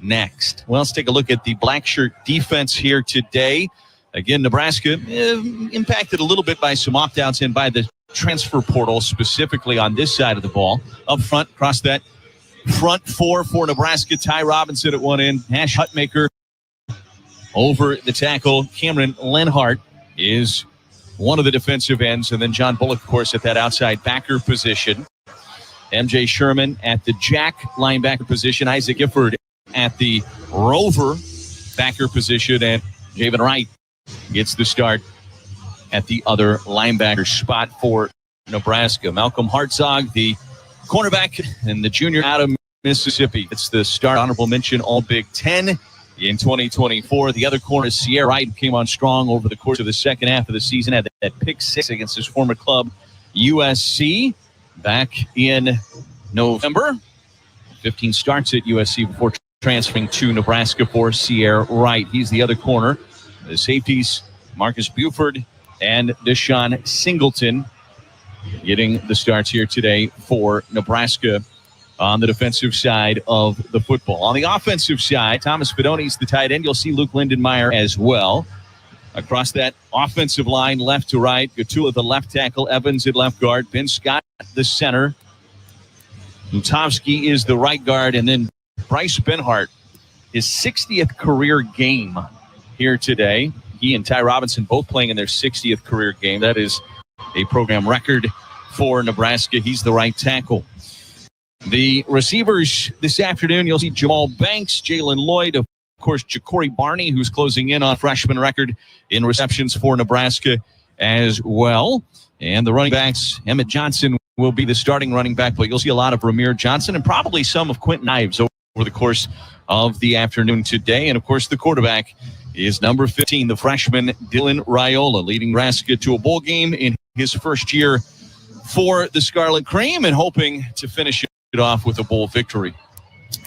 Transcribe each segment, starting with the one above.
next. Well, let's take a look at the black shirt defense here today. Again, Nebraska impacted a little bit by some opt-outs and by the transfer portal, specifically on this side of the ball. Up front, across that front four for Nebraska, Ty Robinson at one end, Ash Hutmaker over the tackle. Cameron Lenhart is one of the defensive ends, and then John Bullock, of course, at that outside backer position. MJ Sherman at the jack linebacker position. Isaac Gifford at the rover backer position, and Javen Wright gets the start at the other linebacker spot for Nebraska. Malcolm Hartzog, the cornerback, and the junior out of Mississippi. It's the start. Honorable mention, all Big Ten in 2024. The other corner is Sierra Wright, came on strong over the course of the second half of the season. Had that pick six against his former club, USC, back in November. 15 starts at USC before transferring to Nebraska for Sierra Wright. He's the other corner. The safeties, Marcus Buford and Deshaun Singleton, getting the starts here today for Nebraska on the defensive side of the football. On the offensive side, Thomas Fidoni's the tight end. You'll see Luke Lindenmeyer as well. Across that offensive line, left to right, Gatula the left tackle, Evans at left guard, Ben Scott the center, Lutovsky is the right guard, and then Bryce Benhart, his 60th career game here today. He and Ty Robinson both playing in their 60th career game. That is a program record for Nebraska. He's the right tackle. The receivers this afternoon, you'll see Jamal Banks, Jalen Lloyd, of course, Ja'Cory Barney, who's closing in on freshman record in receptions for Nebraska as well. And the running backs, Emmett Johnson will be the starting running back, but you'll see a lot of Ramir Johnson and probably some of Quentin Ives over the course of the afternoon today. And, of course, the quarterback is number 15, the freshman Dylan Raiola, leading Nebraska to a bowl game in his first year for the Scarlet Cream and hoping to finish it off with a bowl victory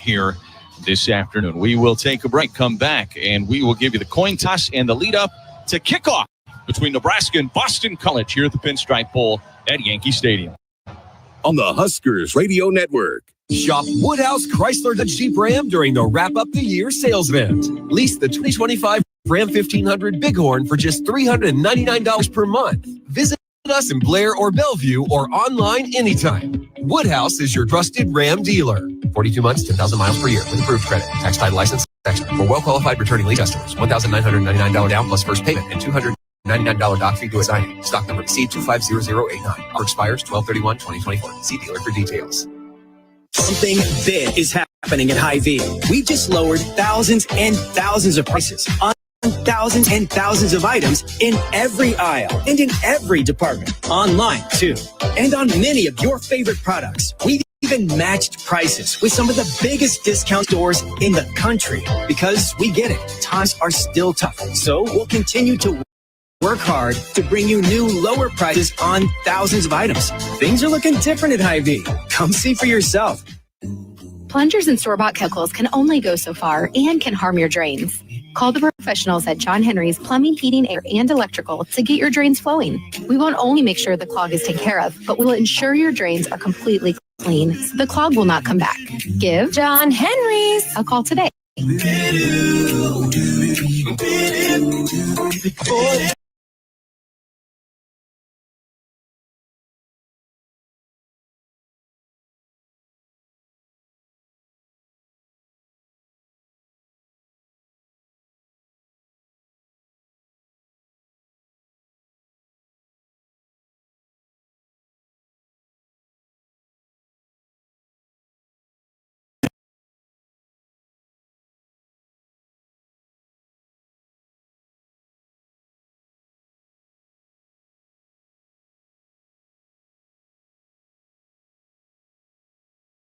here this afternoon. We will take a break, come back, and we will give you the coin toss and the lead up to kickoff between Nebraska and Boston College here at the Pinstripe Bowl at Yankee Stadium. On the Huskers Radio Network. Shop Woodhouse Chrysler Dodge Jeep Ram during the wrap-up the year sales event. Lease the 2025 Ram 1500 Bighorn for just $399 per month. Visit us in Blair or Bellevue or online anytime. Woodhouse is your trusted Ram dealer. 42 months, 10,000 miles per year with approved credit. Tax title license extra. For well-qualified returning lease customers, $1,999 down plus first payment and $299 doc fee to assign. Stock number C250089. Or expires 12/31/2024. See dealer for details. Something big is happening at Hy-Vee. We just lowered thousands and thousands of prices on thousands and thousands of items in every aisle and in every department. Online, too. And on many of your favorite products. We've even matched prices with some of the biggest discount stores in the country. Because we get it. Times are still tough. So we'll continue to work hard to bring you new lower prices on thousands of items. Things are looking different at Hy-Vee. Come see for yourself. Plungers and store-bought chemicals can only go so far and can harm your drains. Call the professionals at John Henry's Plumbing, Heating, Air, and Electrical to get your drains flowing. We won't only make sure the clog is taken care of, but we will ensure your drains are completely clean so the clog will not come back. Give John Henry's a call today.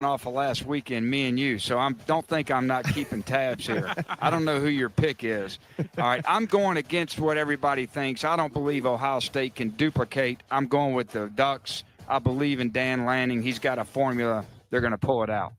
Off of last weekend, me and you, so don't think I'm not keeping tabs here. I don't know who your pick is. All right, I'm going against what everybody thinks. I don't believe Ohio State can duplicate. I'm going with the Ducks. I believe in Dan Lanning. He's got a formula. They're going to pull it out.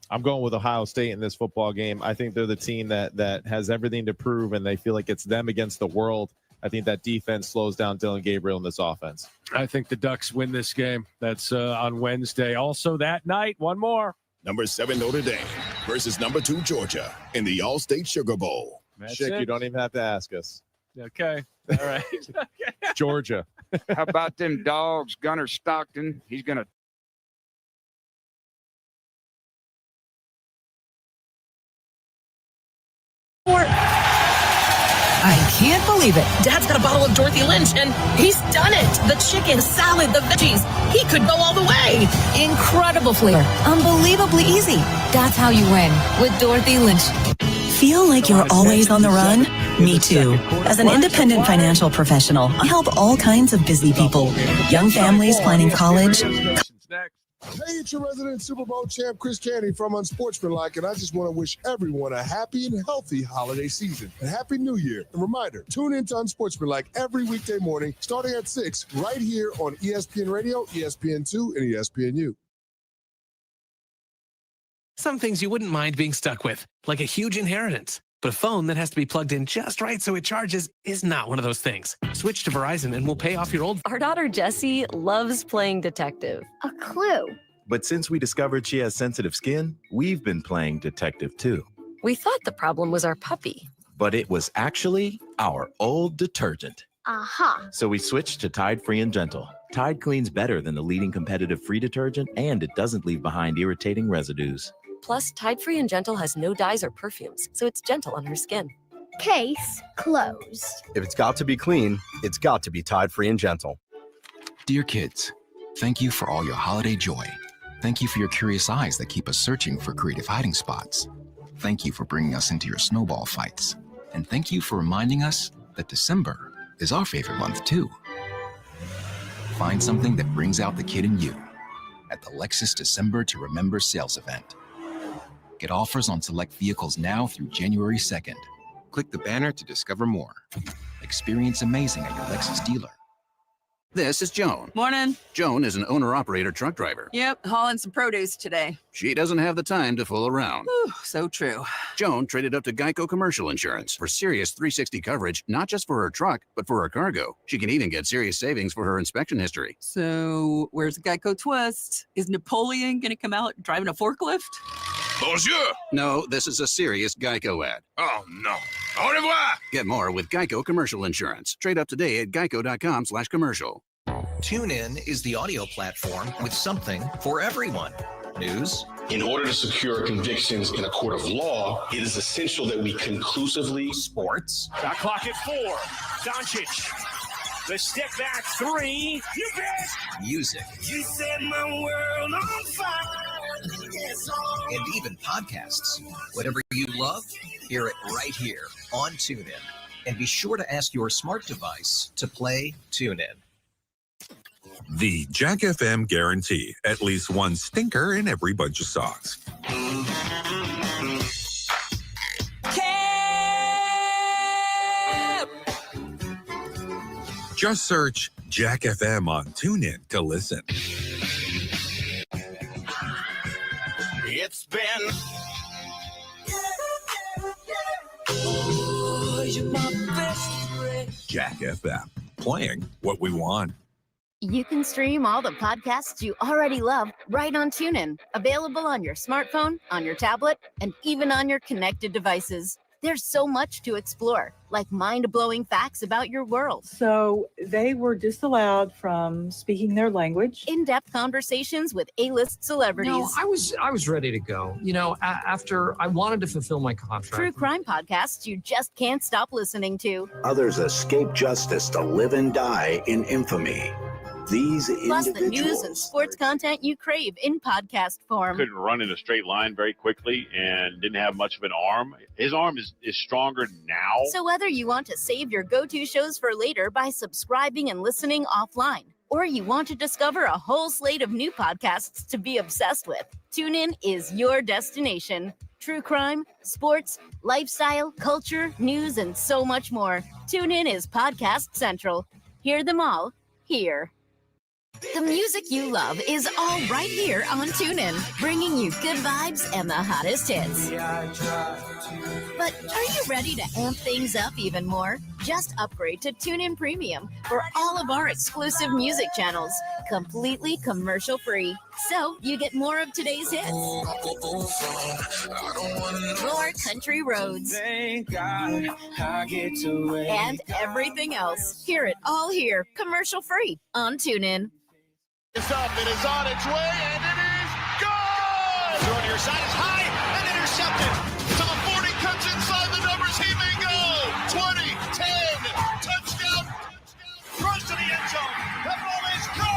I'm going with Ohio State in this football game. I think they're the team that has everything to prove, and they feel like it's them against the world. I think that defense slows down Dylan Gabriel in this offense. I think the Ducks win this game. That's on Wednesday. Also that night, one more. Number 7, Notre Dame. versus number 2 Georgia in the All-State Sugar Bowl. Chick, you don't even have to ask us. Okay. All right. Georgia. How about them dogs? Gunnar Stockton. He's going to. I can't believe it. Dad's got a bottle of Dorothy Lynch, and he's done it. The chicken, salad, the veggies. He could go all the way. Incredible flavor. Unbelievably easy. That's how you win with Dorothy Lynch. Feel like you're always on the run? Me too. As an independent financial professional, I help all kinds of busy people. Young families planning college. Hey, it's your resident Super Bowl champ, Chris Candy from Unsportsmanlike, and I just want to wish everyone a happy and healthy holiday season. And Happy New Year. And reminder, tune in to Unsportsmanlike every weekday morning, starting at 6, right here on ESPN Radio, ESPN2, and ESPNU. Some things you wouldn't mind being stuck with, like a huge inheritance. But a phone that has to be plugged in just right so it charges is not one of those things. Switch to Verizon and we'll pay off your old. Our daughter Jessie loves playing detective. A clue. But since we discovered she has sensitive skin, we've been playing detective too. We thought the problem was our puppy. But it was actually our old detergent. Aha. So we switched to Tide Free and Gentle. Tide cleans better than the leading competitive free detergent, and it doesn't leave behind irritating residues. Plus, Tide Free and Gentle has no dyes or perfumes, so it's gentle on her skin. Case closed. If it's got to be clean, it's got to be Tide Free and Gentle. Dear kids, thank you for all your holiday joy. Thank you for your curious eyes that keep us searching for creative hiding spots. Thank you for bringing us into your snowball fights. And thank you for reminding us that December is our favorite month too. Find something that brings out the kid in you at the Lexus December to Remember sales event. Get offers on select vehicles now through January 2nd. Click the banner to discover more. Experience amazing at your Lexus dealer. This is Joan. Morning. Joan is an owner-operator truck driver. Yep, hauling some produce today. She doesn't have the time to fool around. Whew, so true. Joan traded up to Geico Commercial Insurance for serious 360 coverage, not just for her truck, but for her cargo. She can even get serious savings for her inspection history. So where's the Geico twist? Is Napoleon going to come out driving a forklift? Bonjour! No, this is a serious Geico ad. Oh, no. Au revoir! Get more with Geico Commercial Insurance. Trade up today at geico.com/commercial. TuneIn is the audio platform with something for everyone. News. In order to secure convictions in a court of law, it is essential that we conclusively. Sports. Shot clock at 4. Doncic. The step back 3. You bet. Music. You set my world on fire. And even podcasts. Whatever you love, hear it right here on TuneIn. And be sure to ask your smart device to play TuneIn. The Jack FM guarantee. At least one stinker in every bunch of socks. Just search Jack FM on TuneIn to listen. It's been. Jack FM. Playing what we want. You can stream all the podcasts you already love right on TuneIn. Available on your smartphone, on your tablet, and even on your connected devices. There's so much to explore, like mind-blowing facts about your world. So they were disallowed from speaking their language. In-depth conversations with A-list celebrities. No, I was ready to go. You know, after I wanted to fulfill my contract. True crime podcasts you just can't stop listening to. Others escape justice to live and die in infamy. These Plus individuals. the news and sports content you crave in podcast form. Couldn't run in a straight line very quickly and didn't have much of an arm. His arm is stronger now. So whether you want to save your go-to shows for later by subscribing and listening offline, or you want to discover a whole slate of new podcasts to be obsessed with, TuneIn is your destination. True crime, sports, lifestyle, culture, news, and so much more. TuneIn is Podcast Central. Hear them all here. The music you love is all right here on TuneIn, bringing you good vibes and the hottest hits. But are you ready to amp things up even more? Just upgrade to TuneIn Premium for all of our exclusive music channels, completely commercial-free. So you get more of today's hits, more country roads, Thank God I get to wake and everything else. Hear it all here, commercial free on TuneIn. It's up, it is on its way, and it is gone! Throw to your side, it's high and intercepted. To the 40, cuts inside the numbers, he may go. 20, 10, touchdown, runs to the end zone. The ball is gone!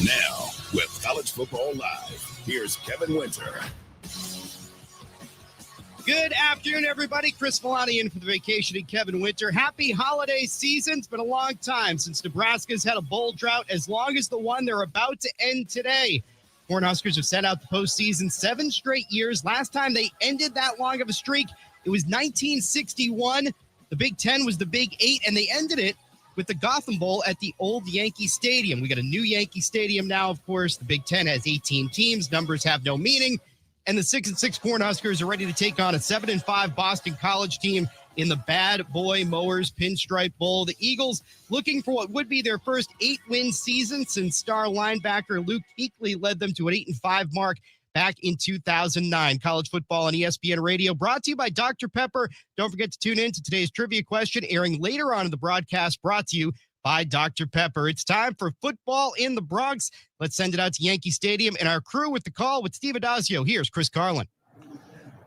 Now, with College Football Live, here's Kevin Winter. Good afternoon, everybody. Chris Villani in for the vacationing Kevin Winter. Happy holiday season. It's been a long time since Nebraska's had a bowl drought as long as the one they're about to end today. Cornhuskers have set out the postseason 7 straight years. Last time they ended that long of a streak, it was 1961. The Big Ten was the Big 8, and they ended it with the Gotham Bowl at the old Yankee Stadium. We got a new Yankee Stadium now, of course. The Big Ten has 18 teams. Numbers have no meaning. And the 6-6 Cornhuskers are ready to take on a 7-5 Boston College team in the Bad Boy Mowers Pinstripe Bowl. The Eagles looking for what would be their first 8-win season since star linebacker Luke Kuechly led them to an 8-5 mark back in 2009. College football on ESPN Radio, brought to you by Dr. Pepper. Don't forget to tune in to today's trivia question, airing later on in the broadcast, brought to you by Dr. Pepper. It's time for football in the Bronx. Let's send it out to Yankee Stadium and our crew with the call with Steve Adazio. Here's Chris Carlin.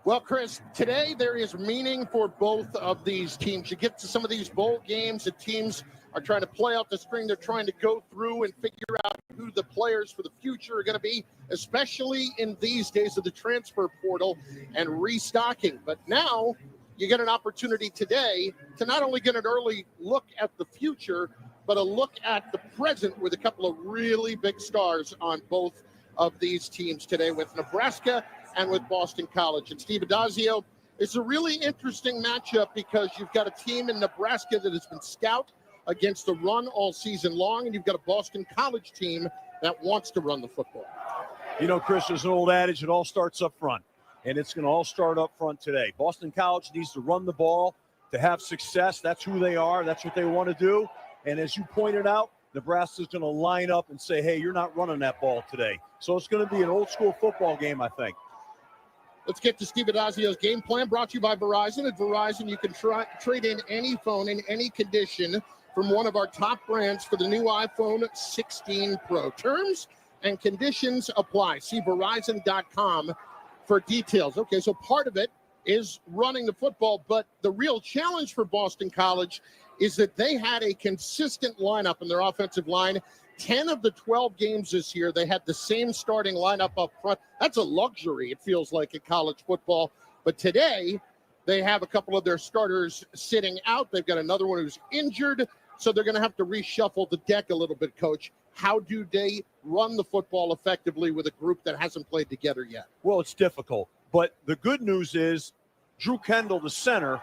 Well, Chris, today there is meaning for both of these teams. You get to some of these bowl games, the teams are trying to play out the string. They're trying to go through and figure out who the players for the future are going to be, especially in these days of the transfer portal and restocking. But now you get an opportunity today to not only get an early look at the future, but a look at the present with a couple of really big stars on both of these teams today, with Nebraska and with Boston College. And Steve Adazio, it's a really interesting matchup because you've got a team in Nebraska that has been stout against the run all season long, and you've got a Boston College team that wants to run the football. You know, Chris, there's an old adage, it all starts up front, and it's going to all start up front today. Boston College needs to run the ball to have success. That's who they are. That's what they want to do. And as you pointed out, Nebraska's going to line up and say, hey, you're not running that ball today. So it's going to be an old-school football game, I think. Let's get to Steve Adazio's game plan, brought to you by Verizon. At Verizon, you can trade in any phone in any condition from one of our top brands for the new iPhone 16 Pro. Terms and conditions apply. See Verizon.com for details. Okay, so part of it is running the football, but the real challenge for Boston College is that they had a consistent lineup in their offensive line. 10 of the 12 games this year, they had the same starting lineup up front. That's a luxury, it feels like, in college football. But today, they have a couple of their starters sitting out. They've got another one who's injured, so they're going to have to reshuffle the deck a little bit, Coach. How do they run the football effectively with a group that hasn't played together yet? Well, it's difficult. But the good news is Drew Kendall, the center,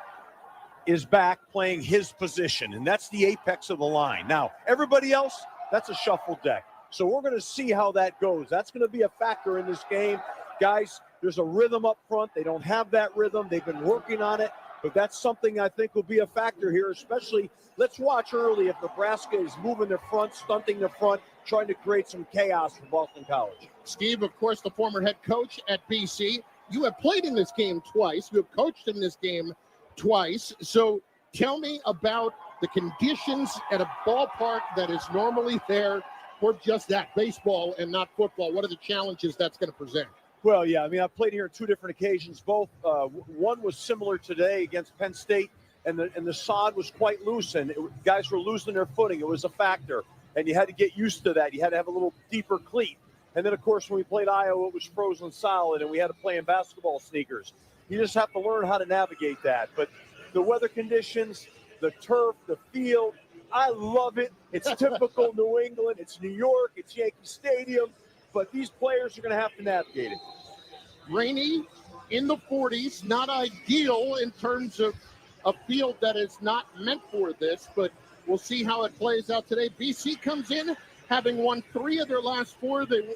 is back playing his position, and that's the apex of the line. Now, everybody else, that's a shuffle deck. So we're going to see how that goes. That's going to be a factor in this game. Guys, there's a rhythm up front. They don't have that rhythm. They've been working on it, but that's something I think will be a factor here, especially let's watch early if Nebraska is moving their front, stunting their front, trying to create some chaos for Boston College. Steve, of course, the former head coach at BC. You have played in this game twice. You have coached in this game twice. So tell me about the conditions at a ballpark that is normally there for just that, baseball and not football. What are the challenges that's going to present? Well, yeah, I mean, I've played here on 2 different occasions. Both, one was similar today against Penn State, and the sod was quite loose, and guys were losing their footing. It was a factor, and you had to get used to that. You had to have a little deeper cleat. And then, of course, when we played Iowa, it was frozen solid, and we had to play in basketball sneakers. You just have to learn how to navigate that. But the weather conditions, the turf, the field, I love it. It's typical New England. It's New York. It's Yankee Stadium. But these players are going to have to navigate it. Rainy, in the 40s, not ideal in terms of a field that is not meant for this, but we'll see how it plays out today. BC comes in having won 3 of their last 4. They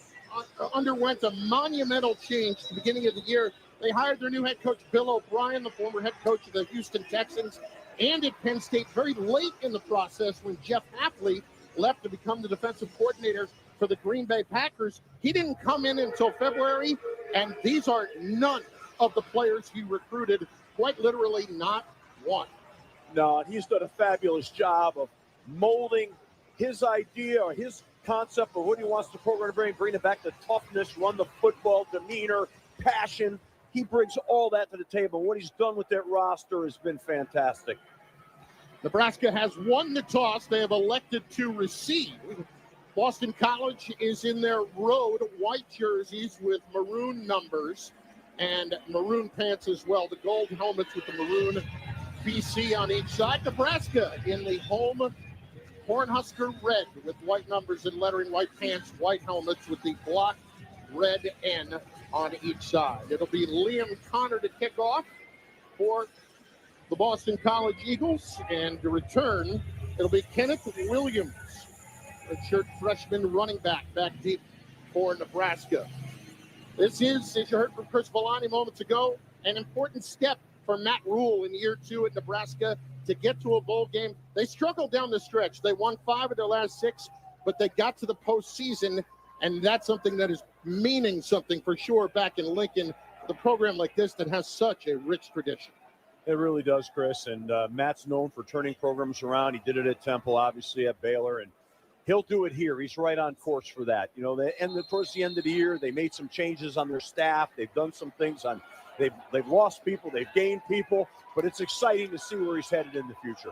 underwent a monumental change at the beginning of the year. They hired their new head coach, Bill O'Brien, the former head coach of the Houston Texans, and at Penn State very late in the process when Jeff Hafley left to become the defensive coordinator for the Green Bay Packers. He didn't come in until February, and these are none of the players he recruited, quite literally not one. No, he's done a fabulous job of molding his idea or his concept of what he wants the program to bring it back to toughness, run the football, demeanor, passion. He brings all that to the table. What he's done with that roster has been fantastic. Nebraska has won the toss. They have elected to receive. Boston College is in their road white jerseys with maroon numbers and maroon pants as well. The gold helmets with the maroon BC on each side. Nebraska in the home Cornhusker red with white numbers and lettering, white pants, white helmets with the block red N on each side. It'll be Liam Connor to kick off for the Boston College Eagles, and to return, it'll be Kenneth Williams, redshirt freshman running back deep for Nebraska. This is, as you heard from Chris Villani moments ago, an important step for Matt Rule in year 2 at Nebraska to get to a bowl game. They struggled down the stretch. They won 5 of their last 6, but they got to the postseason, and that's something that is meaning something for sure back in Lincoln, the program like this that has such a rich tradition. It really does, Chris, and Matt's known for turning programs around. He did it at Temple, obviously at Baylor, and he'll do it here. He's right on course for that. You know, towards the end of the year, they made some changes on their staff. They've done some things on they've lost people, they've gained people, but it's exciting to see where he's headed in the future.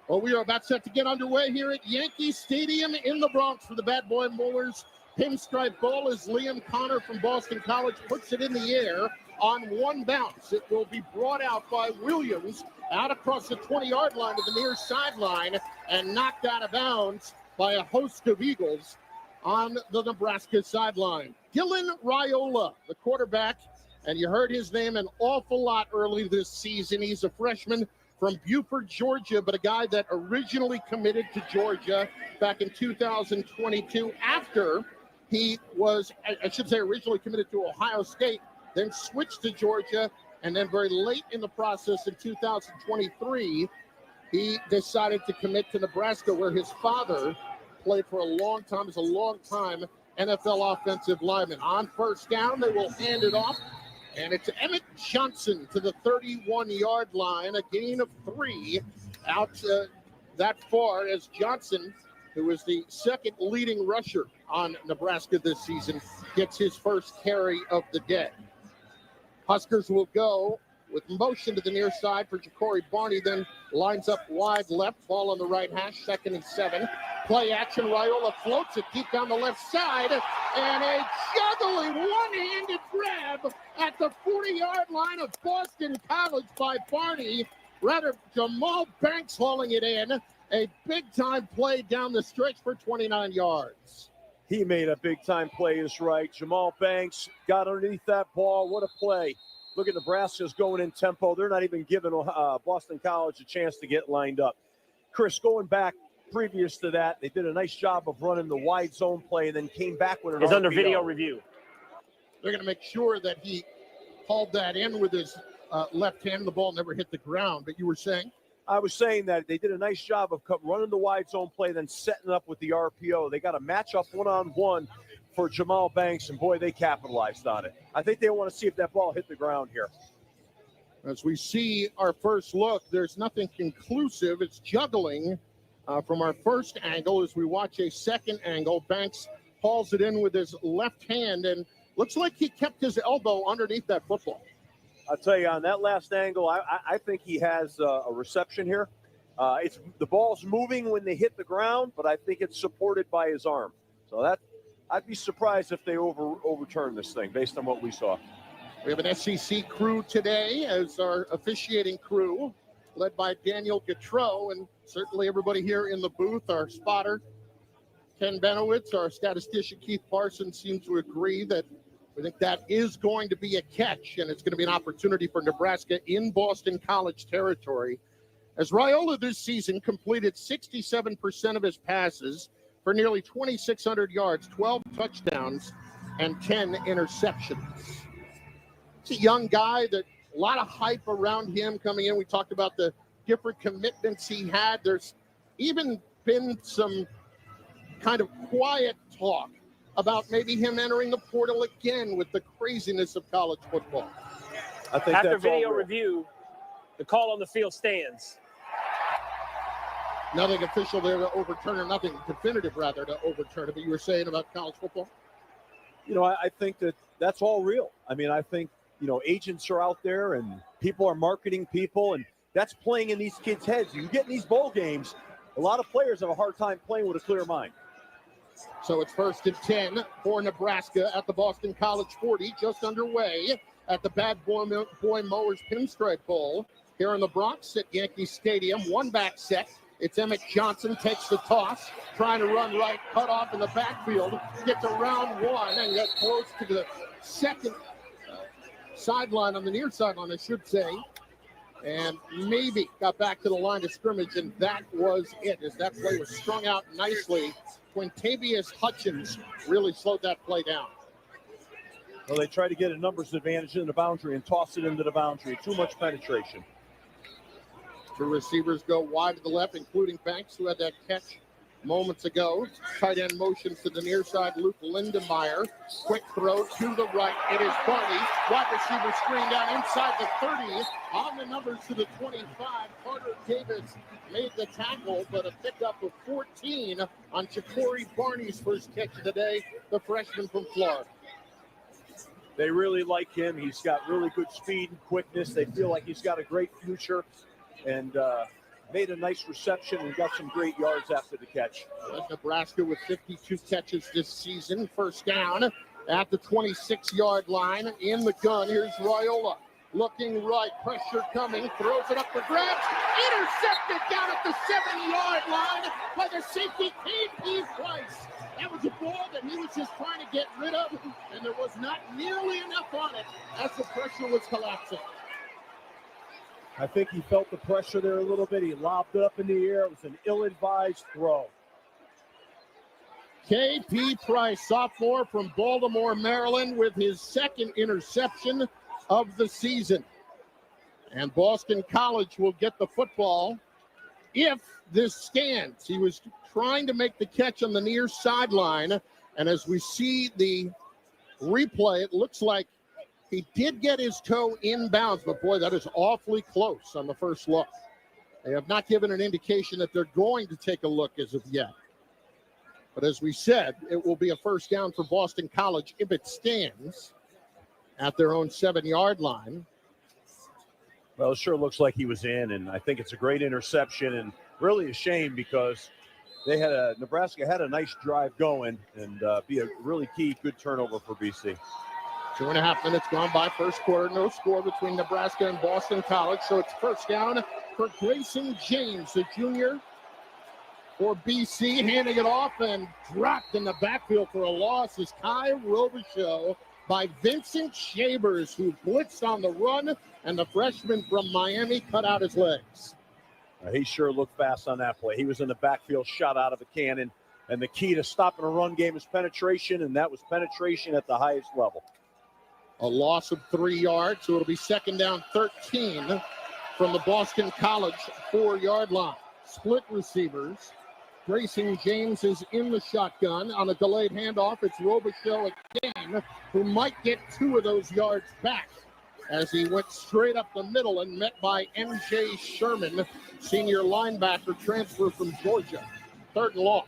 Well, we are about set to get underway here at Yankee Stadium in the Bronx for the Bad Boy Mullers Pinstripe Bowl as Liam Connor from Boston College puts it in the air on one bounce. It will be brought out by Williams out across the 20-yard line to the near sideline and knocked out of bounds by a host of Eagles on the Nebraska sideline. Dylan Raiola, the quarterback, and you heard his name an awful lot early this season. He's a freshman from Buford, Georgia, but a guy that originally committed to Georgia back in 2022 after he was, I should say, originally committed to Ohio State, then switched to Georgia, and then very late in the process in 2023, he decided to commit to Nebraska, where his father played for a long time, as a long-time NFL offensive lineman. On first down, they will hand it off, and it's Emmett Johnson to the 31-yard line, a gain of 3 out that far as Johnson, who is the second leading rusher on Nebraska this season, gets his first carry of the day. Huskers will go with motion to the near side for Ja'Cory Barney, then lines up wide left, ball on the right hash, 2nd and 7. Play action, Raiola floats it deep down the left side, and a juggling one-handed grab at the 40-yard line of Boston College by Barney. Rather, Jamal Banks hauling it in. A big-time play down the stretch for 29 yards. He made a big-time play, is right. Jamal Banks got underneath that ball. What a play. Look at Nebraska's going in tempo. They're not even giving Boston College a chance to get lined up. Chris, going back previous to that, they did a nice job of running the wide zone play and then came back with an It's RPO. under video review. They're going to make sure that he hauled that in with his left hand. The ball never hit the ground, but you were saying? I was saying that they did a nice job of running the wide zone play, then setting up with the RPO. They got a matchup one-on-one for Jamal Banks, and boy, they capitalized on it. I think they want to see if that ball hit the ground here. As we see our first look, there's nothing conclusive. It's juggling from our first angle. As we watch a second angle, Banks hauls it in with his left hand, and looks like he kept his elbow underneath that football. I'll tell you, on that last angle, I think he has a reception here. It's the ball's moving when they hit the ground, but I think it's supported by his arm. So I'd be surprised if they overturn this thing based on what we saw. We have an SEC crew today as our officiating crew, led by Daniel Gautreau, and certainly everybody here in the booth, our spotter, Ken Benowitz, our statistician, Keith Parsons, seems to agree that we think that is going to be a catch, and it's going to be an opportunity for Nebraska in Boston College territory as Raiola this season completed 67% of his passes for nearly 2,600 yards, 12 touchdowns, and 10 interceptions. It's a young guy that a lot of hype around him coming in. We talked about the different commitments he had. There's even been some kind of quiet talk about maybe him entering the portal again with the craziness of college football. I think after that's video all real. review, the call on the field stands. Nothing official there to overturn, or nothing definitive, rather, to overturn it. But you were saying about college football? You know, I think that's all real. I mean, I think, you know, agents are out there and people are marketing people, and that's playing in these kids' heads. You get in these bowl games, a lot of players have a hard time playing with a clear mind. So it's 1st and 10 for Nebraska at the Boston College 40, just underway at the Bad Boy Mowers Pinstripe Bowl here in the Bronx at Yankee Stadium. One back set. It's Emmett Johnson, takes the toss, trying to run right, cut off in the backfield, gets around one and gets close to the second sideline, on the near sideline, I should say, and maybe got back to the line of scrimmage, and that was it, as that play was strung out nicely. Quintavious Hutchins really slowed that play down. Well, they try to get a numbers advantage in the boundary and toss it into the boundary. Too much penetration. Two receivers go wide to the left, including Banks, who had that catch moments ago. Tight end motions to the near side, Luke Lindenmeyer. Quick throw to the right. It is Barney. Wide receiver screen down inside the 30. On the numbers to the 25. Carter Davis made the tackle, but a pickup of 14 on Ja'Cory Barney's first catch of the day, the freshman from Florida. They really like him. He's got really good speed and quickness. They feel like he's got a great future, and made a nice reception and got some great yards after the catch. Nebraska with 52 catches this season. First down at the 26-yard line. In the gun, here's Raiola. Looking right, pressure coming, throws it up for grabs. Intercepted down at the 7-yard line by the safety, K.P. Price. That was a ball that he was just trying to get rid of, and there was not nearly enough on it as the pressure was collapsing. I think he felt the pressure there a little bit. He lobbed it up in the air. It was an ill-advised throw. K.P. Price, sophomore from Baltimore, Maryland, with his second interception of the season. And Boston College will get the football if this stands. He was trying to make the catch on the near sideline, and as we see the replay, it looks like he did get his toe inbounds, but boy, that is awfully close on the first look. They have not given an indication that they're going to take a look as of yet. But as we said, it will be a first down for Boston College if it stands at their own 7-yard line. Well, it sure looks like he was in, and I think it's a great interception, and really a shame because Nebraska had a nice drive going, and be a really key good turnover for BC. 2.5 minutes gone by first quarter. No score between Nebraska and Boston College. So it's first down for Grayson James, the junior for BC. Handing it off and dropped in the backfield for a loss is Kai Robichaux by Vincent Shabers, who blitzed on the run, and the freshman from Miami cut out his legs. He sure looked fast on that play. He was in the backfield, shot out of a cannon. And the key to stopping a run game is penetration, and that was penetration at the highest level. A loss of 3 yards, so it'll be second down 13 from the Boston College 4-yard line. Split receivers. Grayson James is in the shotgun. On a delayed handoff, it's Robichaux again, who might get 2 of those yards back as he went straight up the middle and met by M.J. Sherman, senior linebacker transfer from Georgia. 3rd and long.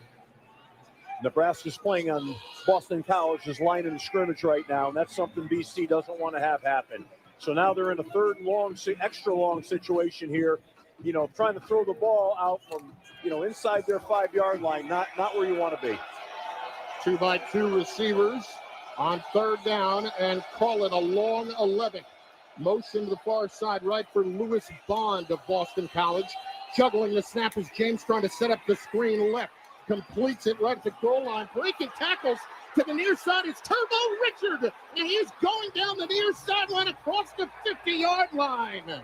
Nebraska's playing on Boston College's line in the scrimmage right now, and that's something BC doesn't want to have happen. So now they're in a 3rd and long, extra long situation here, you know, trying to throw the ball out from, you know, inside their 5-yard line, not where you want to be. 2x2 receivers on 3rd down and call it a long 11. Motion to the far side right for Lewis Bond of Boston College. Juggling the snap as James trying to set up the screen left. Completes it right at the goal line. Breaking tackles to the near side is Turbo Richard. And he is going down the near sideline across the 50-yard line.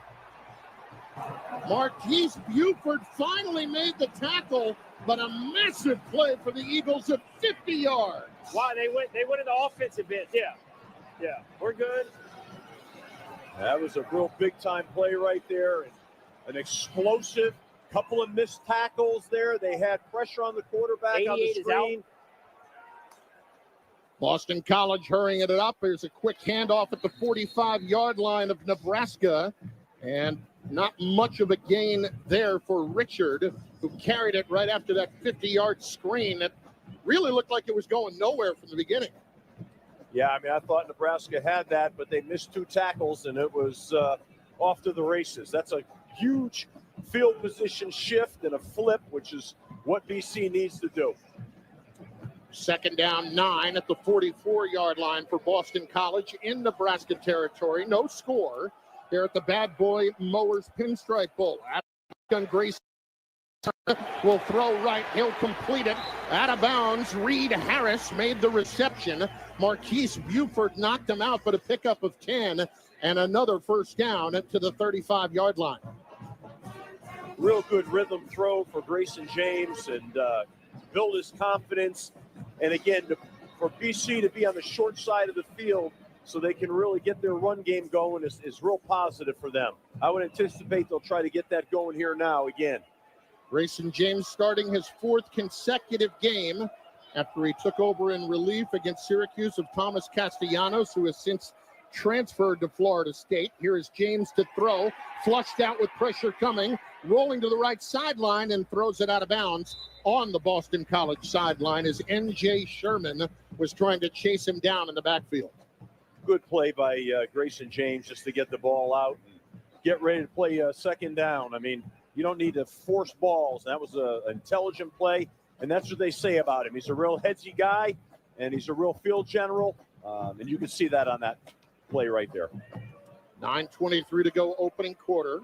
Marquise Buford finally made the tackle, but a massive play for the Eagles at 50 yards. Wow, they went in the offensive bit. Yeah, we're good. That was a real big-time play right there. An explosive, couple of missed tackles there. They had pressure on the quarterback on the screen. Boston College hurrying it up. There's a quick handoff at the 45-yard line of Nebraska. And not much of a gain there for Richard, who carried it right after that 50-yard screen that really looked like it was going nowhere from the beginning. Yeah, I mean, I thought Nebraska had that, but they missed 2 tackles, and it was off to the races. That's a huge field position shift and a flip, which is what BC needs to do. Second down 9 at the 44-yard line for Boston College in Nebraska territory. No score here at the Bad Boy Mowers Pinstripe Bowl. Grace will throw right. He'll complete it. Out of bounds. Reed Harris made the reception. Marquise Buford knocked him out, but a pickup of 10 and another first down to the 35-yard line. Real good rhythm throw for Grayson James and build his confidence. And again, for BC to be on the short side of the field so they can really get their run game going is real positive for them. I would anticipate they'll try to get that going here now again. Grayson James starting his 4th consecutive game after he took over in relief against Syracuse of Thomas Castellanos, who has since transferred to Florida State. Here is James to throw, flushed out with pressure coming, rolling to the right sideline and throws it out of bounds on the Boston College sideline as N.J. Sherman was trying to chase him down in the backfield. Good play by Grayson James just to get the ball out and get ready to play second down. I mean, you don't need to force balls. That was an intelligent play, and that's what they say about him. He's a real headsy guy, and he's a real field general, and you can see that on that play right there. 9:23 to go opening quarter.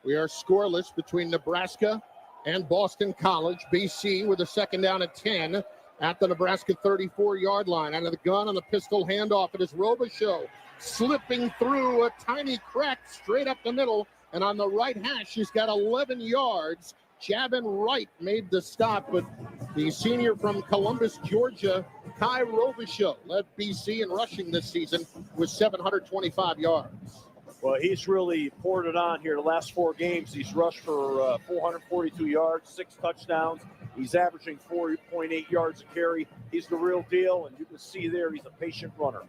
We are scoreless between Nebraska and Boston College. BC with a second down at 10 at the Nebraska 34-yard line. Out of the gun on the pistol handoff. It is Robichaux slipping through a tiny crack straight up the middle. And on the right hash, he's got 11 yards. Jabbing right made the stop, but the senior from Columbus, Georgia, Kai Robichaux, led BC in rushing this season with 725 yards. Well, he's really poured it on here the last 4 games. He's rushed for 442 yards, 6 touchdowns. He's averaging 4.8 yards a carry. He's the real deal, and you can see there he's a patient runner.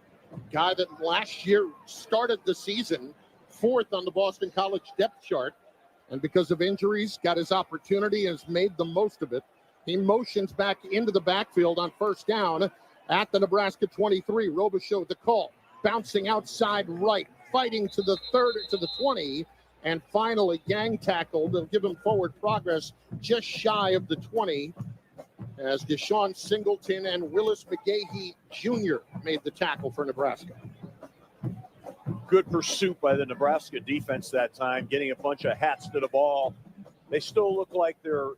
Guy that last year started the season 4th on the Boston College depth chart, and because of injuries, got his opportunity and has made the most of it. He motions back into the backfield on first down at the Nebraska 23. Robichaux the call, bouncing outside right, fighting to the 20, and finally gang tackled. They'll give him forward progress just shy of the 20 as Deshaun Singleton and Willis McGahee Jr. made the tackle for Nebraska. Good pursuit by the Nebraska defense that time, getting a bunch of hats to the ball. They still look like they're,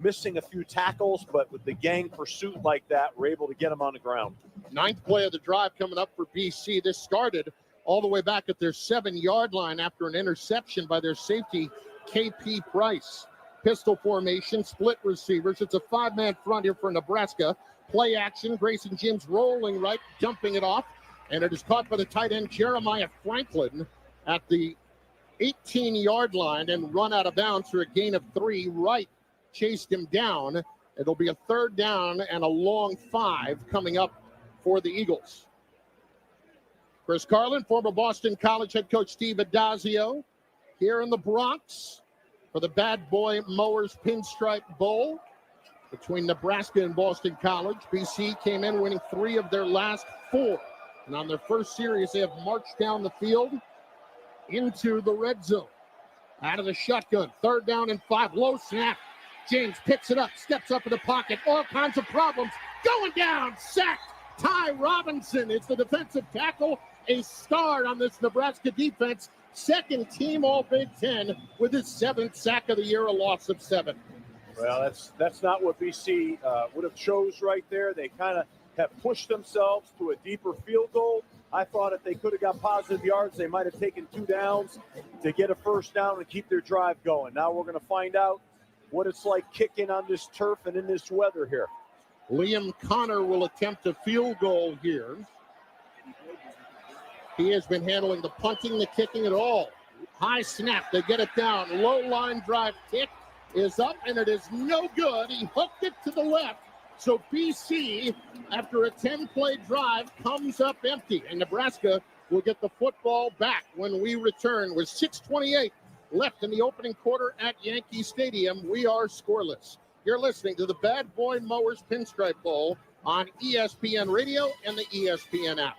missing a few tackles, but with the gang pursuit like that, we're able to get them on the ground. 9th play of the drive coming up for BC. This started all the way back at their 7-yard line after an interception by their safety, KP Price. Pistol formation, split receivers. It's a 5-man front here for Nebraska. Play action, Grayson James rolling right, dumping it off. And it is caught by the tight end, Jeremiah Franklin, at the 18-yard line and run out of bounds for a gain of 3. Wright chased him down. It'll be a 3rd down and a long 5 coming up for the Eagles. Chris Carlin, former Boston College head coach Steve Adazio, here in the Bronx for the Bad Boy Mowers Pinstripe Bowl between Nebraska and Boston College. BC came in winning 3 of their last 4. And on their first series, they have marched down the field into the red zone. Out of the shotgun, 3rd down and 5, low snap. James picks it up, steps up in the pocket, all kinds of problems. Going down, sacked. Ty Robinson is the defensive tackle, a star on this Nebraska defense. 2nd team all Big Ten with his 7th sack of the year, a loss of 7. Well, that's not what BC would have chose right there. They kind of have pushed themselves to a deeper field goal. I thought if they could have got positive yards, they might have taken 2 downs to get a first down and keep their drive going. Now we're going to find out what it's like kicking on this turf and in this weather here. Liam Connor will attempt a field goal here. He has been handling the punting, the kicking, and all. High snap, they get it down. Low line drive kick is up, and it is no good. He hooked it to the left. So BC, after a 10-play drive, comes up empty, and Nebraska will get the football back when we return. With 6:28 left in the opening quarter at Yankee Stadium, we are scoreless. You're listening to the Bad Boy Mowers Pinstripe Bowl on ESPN Radio and the ESPN app.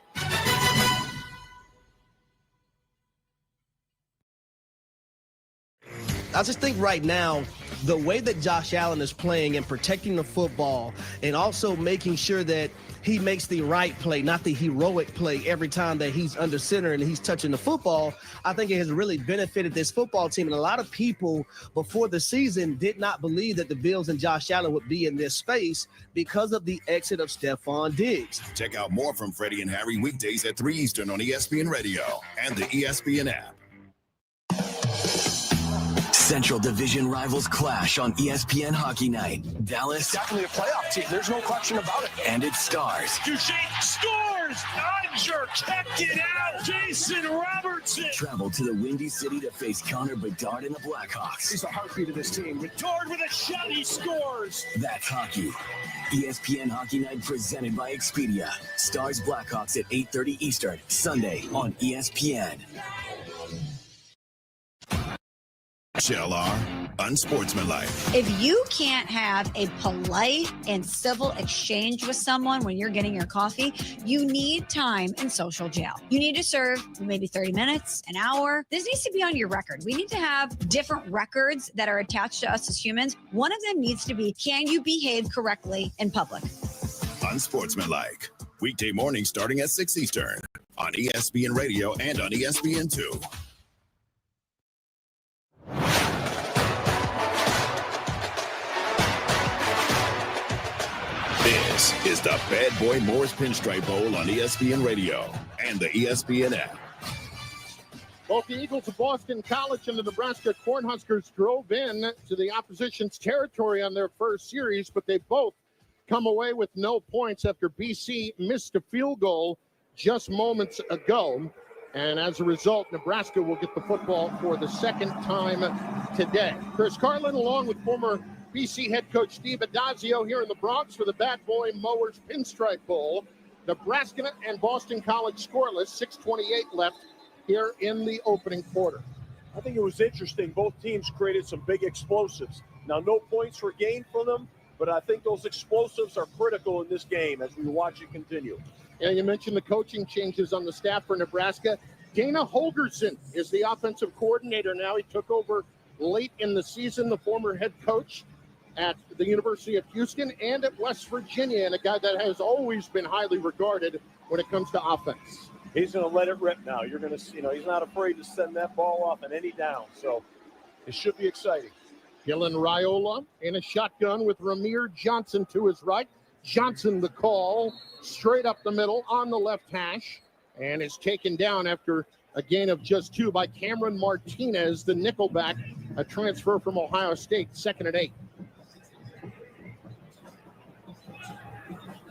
I just think right now, the way that Josh Allen is playing and protecting the football and also making sure that he makes the right play, not the heroic play every time that he's under center and he's touching the football, I think it has really benefited this football team. And a lot of people before the season did not believe that the Bills and Josh Allen would be in this space because of the exit of Stephon Diggs. Check out more from Freddie and Harry weekdays at 3 Eastern on ESPN Radio and the ESPN app. Central Division rivals clash on ESPN Hockey Night. Dallas. Definitely a playoff team. There's no question about it. And its stars. Duchesne scores! Odger checked it out! Jason Robertson! Travel to the Windy City to face Connor Bedard and the Blackhawks. He's the heartbeat of this team. Bedard with a shot, he scores! That's hockey. ESPN Hockey Night presented by Expedia. Stars Blackhawks at 8:30 Eastern, Sunday on ESPN. HLR, unsportsmanlike. If you can't have a polite and civil exchange with someone when you're getting your coffee, you need time in social jail. You need to serve maybe 30 minutes, an hour. This needs to be on your record. We need to have different records that are attached to us as humans. One of them needs to be, can you behave correctly in public? Unsportsmanlike. Weekday morning starting at 6 Eastern on ESPN Radio and on ESPN2. This is the Bad Boy Morris Pinstripe Bowl on ESPN Radio and the ESPN app. Both the Eagles of Boston College and the Nebraska Cornhuskers drove in to the opposition's territory on their first series, but they both come away with no points after BC missed a field goal just moments ago. And as a result, Nebraska will get the football for the second time today. Chris Carlin, along with former BC head coach Steve Adazio here in the Bronx for the Bad Boy Mowers Pinstripe Bowl. Nebraska and Boston College scoreless, 6:28 left here in the opening quarter. I think it was interesting. Both teams created some big explosives. Now, no points were gained from them, but I think those explosives are critical in this game as we watch it continue. Yeah, you mentioned the coaching changes on the staff for Nebraska. Dana Holgerson is the offensive coordinator now. He took over late in the season, the former head coach at the University of Houston and at West Virginia, and a guy that has always been highly regarded when it comes to offense. He's going to let it rip now. You're going to see, he's not afraid to send that ball off in any down, so it should be exciting. Dylan Raiola in a shotgun with Ramir Johnson to his right. Johnson the call, straight up the middle on the left hash, and is taken down after a gain of just 2 by Cameron Martinez, the nickelback, a transfer from Ohio State, 2nd and 8.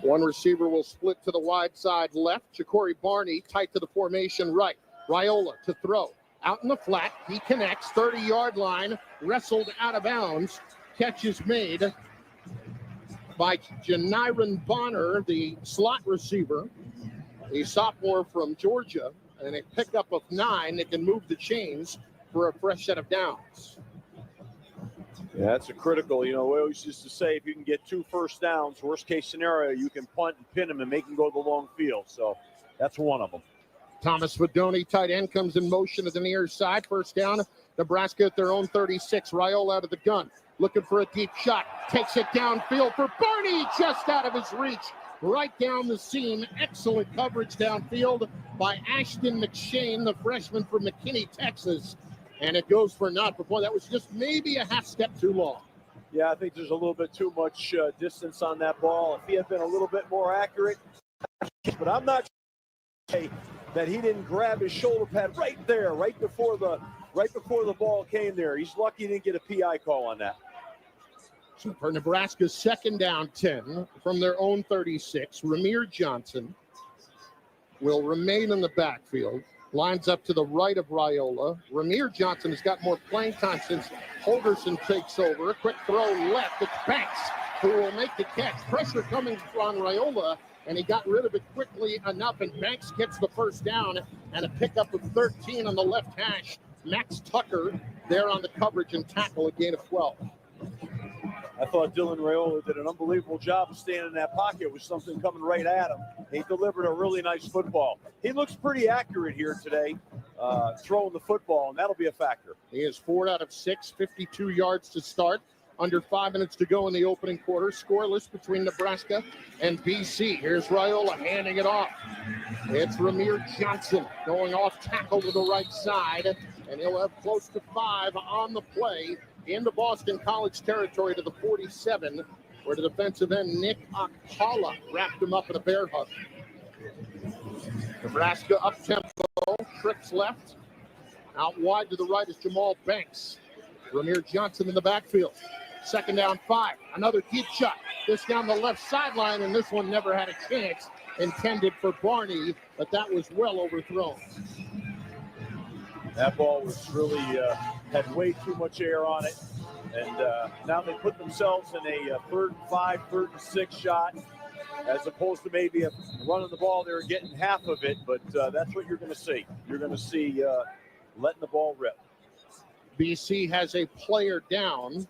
One receiver will split to the wide side left. Ja'Cory Barney tight to the formation right. Raiola to throw. Out in the flat. He connects. 30-yard line. Wrestled out of bounds. Catch is made by Janiron Bonner, the slot receiver, a sophomore from Georgia. And a pickup of 9 that can move the chains for a fresh set of downs. Yeah, that's a critical. We always used to say if you can get 2 first downs, worst case scenario, you can punt and pin them and make them go to the long field. So that's one of them. Thomas Fedoni, tight end, comes in motion to the near side. First down, Nebraska at their own 36. Raiola out of the gun, looking for a deep shot. Takes it downfield for Barney, just out of his reach. Right down the seam. Excellent coverage downfield by Ashton McShane, the freshman from McKinney, Texas. And it goes for naught. But boy, that was just maybe a half step too long. Yeah, I think there's a little bit too much distance on that ball. If he had been a little bit more accurate, but I'm not sure that he didn't grab his shoulder pad right there, right before the ball came there. He's lucky he didn't get a PI call on that. So for Nebraska's second down 10 from their own 36, Ramir Johnson will remain in the backfield. Lines up to the right of Raiola. Ramir Johnson has got more playing time since Holgerson takes over. A quick throw left. It's Banks who will make the catch. Pressure coming on Raiola, and he got rid of it quickly enough, and Banks gets the first down and a pickup of 13 on the left hash. Max Tucker there on the coverage and tackle, a gain of 12. I thought Dylan Raiola did an unbelievable job of staying in that pocket with something coming right at him. He delivered a really nice football. He looks pretty accurate here today, throwing the football, and that'll be a factor. He is 4 out of 6, 52 yards to start. Under 5 minutes to go in the opening quarter. Scoreless between Nebraska and BC. Here's Raiola handing it off. It's Ramir Johnson going off tackle to the right side, and he'll have close to 5 on the play into Boston College territory to the 47, where the defensive end Nick Akpala wrapped him up in a bear hug. Nebraska up-tempo, tricks left. Out wide to the right is Jamal Banks. Ramir Johnson in the backfield. Second down 5. Another deep shot. This down the left sideline, and this one never had a chance. Intended for Barney, but that was well overthrown. That ball was really had way too much air on it, and now they put themselves in a 3rd and 5, 3rd and 6 shot, as opposed to maybe running the ball. They were getting half of it, but that's what you're going to see. You're going to see letting the ball rip. BC has a player down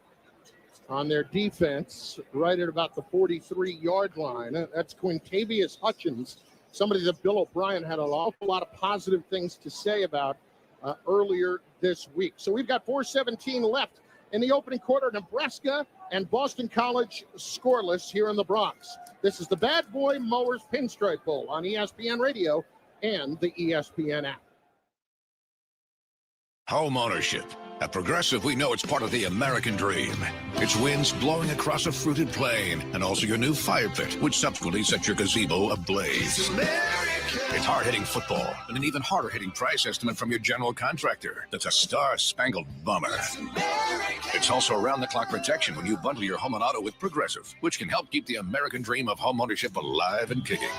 on their defense right at about the 43-yard line. That's Quintavious Hutchins, somebody that Bill O'Brien had an awful lot of positive things to say about earlier this week. So we've got 4:17 left in the opening quarter. Nebraska and Boston College scoreless here in the Bronx. This is the Bad Boy Mowers Pinstripe Bowl on ESPN Radio and the ESPN app. Home ownership. At Progressive, we know it's part of the American dream. It's winds blowing across a fruited plain, and also your new fire pit, which subsequently sets your gazebo ablaze. It's hard-hitting football, and an even harder-hitting price estimate from your general contractor. That's a star-spangled bummer. It's also around-the-clock protection when you bundle your home and auto with Progressive, which can help keep the American dream of home ownership alive and kicking.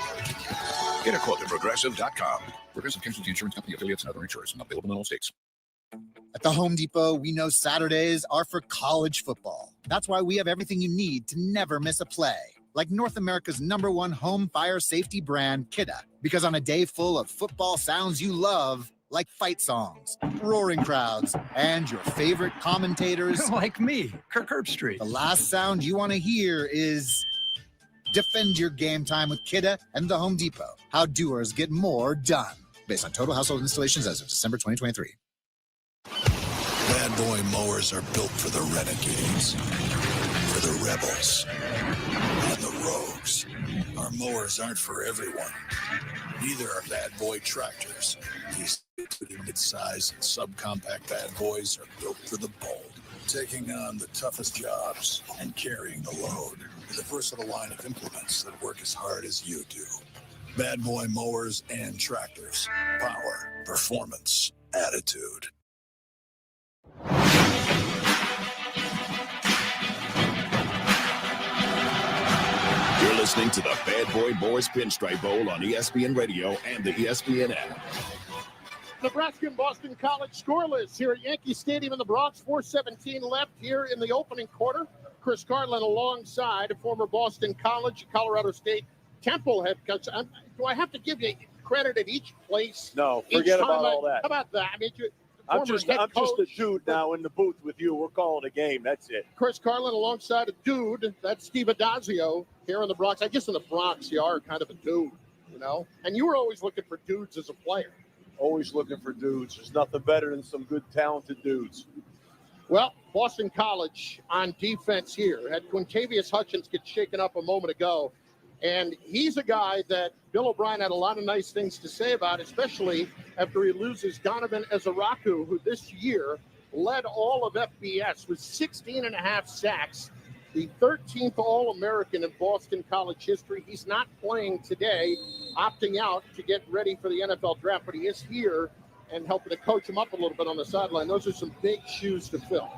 Get a quote at Progressive.com. Progressive Casualty Insurance Company, affiliates, and other insurers. Not available in all states. At the Home Depot, we know Saturdays are for college football. That's why we have everything you need to never miss a play. Like North America's #1 home fire safety brand, Kidda. Because on a day full of football sounds you love, like fight songs, roaring crowds, and your favorite commentators. Like me, Kirk Herbstreit. The last sound you want to hear is defend your game time with Kidda and the Home Depot. How doers get more done. Based on total household installations as of December 2023. Bad boy mowers are built for the renegades, for the rebels, and the rogues. Our mowers aren't for everyone. Neither are bad boy tractors. These mid-size and subcompact bad boys are built for the bold, taking on the toughest jobs and carrying the load with a versatile line of implements that work as hard as you do. Bad boy mowers and tractors. Power, performance, attitude. You're listening to the Bad Boy Boys Pinstripe Bowl on ESPN Radio and the ESPN app. Nebraska and Boston College scoreless here at Yankee Stadium in the Bronx. 4:17 left here in the opening quarter. Chris Carlin alongside former Boston College, Colorado State, Temple head coach. Do I have to give you credit at each place? No, forget about all that. How about that? I mean, I'm just a dude now in the booth with you. We're calling a game. That's it. Chris Carlin alongside a dude. That's Steve Adazio here in the Bronx. I guess in the Bronx, you are kind of a dude, you know? And you were always looking for dudes as a player. Always looking for dudes. There's nothing better than some good, talented dudes. Well, Boston College on defense here. Had Quintavious Hutchins get shaken up a moment ago. And he's a guy that Bill O'Brien had a lot of nice things to say about, especially after he loses Donovan Ezaraku, who this year led all of FBS with 16.5 sacks the 13th All-American in Boston College history. He's not playing today, opting out to get ready for the NFL draft, but he is here and helping to coach him up a little bit on the sideline. Those are some big shoes to fill.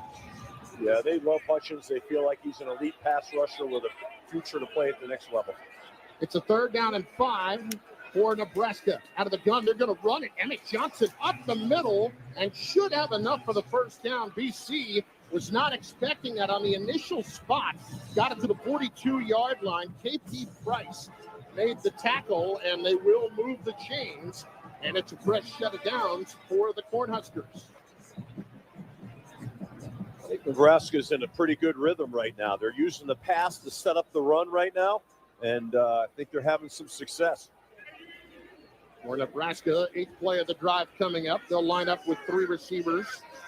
Yeah, they love Hutchins. They feel like he's an elite pass rusher with a future to play at the next level. It's a 3rd down and 5 for Nebraska. Out of the gun, they're going to run it. Emmett Johnson up the middle and should have enough for the first down. BC was not expecting that on the initial spot. Got it to the 42-yard line. KP Price made the tackle, and they will move the chains. And it's a fresh set of downs for the Cornhuskers. I think Nebraska's in a pretty good rhythm right now. They're using the pass to set up the run right now, and I think they're having some success. For Nebraska, 8th play of the drive coming up. They'll line up with 3 receivers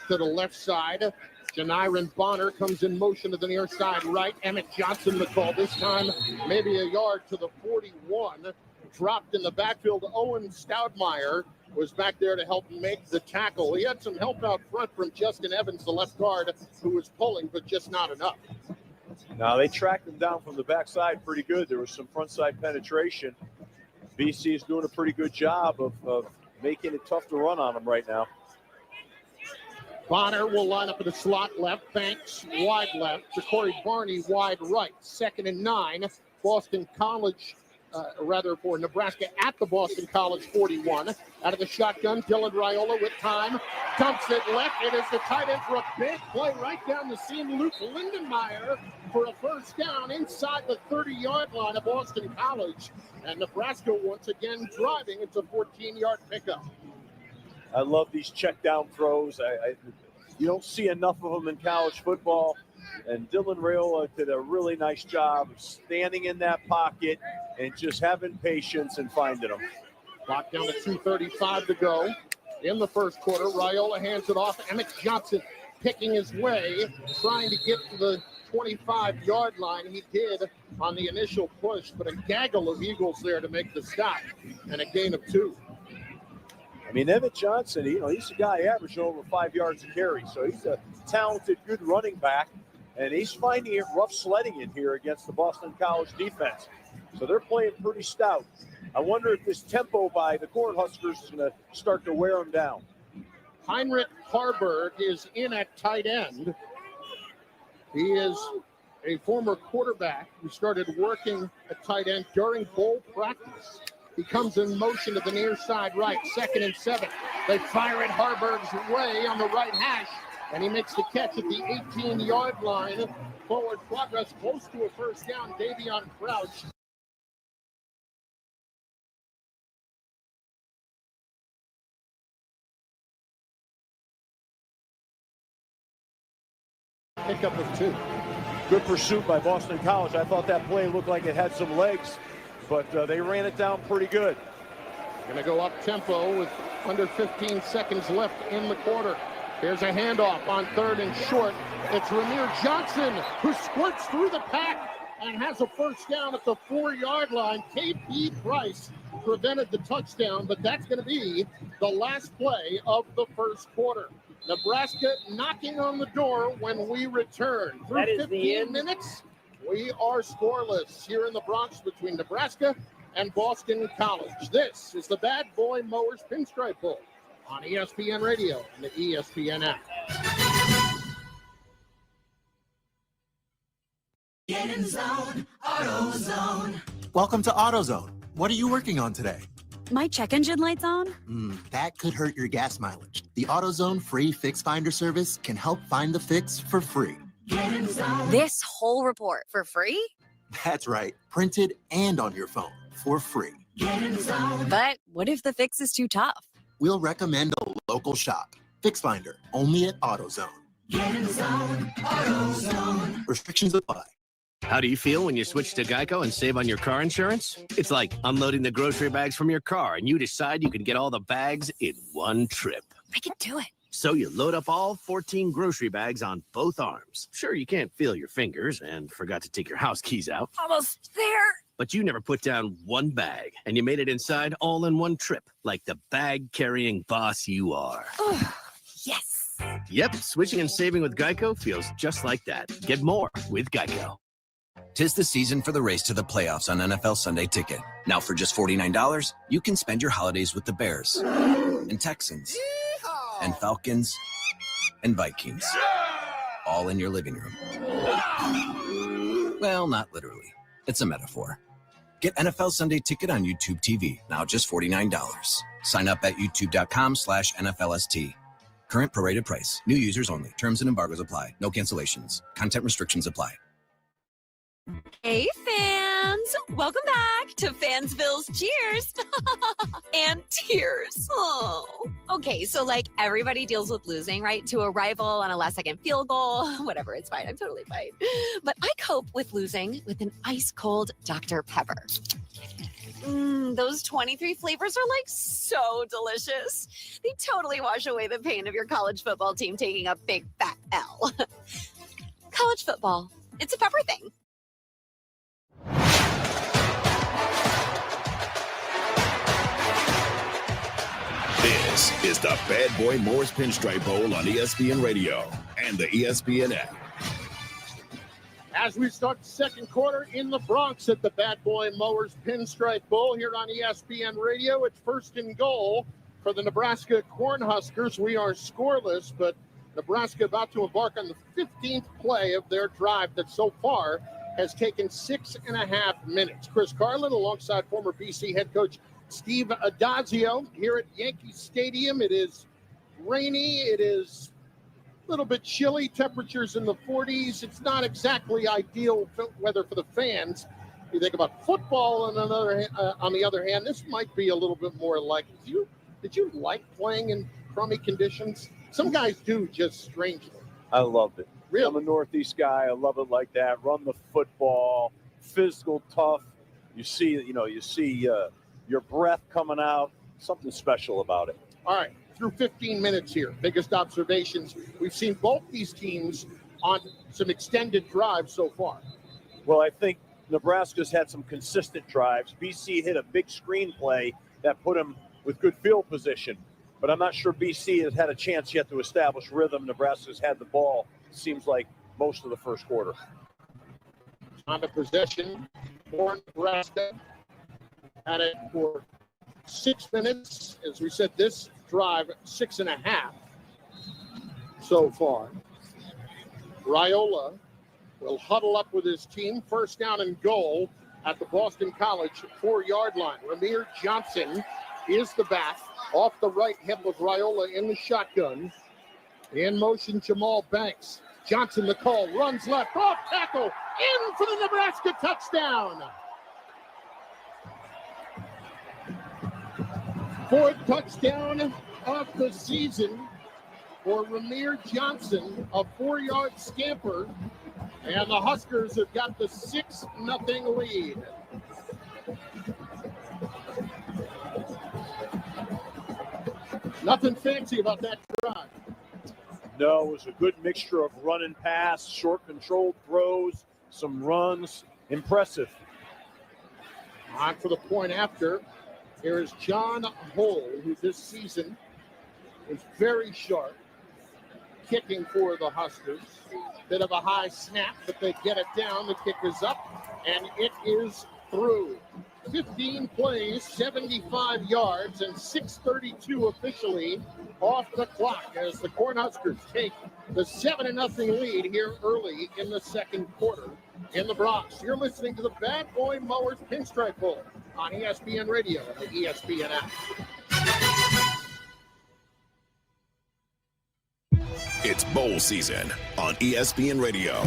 to the left side. Janiron Bonner comes in motion to the near side right. Emmett Johnson the call. This time maybe a yard to the 41. Dropped in the backfield. Owen Stoudemire was back there to help make the tackle. He had some help out front from Justin Evans, the left guard, who was pulling, but just not enough. Now, they tracked him down from the backside pretty good. There was some front side penetration. BC is doing a pretty good job of making it tough to run on him right now. Bonner will line up in the slot left. Banks wide left. Corey Barney wide right. 2nd and 9. Boston College, for Nebraska at the Boston College 41. Out of the shotgun, Dylan Raiola with time. Dumps it left. It is the tight end for a big play right down the seam. Luke Lindenmeyer for a first down inside the 30-yard line of Boston College. And Nebraska once again driving. It's a 14-yard pickup. I love these check down throws. You don't see enough of them in college football. And Dylan Raiola did a really nice job of standing in that pocket and just having patience and finding them. Clock down to 2:35 to go in the first quarter. Raiola hands it off. Emmett Johnson picking his way, trying to get to the 25-yard line. He did on the initial push, but a gaggle of Eagles there to make the stop and a gain of 2. I mean, Emmett Johnson, he's a guy averaging over 5 yards a carry, so he's a talented, good running back, and he's finding it rough sledding in here against the Boston College defense. So they're playing pretty stout. I wonder if this tempo by the Cornhuskers is going to start to wear them down. Heinrich Harburg is in at tight end. He is a former quarterback who started working at tight end during bowl practice. He comes in motion to the near side right, 2nd and 7. They fire it Harburg's way on the right hash, and he makes the catch at the 18-yard line. Forward progress close to a first down. Davion Crouch. Pickup of 2. Good pursuit by Boston College. I thought that play looked like it had some legs, but they ran it down pretty good. Going to go up tempo with under 15 seconds left in the quarter. Here's a handoff on 3rd and short. It's Ramir Johnson who squirts through the pack and has a first down at the 4-yard line. KP Price prevented the touchdown, but that's going to be the last play of the first quarter. Nebraska knocking on the door when we return. Through 15 minutes, we are scoreless here in the Bronx between Nebraska and Boston College. This is the Bad Boy Mowers Pinstripe Bowl on ESPN Radio and the ESPN app. Get in zone, AutoZone. Welcome to AutoZone. What are you working on today? My check engine light's on? That could hurt your gas mileage. The AutoZone free Fix Finder service can help find the fix for free. Get in zone. This whole report for free? That's right. Printed and on your phone for free. Get in zone. But what if the fix is too tough? We'll recommend a local shop. Fix Finder, only at AutoZone. Get in zone, AutoZone. Restrictions apply. How do you feel when you switch to Geico and save on your car insurance? It's like unloading the grocery bags from your car and you decide you can get all the bags in one trip. I can do it. So you load up all 14 grocery bags on both arms. Sure, you can't feel your fingers and forgot to take your house keys out. Almost there. But you never put down one bag and you made it inside all in one trip, like the bag-carrying boss you are. Yes. Yep, switching and saving with Geico feels just like that. Get more with Geico. 'Tis the season for the race to the playoffs on NFL Sunday Ticket. Now for just $49, you can spend your holidays with the Bears and Texans and Falcons and Vikings, all in your living room. Well, not literally. It's a metaphor. Get NFL Sunday Ticket on YouTube TV, now just $49. Sign up at youtube.com/NFLST. Current prorated price. New users only. Terms and embargoes apply. No cancellations. Content restrictions apply. Hey, fans! Welcome back to Fansville's Cheers and Tears. Oh. Okay, so like everybody deals with losing, right? To a rival on a last-second field goal. Whatever, it's fine. I'm totally fine. But I cope with losing with an ice-cold Dr. Pepper. Those 23 flavors are like so delicious. They totally wash away the pain of your college football team taking a big fat L. College football, it's a pepper thing. This is the Bad Boy Mowers Pinstripe Bowl on ESPN Radio and the ESPN app. As we start the second quarter in the Bronx at the Bad Boy Mowers Pinstripe Bowl here on ESPN Radio, it's 1st and goal for the Nebraska Cornhuskers. We are scoreless, but Nebraska about to embark on the 15th play of their drive that so far has taken 6.5 minutes. Chris Carlin alongside former BC head coach Steve Adazio here at Yankee Stadium. It is rainy. It is a little bit chilly. Temperatures in the 40s. It's not exactly ideal weather for the fans. You think about football on the other hand, this might be a little bit more like, did you like playing in crummy conditions? Some guys do, just strangely. I loved it. Really? I'm a Northeast guy. I love it like that. Run the football, physical, tough. You see your breath coming out. Something special about it. All right, through 15 minutes here. Biggest observations. We've seen both these teams on some extended drives so far. Well, I think Nebraska's had some consistent drives. BC hit a big screen play that put them with good field position. But I'm not sure BC has had a chance yet to establish rhythm. Nebraska's had the ball, seems like, most of the first quarter. On the possession for Nebraska. Had it for 6 minutes. As we said, this drive, 6.5 so far. Raiola will huddle up with his team. 1st down and goal at the Boston College 4-yard line. Ramir Johnson is the back. Off the right hip of Raiola in the shotgun. In motion, Jamal Banks. Johnson, the call, runs left, off tackle, in for the Nebraska touchdown. 4th touchdown of the season for Ramir Johnson, a 4-yard scamper, and the Huskers have got the 6-0 lead. Nothing fancy about that drive. No, it was a good mixture of run and pass, short controlled throws, some runs. Impressive. On for the point after. Here is John Hull, who this season is very sharp, kicking for the Huskers. Bit of a high snap, but they get it down. The kick is up, and it is through. 15 plays, 75 yards, and 6:32 officially off the clock as the Cornhuskers take the 7-0 lead here early in the second quarter in the Bronx. You're listening to the Bad Boy Mowers Pinstripe Bowl on ESPN Radio and the ESPN app. It's bowl season on ESPN Radio.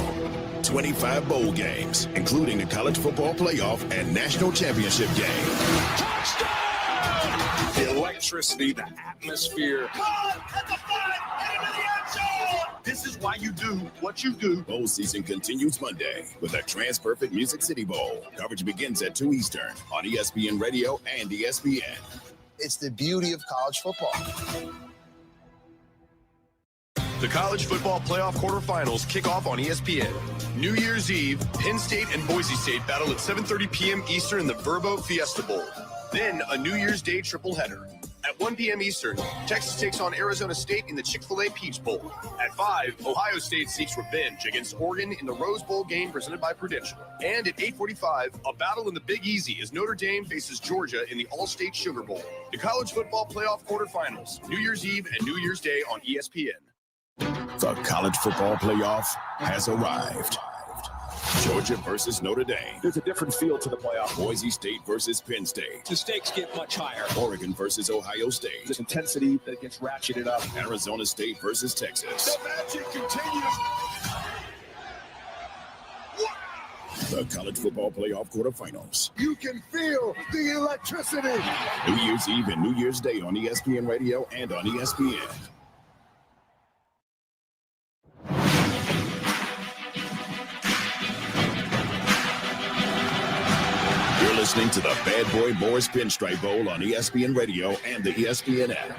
25 bowl games, including the college football playoff and national championship game. Touchdown! The electricity, the atmosphere. This is why you do what you do. Bowl season continues Monday with a TransPerfect Music City Bowl. Coverage begins at 2 Eastern on ESPN Radio and ESPN. It's the beauty of college football. The college football playoff quarterfinals kick off on ESPN. New Year's Eve, Penn State and Boise State battle at 7:30 p.m. Eastern in the Verbo Fiesta Bowl. Then a New Year's Day tripleheader. At 1 p.m. Eastern, Texas takes on Arizona State in the Chick-fil-A Peach Bowl. At 5, Ohio State seeks revenge against Oregon in the Rose Bowl game presented by Prudential. And at 8:45, a battle in the Big Easy as Notre Dame faces Georgia in the All-State Sugar Bowl. The college football playoff quarterfinals, New Year's Eve and New Year's Day on ESPN. The college football playoff has arrived. Georgia versus Notre Dame. There's a different feel to the playoff. Boise State versus Penn State. The stakes get much higher. Oregon versus Ohio State. The intensity that gets ratcheted up. Arizona State versus Texas. The magic continues. The college football playoff quarterfinals. You can feel the electricity. New Year's Eve and New Year's Day on ESPN Radio and on ESPN. You're listening to the Bad Boy Boys Pinstripe Bowl on ESPN Radio and the ESPN app.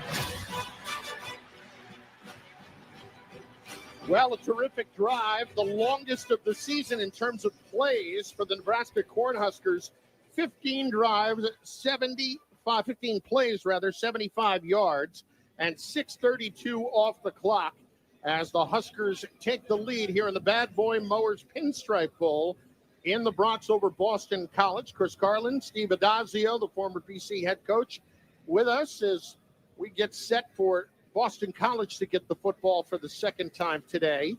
Well, a terrific drive, the longest of the season in terms of plays for the Nebraska Cornhuskers. 15 drives, 15 plays, 75 yards, and 6:32 off the clock as the Huskers take the lead here in the Bad Boy Mowers Pinstripe Bowl in the Bronx over Boston College. Chris Carlin, Steve Adazio, the former BC head coach, with us as we get set for Boston College to get the football for the second time today.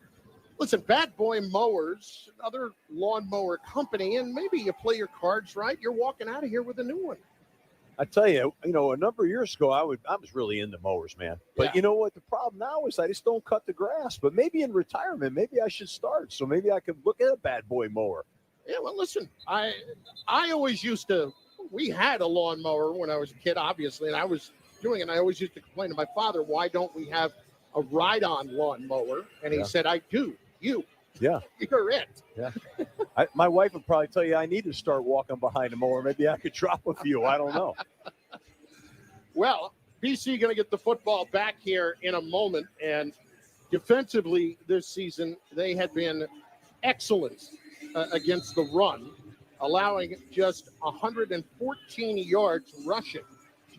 Listen, Bad Boy Mowers, another lawnmower company, and maybe you play your cards right, you're walking out of here with a new one. I tell you, a number of years ago, I was really into mowers, man. But you know what? The problem now is I just don't cut the grass. But maybe in retirement, maybe I should start. So maybe I could look at a Bad Boy mower. Yeah, well, listen, I always used to, we had a lawnmower when I was a kid, obviously, and I was doing it. And I always used to complain to my father, why don't we have a ride-on lawnmower? And he said, I do. You're it. Yeah. My wife would probably tell you I need to start walking behind a mower. Maybe I could drop a few. I don't know. Well, BC going to get the football back here in a moment. And defensively this season, they had been excellent against the run, allowing just 114 yards rushing.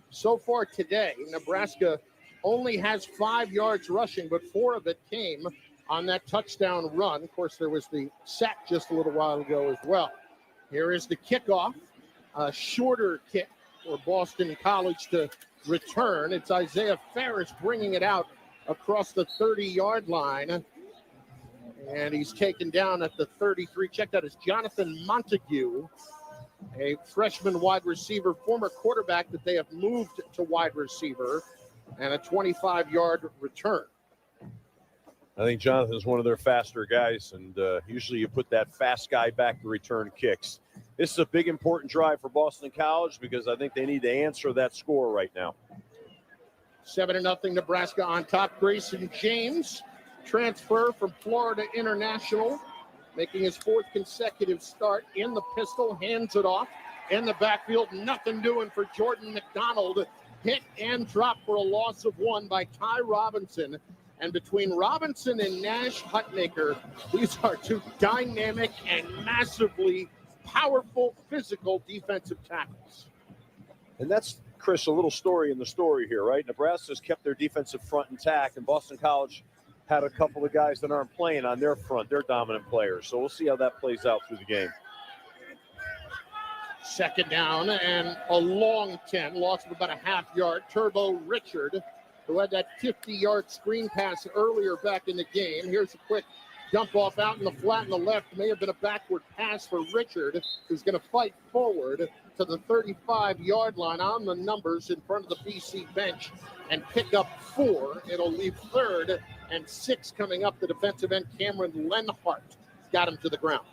So far today, Nebraska only has 5 yards rushing, but 4 of it came on that touchdown run. Of course, there was the sack just a little while ago as well. Here is the kickoff, a shorter kick for Boston College to return. It's Isaiah Ferris bringing it out across the 30-yard line. And he's taken down at the 33. Check that, is Jonathan Montague, a freshman wide receiver, former quarterback that they have moved to wide receiver, and a 25-yard return. I think Jonathan's one of their faster guys, and usually you put that fast guy back to return kicks. This is a big, important drive for Boston College because I think they need to answer that score right now. 7-0 Nebraska on top. Grayson James, transfer from Florida International, making his 4th consecutive start in the pistol, hands it off in the backfield. Nothing doing for Jordan McDonald. Hit and drop for a loss of 1 by Ty Robinson. And between Robinson and Nash Hutmaker, these are 2 dynamic and massively powerful physical defensive tackles. And that's, Chris, a little story in the story here, right? Nebraska's kept their defensive front intact, and Boston College had a couple of guys that aren't playing on their front. They're dominant players. So we'll see how that plays out through the game. 2nd down and a long 10, loss of about a half yard. Turbo Richard, who had that 50-yard screen pass earlier back in the game. Here's a quick dump off out in the flat in the left. May have been a backward pass for Richard, who's going to fight forward to the 35-yard line on the numbers in front of the BC bench and pick up 4. It'll leave 3rd and 6 coming up. The defensive end, Cameron Lenhart, got him to the ground.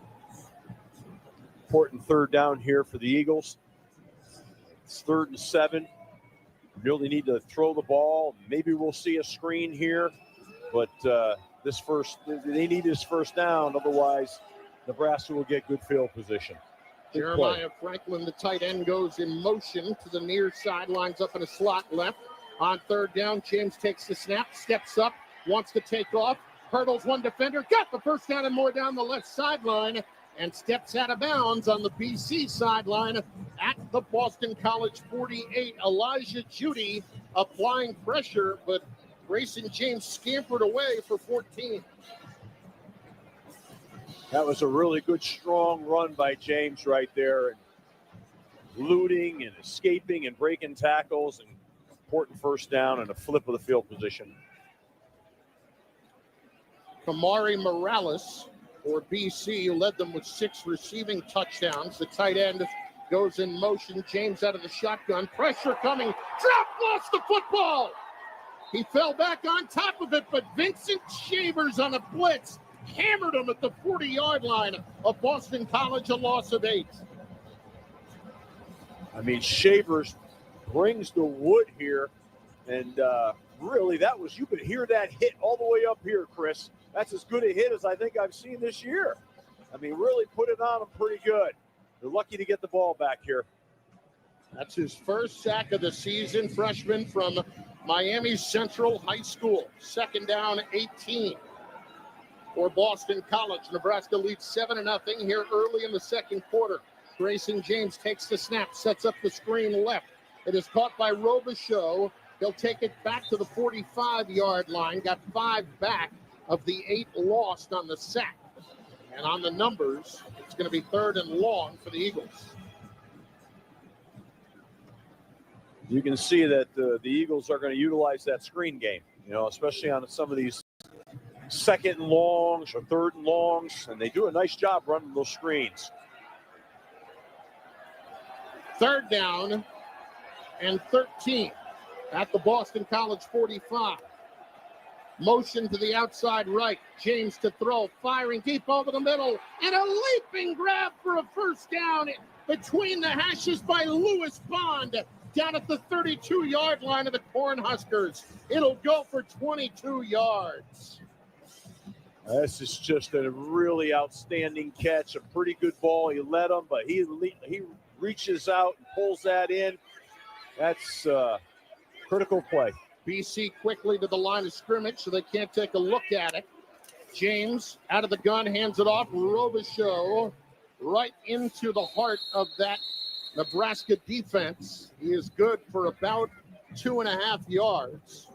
Important 3rd down here for the Eagles. It's 3rd and 7. Really need to throw the ball. Maybe we'll see a screen here, but they need this 1st down. Otherwise, Nebraska will get good field position. Jeremiah Franklin, the tight end, goes in motion to the near side, lines up in a slot left. On 3rd down, James takes the snap, steps up, wants to take off, hurdles one defender, got the 1st down and more down the left sideline, and steps out of bounds on the BC sideline at the Boston College 48. Elijah Judy applying pressure, but Grayson James scampered away for 14. That was a really good, strong run by James right there. And looting and escaping and breaking tackles and important first down and a flip of the field position. Kamari Morales for BC led them with 6 receiving touchdowns. The tight end goes in motion. James out of the shotgun. Pressure coming. Drop, lost the football. He fell back on top of it, but Vincent Shavers on a blitz hammered him at the 40-yard line of Boston College, a loss of 8. I mean, Shavers brings the wood here, and really, you could hear that hit all the way up here, Chris. That's as good a hit as I think I've seen this year. I mean, really put it on him pretty good. They're lucky to get the ball back here. That's his first sack of the season, freshman from Miami Central High School. 2nd down, 18 for Boston College. Nebraska leads 7-0 here early in the second quarter. Grayson James takes the snap, sets up the screen left. It is caught by Robichaux. He'll take it back to the 45-yard line. Got 5 back of the 8 lost on the sack. And on the numbers, it's going to be 3rd and long for the Eagles. You can see that the Eagles are going to utilize that screen game, especially on some of these 2nd and longs or 3rd and longs, and they do a nice job running those screens. 3rd down and 13 at the Boston College 45. Motion to the outside right. James to throw, firing deep over the middle, and a leaping grab for a first down between the hashes by Lewis Bond down at the 32-yard line of the Cornhuskers. It'll go for 22 yards. This is just a really outstanding catch, a pretty good ball. He led him, but he reaches out and pulls that in. That's a critical play. BC quickly to the line of scrimmage, so they can't take a look at it. James out of the gun, hands it off. Robichaux right into the heart of that Nebraska defense. He is good for about 2.5 yards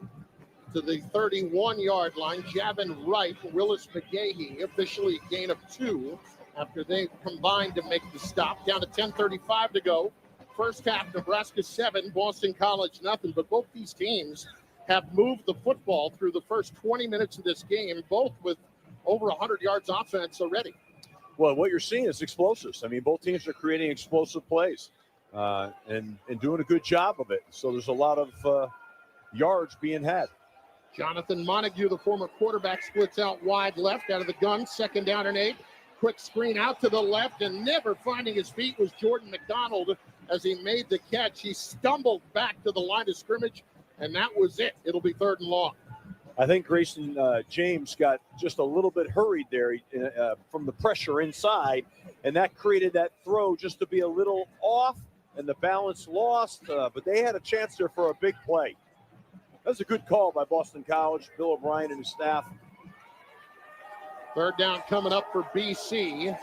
to the 31-yard line. Javin Wright, Willis McGahee, officially a gain of 2 after they combined to make the stop. Down to 10:35 to go. First half, Nebraska 7, Boston College nothing. But both these teams have moved the football through the first 20 minutes of this game, both with over 100 yards offense already. Well, what you're seeing is explosives. I mean, both teams are creating explosive plays and doing a good job of it. So there's a lot of yards being had. Jonathan Montague, the former quarterback, splits out wide left out of the gun. 2nd down and 8. Quick screen out to the left, and never finding his feet was Jordan McDonald as he made the catch. He stumbled back to the line of scrimmage, and that was it. It'll be 3rd and long. I think Grayson James got just a little bit hurried there from the pressure inside, and that created that throw just to be a little off, and the balance lost, but they had a chance there for a big play. That was a good call by Boston College, Bill O'Brien and his staff. 3rd down coming up for BC.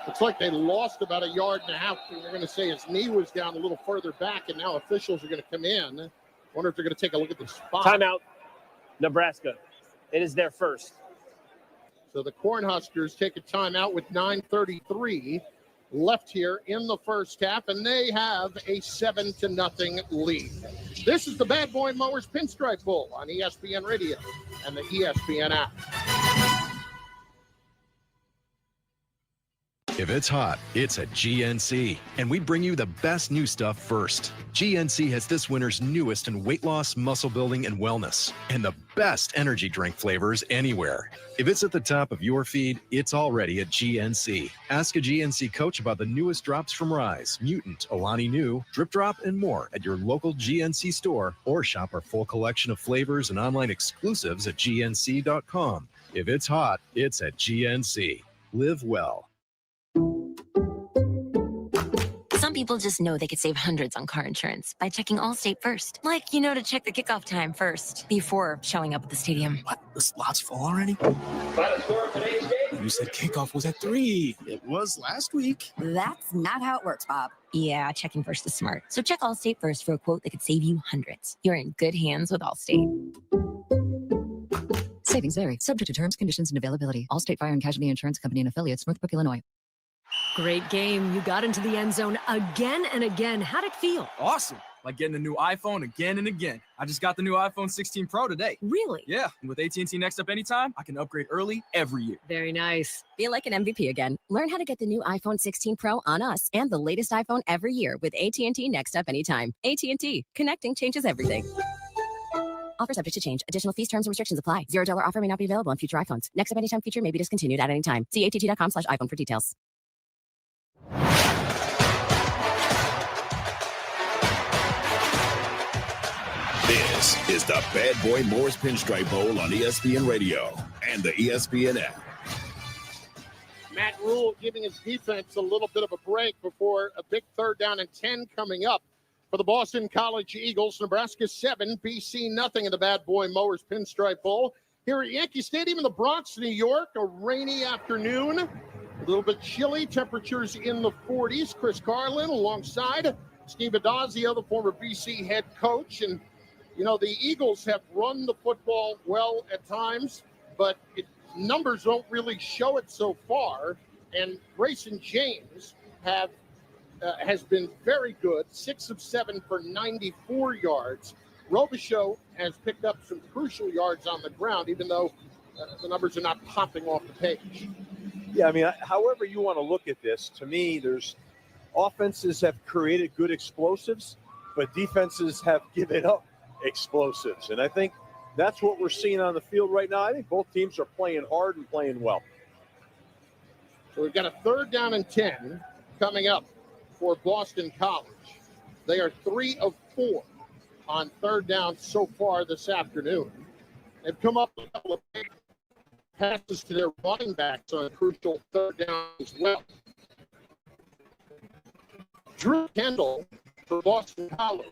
Looks like they lost about 1.5 yards. They're going to say his knee was down a little further back, and now officials are going to come in. Wonder if they're going to take a look at the spot. Timeout, Nebraska. It is their first. So the Cornhuskers take a timeout with 9:33 left here in the first half, and they have a 7-0 lead. This is the Bad Boy Mowers Pinstripe Bowl on ESPN Radio and the ESPN app. If it's hot, it's at GNC, and we bring you the best new stuff first. GNC has this winter's newest in weight loss, muscle building, and wellness, and the best energy drink flavors anywhere. If it's at the top of your feed, it's already at GNC. Ask a GNC coach about the newest drops from Rise, Mutant, Alani Nu, Drip Drop, and more at your local GNC store, or shop our full collection of flavors and online exclusives at GNC.com. If it's hot, it's at GNC. Live well. Some people just know they could save hundreds on car insurance by checking Allstate first. Like, to check the kickoff time first before showing up at the stadium. What? The slot's full already? Final score of today's game. You said kickoff was at 3. It was last week. That's not how it works, Bob. Yeah, checking first is smart. So check Allstate first for a quote that could save you hundreds. You're in good hands with Allstate. Savings vary, subject to terms, conditions, and availability. Allstate Fire and Casualty Insurance Company and Affiliates, Northbrook, Illinois. Great game. You got into the end zone again and again. How'd it feel? Awesome. Like getting a new iPhone again and again. I just got the new iPhone 16 Pro today. Really? Yeah. And with AT&T Next Up Anytime, I can upgrade early every year. Very nice. Feel like an MVP again. Learn how to get the new iPhone 16 Pro on us and the latest iPhone every year with AT&T Next Up Anytime. AT&T. Connecting changes everything. Offer subject to change. Additional fees, terms, and restrictions apply. $0 offer may not be available on future iPhones. Next Up Anytime feature may be discontinued at any time. See att.com/iPhone for details. This is the Bad Boy Morris Pinstripe Bowl on ESPN Radio and the ESPN app. Matt Rule giving his defense a little bit of a break before a big 3rd down and 10 coming up for the Boston College Eagles. Nebraska 7, BC nothing in the Bad Boy Mowers Pinstripe Bowl. Here at Yankee Stadium in the Bronx, New York, a rainy afternoon. A little bit chilly, temperatures in the 40s. Chris Carlin alongside Steve Adazio, the former BC head coach. And, the Eagles have run the football well at times, but numbers don't really show it so far. And Grayson James has been very good, 6 of 7 for 94 yards. Robichaux has picked up some crucial yards on the ground, even though the numbers are not popping off the page. Yeah, I mean, however you want to look at this, to me, there's offenses have created good explosives, but defenses have given up explosives. And I think that's what we're seeing on the field right now. I think both teams are playing hard and playing well. So we've got a 3rd down and 10 coming up for Boston College. They are 3 of 4 on 3rd down so far this afternoon. They've come up with a couple of big passes to their running backs on a crucial 3rd down as well. Drew Kendall for Boston College,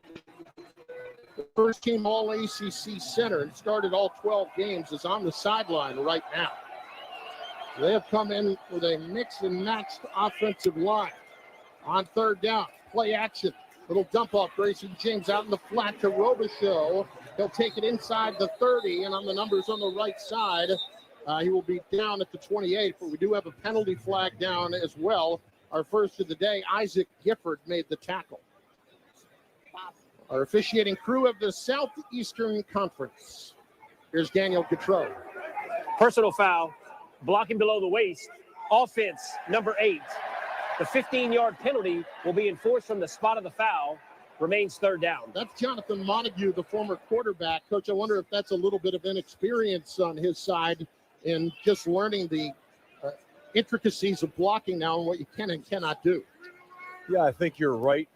the first-team All-ACC center and started all 12 games, is on the sideline right now. They have come in with a mix and matched offensive line. On 3rd down, play action. Little dump off, Grayson James out in the flat to Robichaux. He'll take it inside the 30, and on the numbers on the right side, he will be down at the 28, but we do have a penalty flag down as well. Our first of the day, Isaac Gifford made the tackle. Our officiating crew of the Southeastern Conference. Here's Daniel Gautreau. Personal foul, blocking below the waist. Offense, number 8. The 15-yard penalty will be enforced from the spot of the foul. Remains 3rd down. That's Jonathan Montague, the former quarterback. Coach, I wonder if that's a little bit of inexperience on his side in just learning the intricacies of blocking now and what you can and cannot do. Yeah, I think you're right,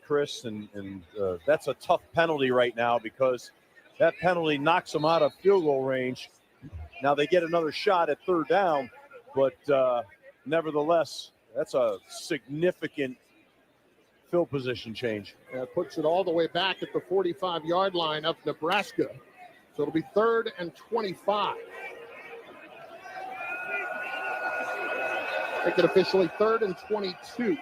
Chris, and that's a tough penalty right now because that penalty knocks them out of field goal range. Now they get another shot at 3rd down, but nevertheless, that's a significant field position change. Puts it all the way back at the 45-yard line of Nebraska. So it'll be 3rd and 25. Make it officially 3rd and 22.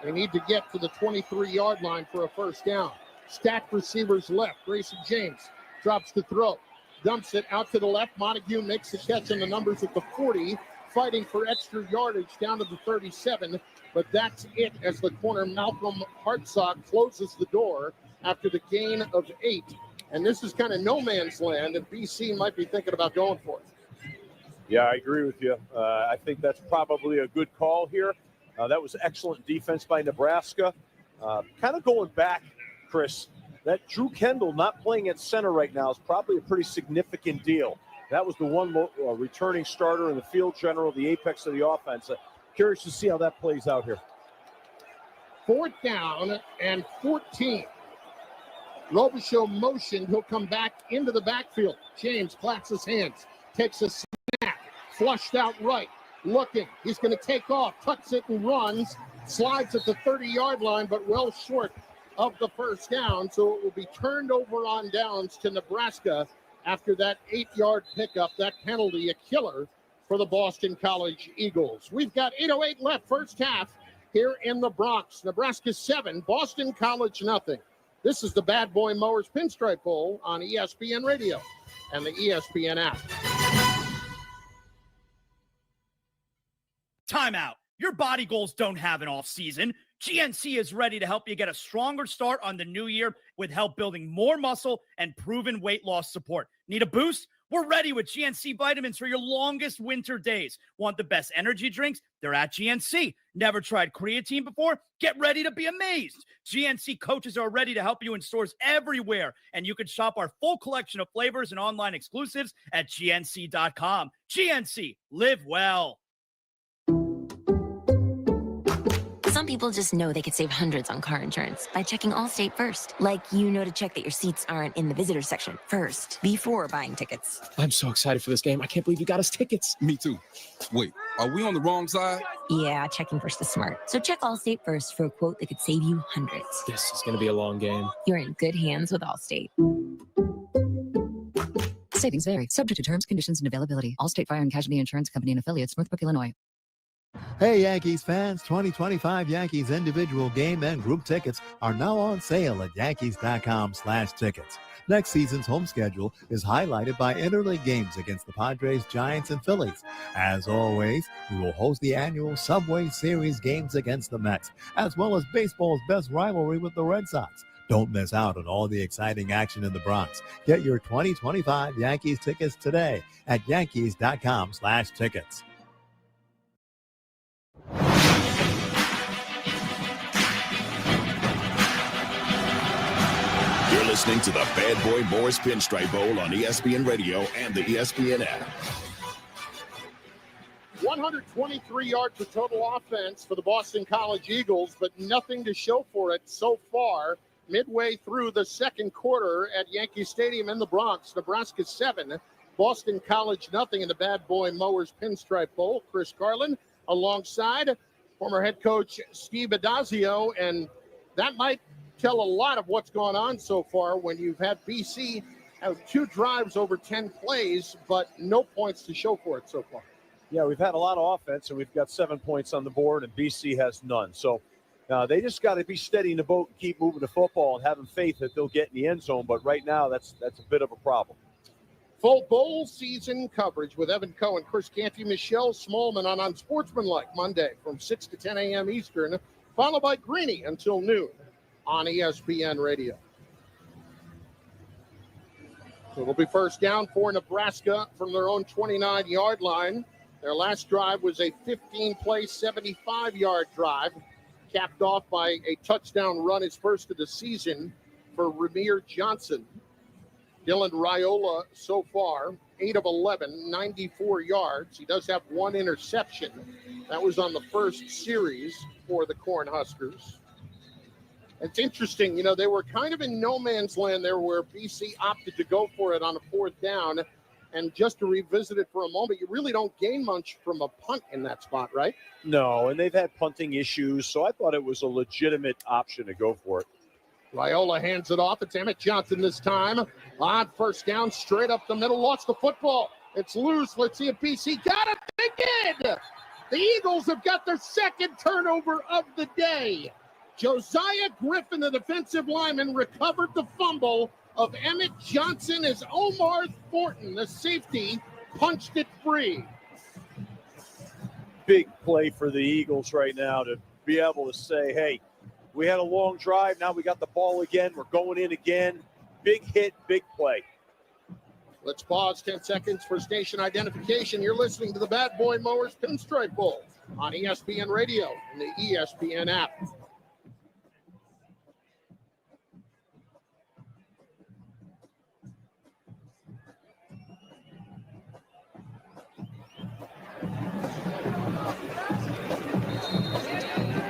They need to get to the 23-yard line for a 1st down. Stacked receivers left. Grayson James drops to throw. Dumps it out to the left. Montague makes the catch on the numbers at the 40. Fighting for extra yardage down to the 37. But that's it as the corner Malcolm Hartzog closes the door after the gain of 8. And this is kind of no man's land, and BC might be thinking about going for it. Yeah, I agree with you. I think that's probably a good call here. That was excellent defense by Nebraska. Kind of going back, Chris, that Drew Kendall not playing at center right now is probably a pretty significant deal. That was the one returning starter in the field general, the apex of the offense. Curious to see how that plays out here. 4th down and 14. Robichaux motion. He'll come back into the backfield. James claps his hands, takes a snap, flushed out right. Looking, he's going to take off, tucks it and runs, slides at the 30-yard line, but well short of the first down. So it will be turned over on downs to Nebraska after that 8-yard pickup, that penalty, a killer for the Boston College Eagles. We've got 8:08 left, first half here in the Bronx. Nebraska 7, Boston College nothing. This is the Bad Boy Mowers Pinstripe Bowl on ESPN Radio and the ESPN app. Timeout. Your body goals don't have an off season. GNC is ready to help you get a stronger start on the new year with help building more muscle and proven weight loss support. Need a boost? We're ready with GNC vitamins for your longest winter days. Want the best energy drinks? They're at GNC. Never tried creatine before? Get ready to be amazed. GNC coaches are ready to help you in stores everywhere, and you can shop our full collection of flavors and online exclusives at GNC.com. GNC, live well. Some people just know they could save hundreds on car insurance by checking Allstate first. Like, to check that your seats aren't in the visitor section first before buying tickets. I'm so excited for this game. I can't believe you got us tickets. Me too. Wait, are we on the wrong side? Yeah, checking first is smart. So check Allstate first for a quote that could save you hundreds. This is going to be a long game. You're in good hands with Allstate. Savings vary, subject to terms, conditions, and availability. Allstate Fire and Casualty Insurance Company and Affiliates, Northbrook, Illinois. Hey, Yankees fans, 2025 Yankees individual game and group tickets are now on sale at Yankees.com/tickets. Next season's home schedule is highlighted by interleague games against the Padres, Giants, and Phillies. As always, we will host the annual Subway Series games against the Mets, as well as baseball's best rivalry with the Red Sox. Don't miss out on all the exciting action in the Bronx. Get your 2025 Yankees tickets today at Yankees.com/tickets. You're listening to the Bad Boy Morris Pinstripe Bowl on ESPN Radio and the ESPN app. 123 yards of total offense for the Boston College Eagles, but nothing to show for it so far. Midway through the second quarter at Yankee Stadium in the Bronx, Nebraska 7, Boston College nothing in the Bad Boy Mowers Pinstripe Bowl. Chris Carlin alongside former head coach Steve Adazio, and that might tell a lot of what's gone on so far when you've had BC have 2 drives over 10 plays, but no points to show for it so far. Yeah, we've had a lot of offense, and we've got 7 points on the board, and BC has none. So they just got to be steady in the boat and keep moving the football and having faith that they'll get in the end zone. But right now, that's a bit of a problem. Full bowl season coverage with Evan Cohen, Chris Canty, Michelle Smallman on Unsportsmanlike Monday from 6 to 10 a.m. Eastern, followed by Greeny until noon on ESPN Radio. So it'll be first down for Nebraska from their own 29-yard line. Their last drive was a 15-play, 75-yard drive, capped off by a touchdown run, his first of the season for Ramir Johnson. Dylan Raiola so far, 8 of 11, 94 yards. He does have 1 interception. That was on the first series for the Cornhuskers. It's interesting, they were kind of in no man's land there where BC opted to go for it on a 4th down. And just to revisit it for a moment, you really don't gain much from a punt in that spot, right? No, and they've had punting issues, so I thought it was a legitimate option to go for it. Raiola hands it off. It's Emmett Johnson this time. On first down, straight up the middle, lost the football. It's loose. Let's see if BC got it. They did. The Eagles have got their second turnover of the day. Josiah Griffin, the defensive lineman, recovered the fumble of Emmett Johnson as Omar Thornton, the safety, punched it free. Big play for the Eagles right now to be able to say, hey, we had a long drive. Now we got the ball again. We're going in again. Big hit, big play. Let's pause 10 seconds for station identification. You're listening to the Bad Boy Mowers Pinstripe Bowl on ESPN Radio and the ESPN app.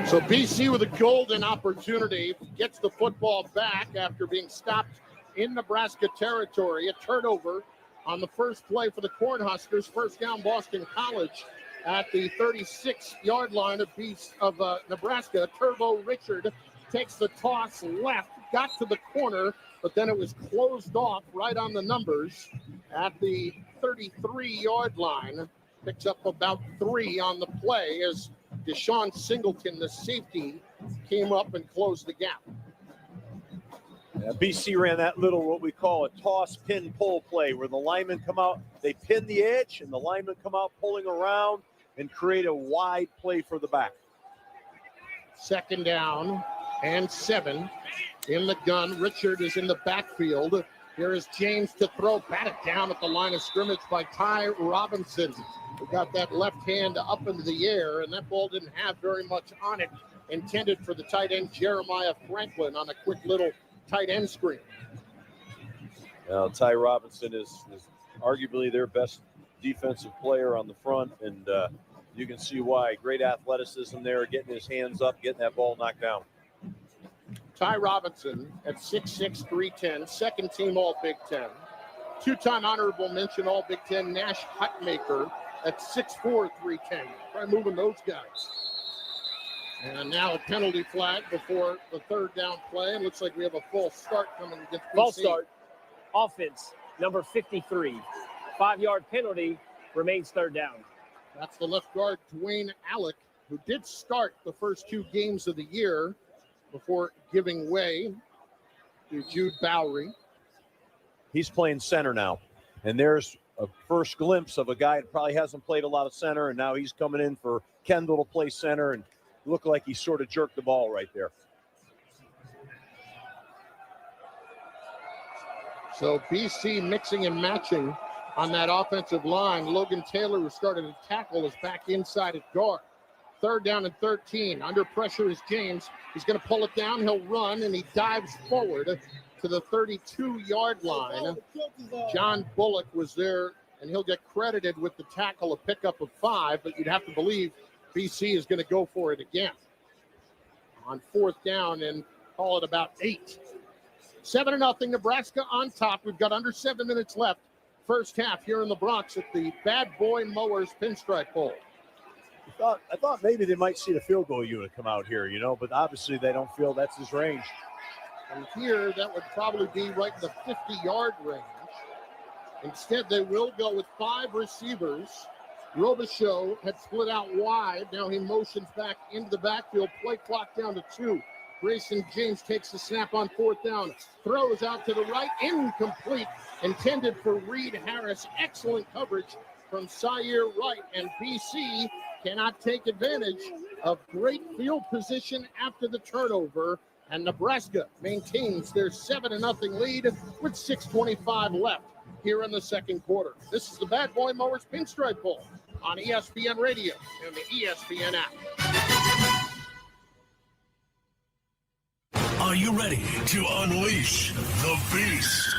So BC with a golden opportunity, gets the football back after being stopped in Nebraska territory. A turnover on the first play for the Cornhuskers. First down, Boston College at the 36-yard line of Nebraska. Turbo Richard takes the toss left, got to the corner, but then it was closed off right on the numbers at the 33-yard line. Picks up about 3 on the play as Deshaun Singleton, the safety, came up and closed the gap. Yeah, BC ran that little, what we call a toss, pin, pull play, where the linemen come out, they pin the edge, and the linemen come out pulling around and create a wide play for the back. 2nd down and 7 in the gun. Richard is in the backfield. Here is James to throw, batted down at the line of scrimmage by Ty Robinson, who got that left hand up into the air, and that ball didn't have very much on it. Intended for the tight end Jeremiah Franklin on a quick little tight end screen. Now, Ty Robinson is arguably their best defensive player on the front, and you can see why. Great athleticism there, getting his hands up, getting that ball knocked down. Ty Robinson at 6'6", 310, second team All Big Ten. 2-time honorable mention All Big Ten Nash Hutmaker at 6'4", 310. Try moving those guys. And now a penalty flag before the 3rd down play. It looks like we have a false start coming against BC. False start. Offense, number 53. 5-yard penalty, remains 3rd down. That's the left guard, Dwayne Alec, who did start the first 2 games of the year before giving way to Jude Bowery. He's playing center now. And there's a first glimpse of a guy that probably hasn't played a lot of center, and now he's coming in for Kendall to play center, and looked like he sort of jerked the ball right there. So BC mixing and matching on that offensive line. Logan Taylor, who started to tackle, is back inside at guard. 3rd down and 13. Under pressure is James. He's going to pull it down. He'll run, and he dives forward to the 32-yard line. John Bullock was there, and he'll get credited with the tackle, a pickup of 5, but you'd have to believe BC is going to go for it again on 4th down and call it about 8. 7-0 Nebraska on top. We've got under 7 minutes left. First half here in the Bronx at the Bad Boy Mowers Pinstripe Bowl. I thought maybe they might see the field goal unit come out here, but obviously they don't feel that's his range. And here, that would probably be right in the 50-yard range. Instead, they will go with 5 receivers. Robichaux had split out wide. Now he motions back into the backfield. Play clock down to 2. Grayson James takes the snap on 4th down. Throws out to the right. Incomplete. Intended for Reed Harris. Excellent coverage from Sire Wright. And BC cannot take advantage of great field position after the turnover. And Nebraska maintains their 7-0 lead with 6:25 left here in the 2nd quarter. This is the Bad Boy Mowers Pinstripe Bowl on ESPN Radio and the ESPN app. Are you ready to unleash the beast?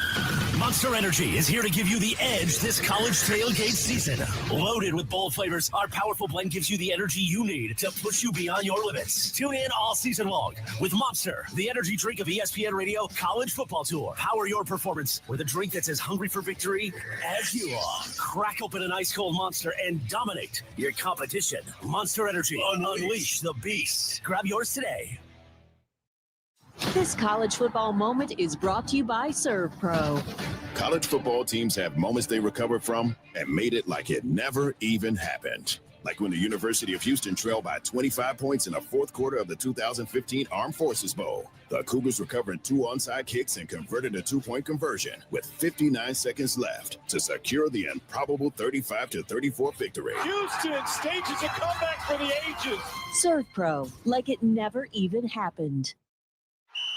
Monster Energy is here to give you the edge this college tailgate season. Loaded with bold flavors, our powerful blend gives you the energy you need to push you beyond your limits. Tune in all season long with Monster, the energy drink of ESPN Radio College Football Tour. Power your performance with a drink that's as hungry for victory as you are. Crack open an ice-cold Monster and dominate your competition. Monster Energy, unleash the beast. Grab yours today. This college football moment is brought to you by ServPro. College football teams have moments they recovered from and made it like it never even happened. Like when the University of Houston trailed by 25 points in the 4th quarter of the 2015 Armed Forces Bowl. The Cougars recovered 2 onside kicks and converted a 2-point conversion with 59 seconds left to secure the improbable 35-34 victory. Houston stages a comeback for the ages. ServPro, like it never even happened.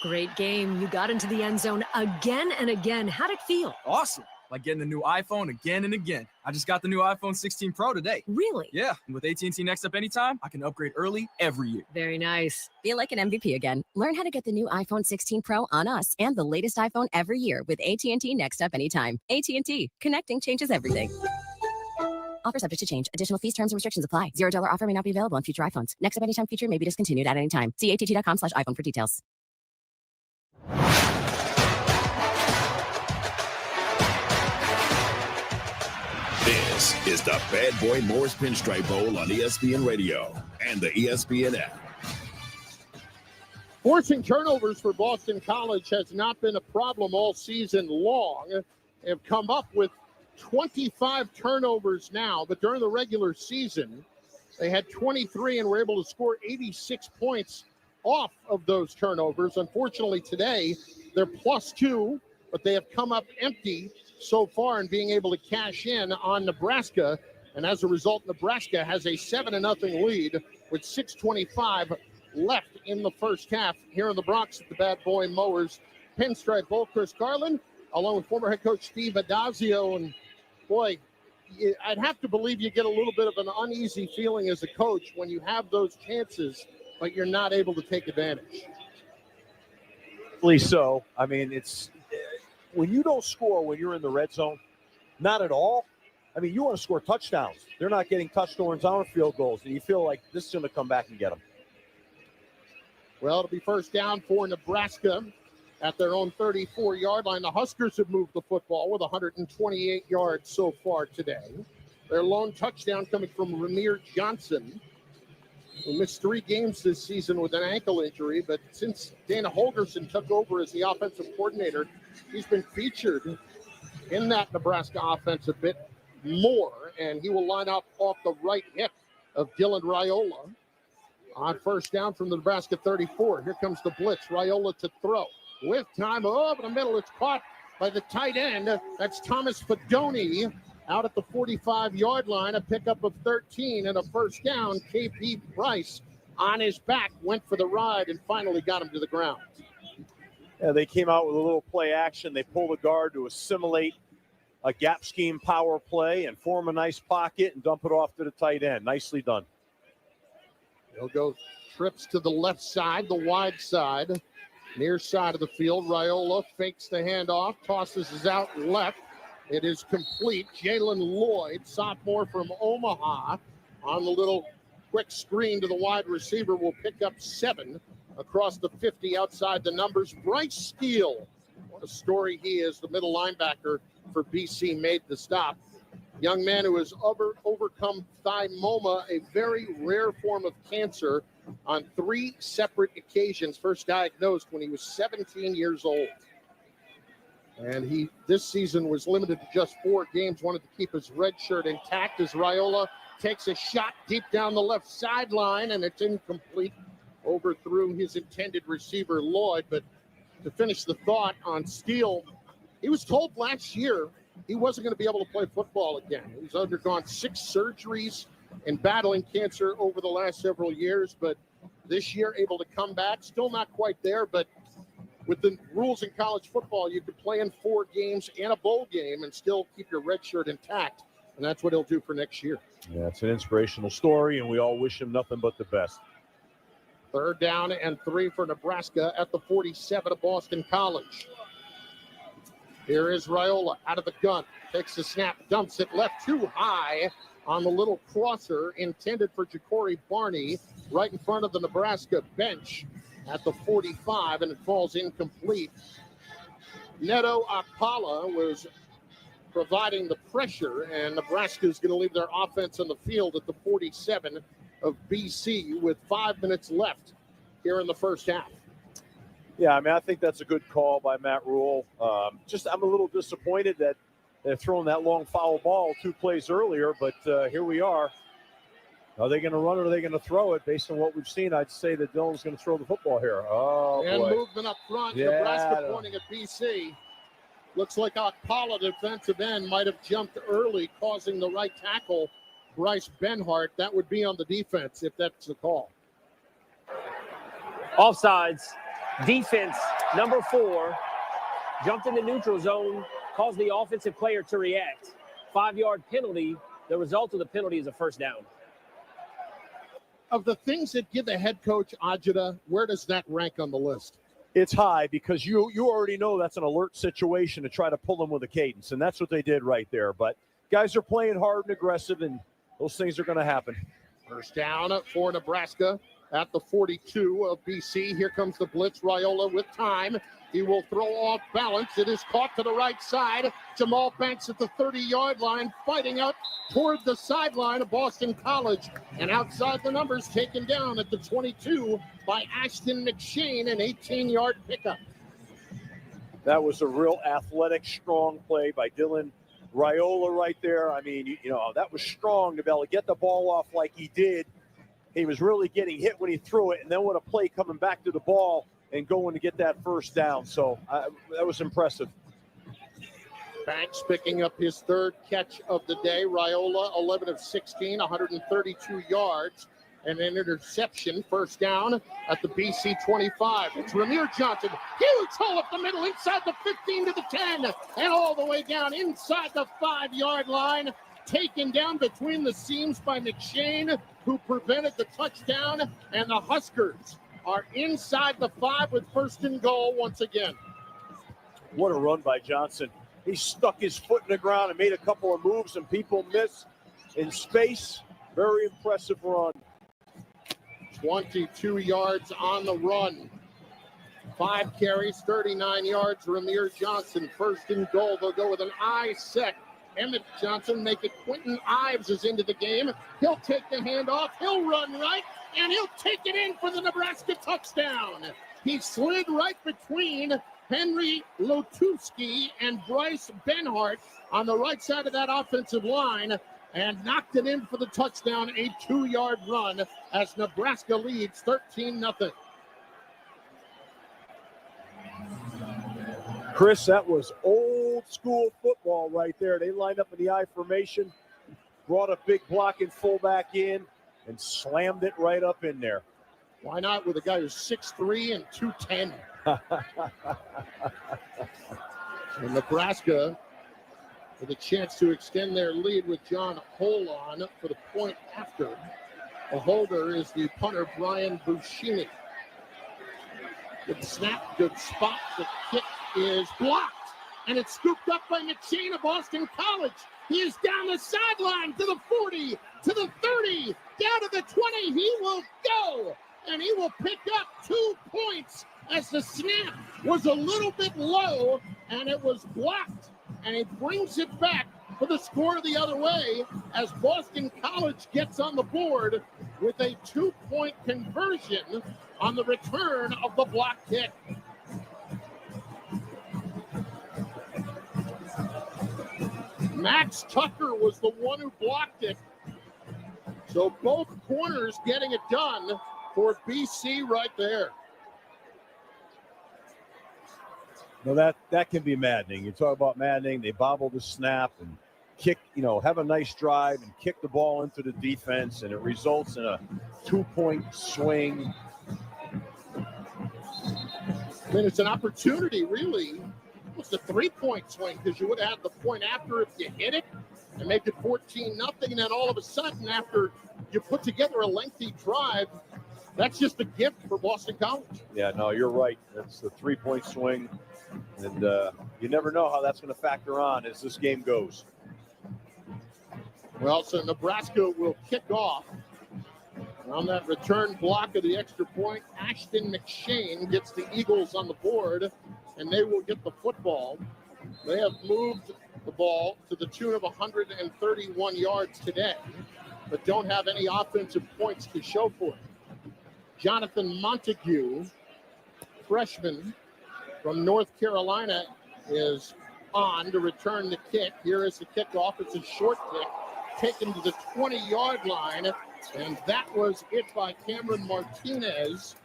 Great game. You got into the end zone again and again. How'd it feel? Awesome. Like getting the new iPhone again and again. I just got the new iPhone 16 Pro today. Really? Yeah. And with AT&T Next Up Anytime, I can upgrade early every year. Very nice. Feel like an MVP again. Learn how to get the new iPhone 16 Pro on us and the latest iPhone every year with AT&T Next Up Anytime. AT&T. Connecting changes everything. Offer subject to change. Additional fees, terms, and restrictions apply. $0 offer may not be available on future iPhones. Next Up Anytime feature may be discontinued at any time. See att.com/iPhone for details. This This is the Bad Boy Morris Pinstripe Bowl on ESPN Radio and the ESPN app. Forcing turnovers for Boston College has not been a problem all season long. They have come up with 25 turnovers now, but during the regular season, they had 23 and were able to score 86 points off of those turnovers. Unfortunately, today, they're +2, but they have come up empty so far in being able to cash in on Nebraska. And as a result, Nebraska has a 7-0 lead with 6:25 left in the first half here in the Bronx at the Bad Boy Mowers Pinstripe Bowl. Chris Garland, along with former head coach Steve Adazio. And boy, I'd have to believe you get a little bit of an uneasy feeling as a coach when you have those chances, but you're not able to take advantage. So, I mean, it's when you don't score when you're in the red zone, not at all. I mean, you want to score touchdowns. They're not getting touchdowns or field goals, and you feel like this is going to come back and get them. Well, it'll be first down for Nebraska at their own 34-yard line. The Huskers have moved the football with 128 yards so far today. Their lone touchdown coming from Ramir Johnson, who missed 3 games this season with an ankle injury. But since Dana Holgerson took over as the offensive coordinator, he's been featured in that Nebraska offense a bit more, and he will line up off the right hip of Dylan Raiola on first down from the Nebraska 34. Here comes the blitz. Raiola to throw. With time over the middle, it's caught by the tight end. That's Thomas Fedoni out at the 45-yard line. A pickup of 13 and a first down. KP Price on his back went for the ride and finally got him to the ground. Yeah, they came out with a little play action. They pull the guard to assimilate a gap scheme power play and form a nice pocket and dump it off to the tight end. Nicely done. He'll go trips to the left side, the wide side, near side of the field. Raiola fakes the handoff, tosses it out left. It is complete. Jalen Lloyd, sophomore from Omaha, on the little quick screen to the wide receiver, will pick up 7 across the 50 outside the numbers. Bryce Steele, what a story he is, the middle linebacker for BC, made the stop. Young man who has overcome thymoma, a very rare form of cancer, on 3 separate occasions. First diagnosed when he was 17 years old. And he, this season, was limited to just 4 games, wanted to keep his red shirt intact as Raiola takes a shot deep down the left sideline, and it's incomplete. Overthrew his intended receiver, Lloyd. But to finish the thought on Steele, he was told last year he wasn't going to be able to play football again. He's undergone 6 surgeries and battling cancer over the last several years, but this year able to come back. Still not quite there, but with the rules in college football, you could play in 4 games and a bowl game and still keep your red shirt intact, and that's what he'll do for next year. Yeah, it's an inspirational story, and we all wish him nothing but the best. Third down and 3 for Nebraska at the 47 of Boston College. Here is Raiola out of the gun. Takes the snap, dumps it left too high on the little crosser intended for Ja'Cory Barney right in front of the Nebraska bench at the 45, and it falls incomplete. Neto Akpala was providing the pressure, and Nebraska is going to leave their offense on the field at the 47 of BC with 5 minutes left here in the first half. Yeah, I mean, I think that's a good call by Matt Rule. I'm a little disappointed that they're throwing that long foul ball 2 plays earlier, but here we are. Are they going to run or are they going to throw it? Based on what we've seen, I'd say that Dillon's going to throw the football here. Oh, and boy. Movement up front. Yeah. Nebraska pointing at BC. Looks like Akpala, defensive end, might have jumped early, causing the right tackle, Bryce Benhart. That would be on the defense if that's the call. Offsides. Defense, number 4, jumped in the neutral zone, caused the offensive player to react. 5-yard penalty. The result of the penalty is a first down. Of the things that give a head coach agita, where does that rank on the list? It's high because you already know that's an alert situation to try to pull them with a cadence, and that's what they did right there. But guys are playing hard and aggressive, and those things are going to happen. First down for Nebraska at the 42 of BC. Here comes the blitz. Raiola with time. He will throw off balance. It is caught to the right side. Jamal Banks at the 30-yard line, fighting out toward the sideline of Boston College. And outside the numbers, taken down at the 22 by Ashton McShane, an 18-yard pickup. That was a real athletic, strong play by Dylan Raiola right there. I mean, you know, that was strong to be able to get the ball off like he did. He was really getting hit when he threw it, and then what a play coming back to the ball and going to get that first down. So that was impressive. Banks picking up his third catch of the day. Raiola, 11 of 16, 132 yards, and an interception. First down at the BC 25. It's Ramir Johnson. Huge hole up the middle, inside the 15 to the 10, and all the way down inside the 5-yard line. Taken down between the seams by McShane, who prevented the touchdown, and the Huskers are inside the 5 with first and goal once again. What a run by Johnson. He stuck his foot in the ground and made a couple of moves, and people missed in space. Very impressive run. 22 yards on the run. 5 carries, 39 yards. Ramir Johnson, first and goal. They'll go with an eye set. Emmett Johnson make it. Quentin Ives is into the game. He'll take the handoff. He'll run right, and he'll take it in for the Nebraska touchdown. He slid right between Henry Lotuski and Bryce Benhart on the right side of that offensive line and knocked it in for the touchdown, a 2-yard run as Nebraska leads 13-0. Chris, that was old school football right there. They lined up in the I formation, brought a big blocking fullback in, and slammed it right up in there. Why not with a guy who's 6'3" and 210? And Nebraska with a chance to extend their lead with John Holon for the point after. The holder is the punter, Brian Buscemi. Good snap, good spot. The kick is blocked, and it's scooped up by McShane of Boston College. He is down the sideline to the 40, to the 30, down to the 20. He will go, and he will pick up 2 points as the snap was a little bit low, and it was blocked, and he brings it back for the score the other way as Boston College gets on the board with a 2-point conversion on the return of the block kick. Max Tucker was the one who blocked it. So both corners getting it done for BC right there. Well, that can be maddening. You talk about maddening. They bobble the snap and kick, have a nice drive and kick the ball into the defense, and it results in a 2-point swing. I mean, it's an opportunity, really. It's a 3-point swing because you would have had the point after if you hit it and make it 14-0. And then all of a sudden, after you put together a lengthy drive, that's just a gift for Boston College. Yeah, no, you're right. That's the 3-point swing. And you never know how that's going to factor on as this game goes. Well, so Nebraska will kick off. On that return block of the extra point, Ashton McShane gets the Eagles on the board, and they will get the football. They have moved the ball to the tune of 131 yards today, but don't have any offensive points to show for it. Jonathan Montague, freshman from North Carolina, is on to return the kick. Here is the kickoff. It's a short kick taken to the 20-yard line. And that was it by Cameron Martinez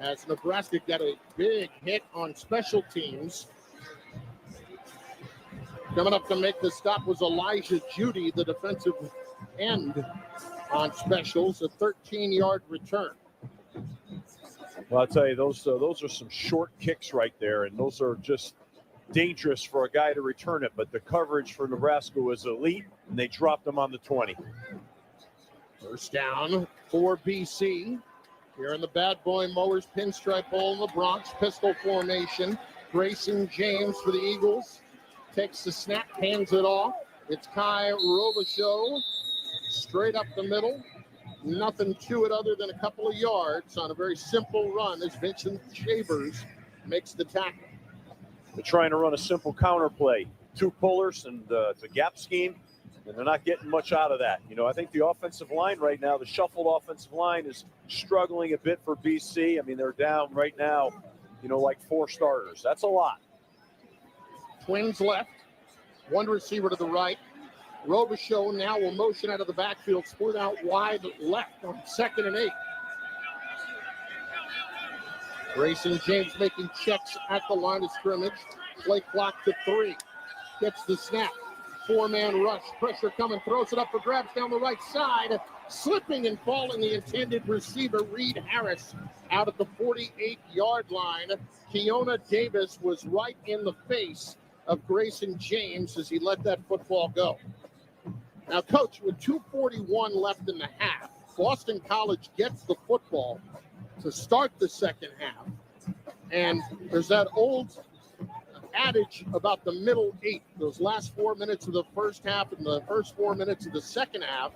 as Nebraska got a big hit on special teams. Coming up to make the stop was Elijah Judy, the defensive end on specials, a 13-yard return. Well, I'll tell you, those are some short kicks right there, and those are just dangerous for a guy to return it. But the coverage for Nebraska was elite, and they dropped them on the 20. First down for BC. Here in the Bad Boy Mowers Pinstripe Bowl in the Bronx, pistol formation. Grayson James for the Eagles. Takes the snap, hands it off. It's Kai Robichaux. Straight up the middle. nothing to it other than a couple of yards on a very simple run as Vincent Shavers makes the tackle. They're trying to run a simple counter play. 2 pullers, and it's a gap scheme, and they're not getting much out of that. You know, I think the offensive line right now, the shuffled offensive line, is struggling a bit for BC. I mean, they're down right now, you know, like 4 starters. That's a lot. Twins left, 1 receiver to the right. Robichaux now will motion out of the backfield, split out wide left on 2nd and 8. Grayson James making checks at the line of scrimmage. Play clock to 3. Gets the snap. 4-man rush. Pressure coming. Throws it up for grabs down the right side. Slipping and falling the intended receiver, Reed Harris, out at the 48-yard line. Keona Davis was right in the face of Grayson James as he let that football go. Now, Coach, with 2:41 left in the half, Boston College gets the football to start the second half. And there's that old adage about the middle 8, those last 4 minutes of the first half and the first 4 minutes of the second half.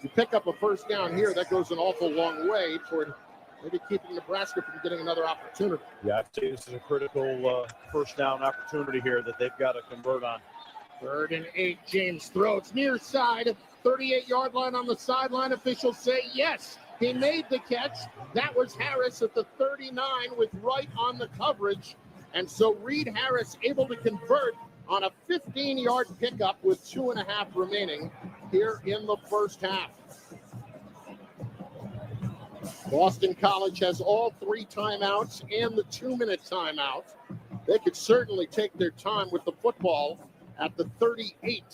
You pick up a first down here, that goes an awful long way toward maybe keeping Nebraska from getting another opportunity. Yeah, I'd say this is a critical first down opportunity here that they've got to convert on. 3rd and 8, James throws near side, 38-yard line on the sideline. Officials say yes, he made the catch. That was Harris at the 39 with Wright on the coverage. And so Reed Harris able to convert on a 15-yard pickup with 2.5 remaining here in the first half. Boston College has all 3 timeouts and the 2-minute timeout. They could certainly take their time with the football at the 38.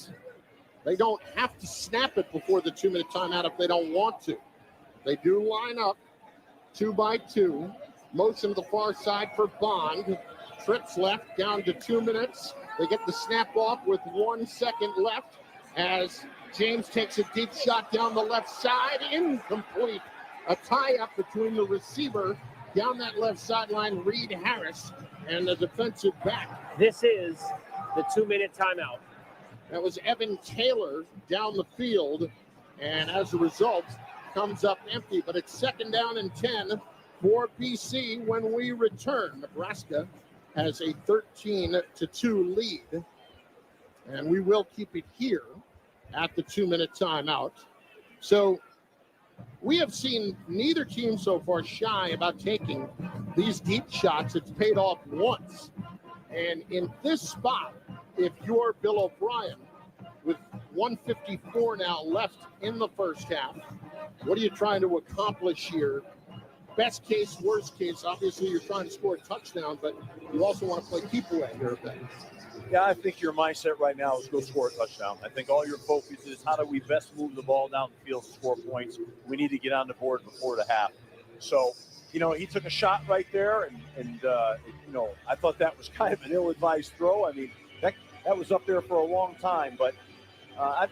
They don't have to snap it before the 2-minute timeout if they don't want to. They do line up 2 by 2. Motion to the far side for Bond. Trips left down to 2 minutes. They get the snap off with 1 second left as James takes a deep shot down the left side. Incomplete. A tie-up between the receiver down that left sideline, Reed Harris, and the defensive back. This is the 2-minute timeout. That was Evan Taylor down the field, and as a result, comes up empty. But it's 2nd down and 10 for BC when we return. Nebraska has a 13-2 lead, and we will keep it here at the 2-minute timeout. So we have seen neither team so far shy about taking these deep shots. It's paid off once. And in this spot, if you're Bill O'Brien, with 1:54 now left in the first half, what are you trying to accomplish here? Best case, worst case, obviously you're trying to score a touchdown, but you also want to play keep away here a bit. Yeah, I think your mindset right now is go score a touchdown. I think all your focus is how do we best move the ball down the field to score points. We need to get on the board before the half. So, you know, he took a shot right there, and you know, I thought that was kind of an ill-advised throw. I mean, that was up there for a long time, but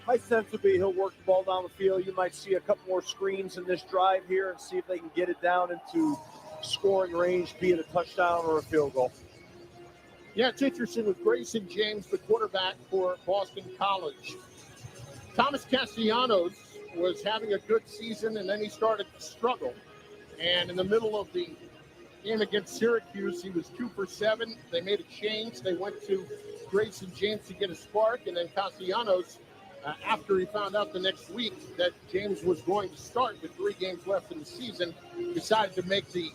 my sense would be he'll work the ball down the field. You might see a couple more screens in this drive here and see if they can get it down into scoring range, be it a touchdown or a field goal. Yeah, it's interesting with Grayson James, the quarterback for Boston College. Thomas Castellanos was having a good season, and then he started to struggle. And in the middle of the game against Syracuse, he was 2 for 7. They made a change. They went to Grayson James to get a spark, and then Castellanos, after he found out the next week that James was going to start with 3 games left in the season, decided to make the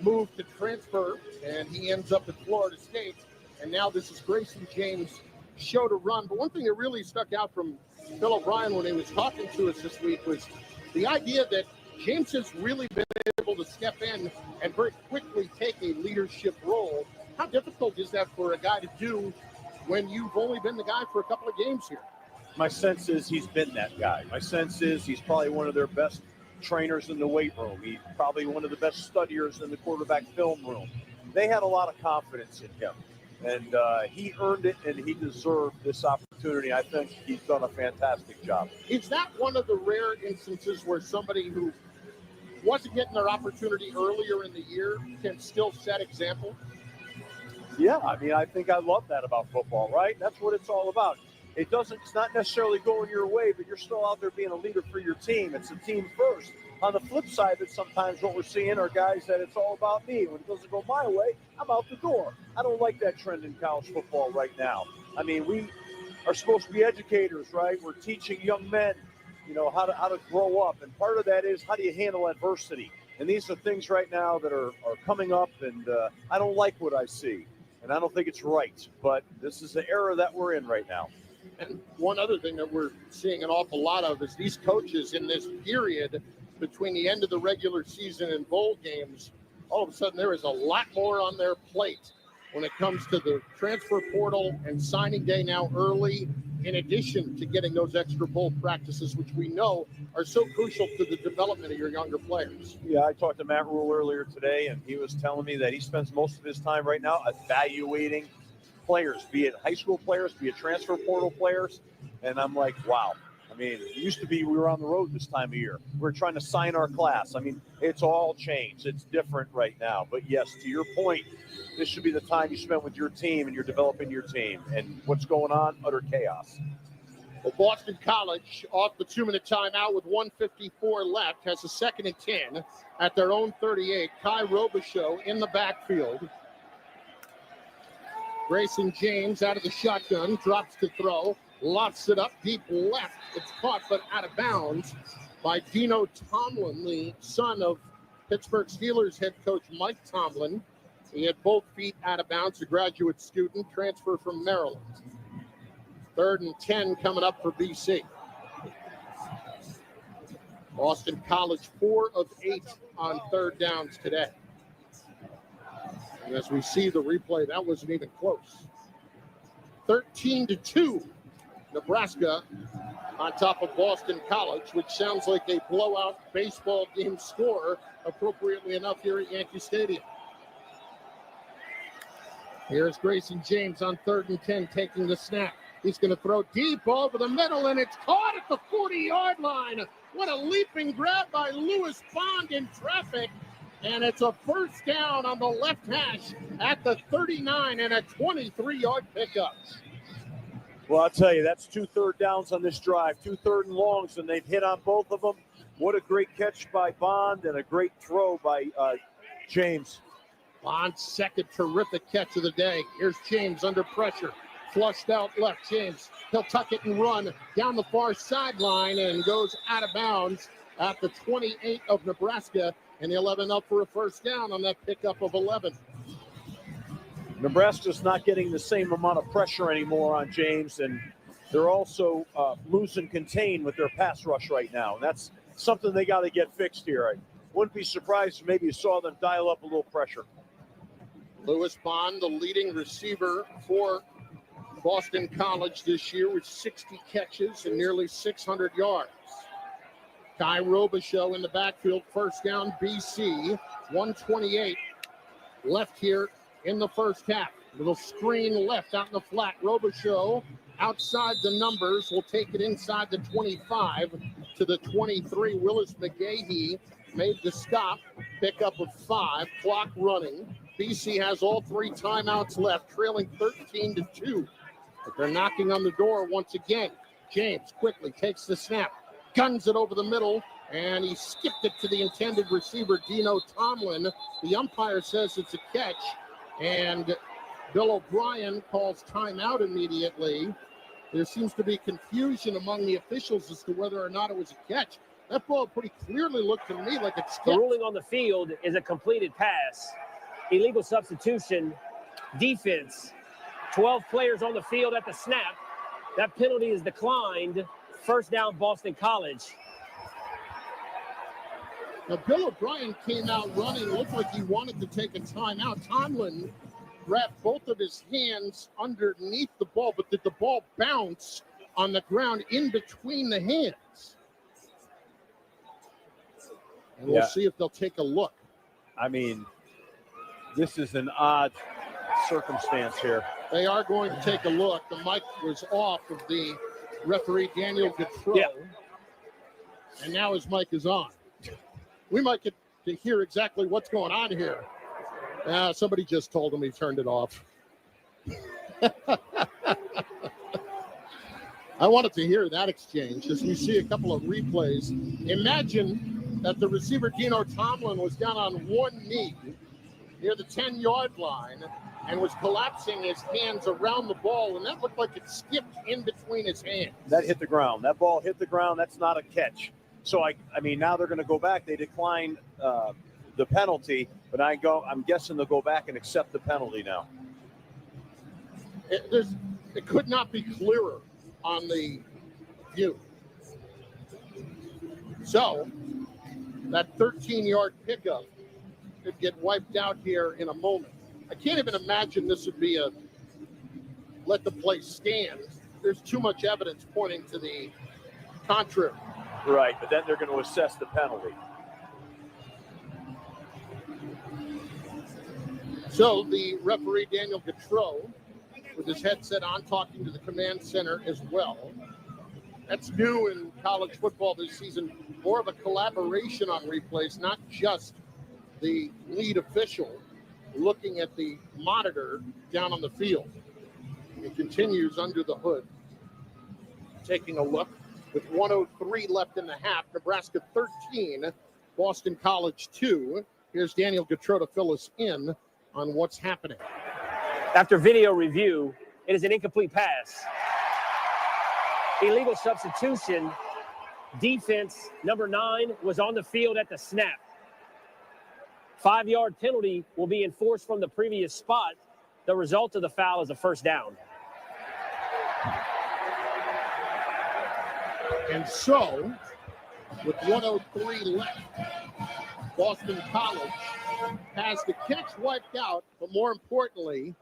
move to transfer, and he ends up at Florida State. And now this is Grayson James' show to run. But one thing that really stuck out from Bill O'Brien when he was talking to us this week was the idea that James has really been able to step in and very quickly take a leadership role. How difficult is that for a guy to do when you've only been the guy for a couple of games here? My sense is he's been that guy. My sense is he's probably one of their best trainers in the weight room. He's probably one of the best studiers in the quarterback film room. They had a lot of confidence in him, and he earned it, and he deserved this opportunity. I think he's done a fantastic job. Is that one of the rare instances where somebody who wasn't getting their opportunity earlier in the year can still set example? Yeah, I mean, I think I love that about football, right? That's what it's all about. it's not necessarily going your way, but you're still out there being a leader for your team. It's a team first. On the flip side of it, sometimes what we're seeing are guys that it's all about me. When it doesn't go my way, I'm out the door. I don't like that trend in college football right now. I mean, we are supposed to be educators, right? We're teaching young men, how to grow up. And part of that is, how do you handle adversity? And these are things right now that are coming up, and I don't like what I see. And I don't think it's right. But this is the era that we're in right now. And one other thing that we're seeing an awful lot of is these coaches in this period between the end of the regular season and bowl games, all of a sudden there is a lot more on their plate when it comes to the transfer portal and signing day now early, in addition to getting those extra bowl practices, which we know are so crucial to the development of your younger players. Yeah, I talked to Matt Rule earlier today, and he was telling me that he spends most of his time right now evaluating players, be it high school players, be it transfer portal players. And I'm like, wow. I mean, it used to be we were on the road this time of year. We're trying to sign our class. I mean, it's all changed. It's different right now. But yes, to your point, this should be the time you spend with your team and you're developing your team. And what's going on? Utter chaos. Well, Boston College off the 2-minute timeout with 1:54 left has a 2nd and 10 at their own 38. Kai Robichaux in the backfield. Grayson James out of the shotgun, drops to throw, lofts it up deep left. It's caught but out of bounds by Dino Tomlin, the son of Pittsburgh Steelers head coach Mike Tomlin. He had both feet out of bounds, a graduate student, transfer from Maryland. 3rd and 10 coming up for BC. Boston College 4 of 8 on 3rd downs today. And as we see the replay, that wasn't even close. 13-2, Nebraska on top of Boston College, which sounds like a blowout baseball game score, appropriately enough, here at Yankee Stadium. Here's Grayson James on 3rd and 10, taking the snap. He's going to throw deep over the middle, and it's caught at the 40-yard line. What a leaping grab by Lewis Bond in traffic. And it's a first down on the left hash at the 39 and a 23-yard pickup. Well, I'll tell you, that's 2 third downs on this drive, 2 third and longs, and they've hit on both of them. What a great catch by Bond and a great throw by James. Bond's second terrific catch of the day. Here's James under pressure. Flushed out left, James. He'll tuck it and run down the far sideline and goes out of bounds at the 28 of Nebraska. And 11 up for a first down on that pickup of 11. Nebraska's not getting the same amount of pressure anymore on James, and they're also loose and contained with their pass rush right now. And that's something they got to get fixed here. I wouldn't be surprised if maybe you saw them dial up a little pressure. Lewis Bond, the leading receiver for Boston College this year with 60 catches and nearly 600 yards. Kai Robichaux in the backfield, first down, BC, 1:28 left here in the first half. Little screen left out in the flat. Robichaux outside the numbers will take it inside the 25 to the 23. Willis McGahee made the stop, pickup of 5, clock running. BC has all 3 timeouts left, trailing 13-2. But they're knocking on the door once again. James quickly takes the snap. Guns it over the middle, and he skipped it to the intended receiver, Dino Tomlin. The umpire says it's a catch, and Bill O'Brien calls timeout immediately. There seems to be confusion among the officials as to whether or not it was a catch. That ball pretty clearly looked to me like it's The ruling on the field is a completed pass. Illegal substitution, defense. 12 players on the field at the snap. That penalty is declined. First down, Boston College. Now, Bill O'Brien came out running, looked like he wanted to take a timeout. Tomlin grabbed both of his hands underneath the ball, but did the ball bounce on the ground in between the hands? And we'll see if they'll take a look. I mean, this is an odd circumstance here. They are going to take a look. The mic was off of the referee, Daniel Gautreau. Yeah. And now his mic is on. We might get to hear exactly what's going on here. Somebody just told him he turned it off. I wanted to hear that exchange as we see a couple of replays. Imagine that the receiver, Dino Tomlin, was down on one knee near the 10-yard line and was collapsing his hands around the ball, and that looked like it skipped in between his hands. That hit the ground. That ball hit the ground. That's not a catch. So, I mean, now they're going to go back. They decline the penalty, but I'm guessing they'll go back and accept the penalty now. It could not be clearer on the view. So, that 13-yard pickup could get wiped out here in a moment. I can't even imagine this would be a let the play stand. There's too much evidence pointing to the contrary. Right, but then they're going to assess the penalty. So the referee, Daniel Gautreau, with his headset on, talking to the command center as well. That's new in college football this season. More of a collaboration on replays, not just the lead official looking at the monitor down on the field. It continues under the hood. Taking a look with 1:03 left in the half. Nebraska 13, Boston College 2. Here's Daniel Gautreau to fill us in on what's happening. After video review, it is an incomplete pass. Illegal substitution. Defense number 9 was on the field at the snap. 5-yard penalty will be enforced from the previous spot. The result of the foul is a first down. And so, with 1:03 left, Boston College has the catch wiped out, but more importantly,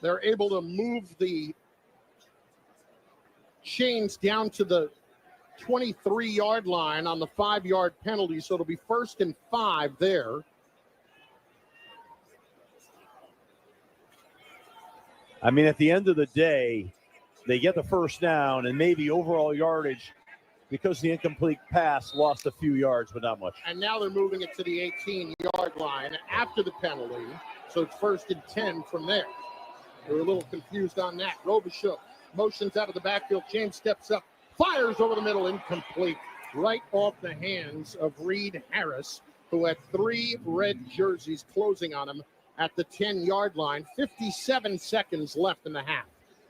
they're able to move the chains down to the 23-yard line on the 5-yard penalty, so it'll be 1st and 5 there. I mean, at the end of the day, they get the first down, and maybe overall yardage, because the incomplete pass lost a few yards, but not much. And now they're moving it to the 18-yard line after the penalty, so it's 1st and 10 from there. They were a little confused on that. Robichaux motions out of the backfield. James steps up, fires over the middle, incomplete, right off the hands of Reed Harris, who had 3 red jerseys closing on him at the 10-yard line. 57 seconds left in the half.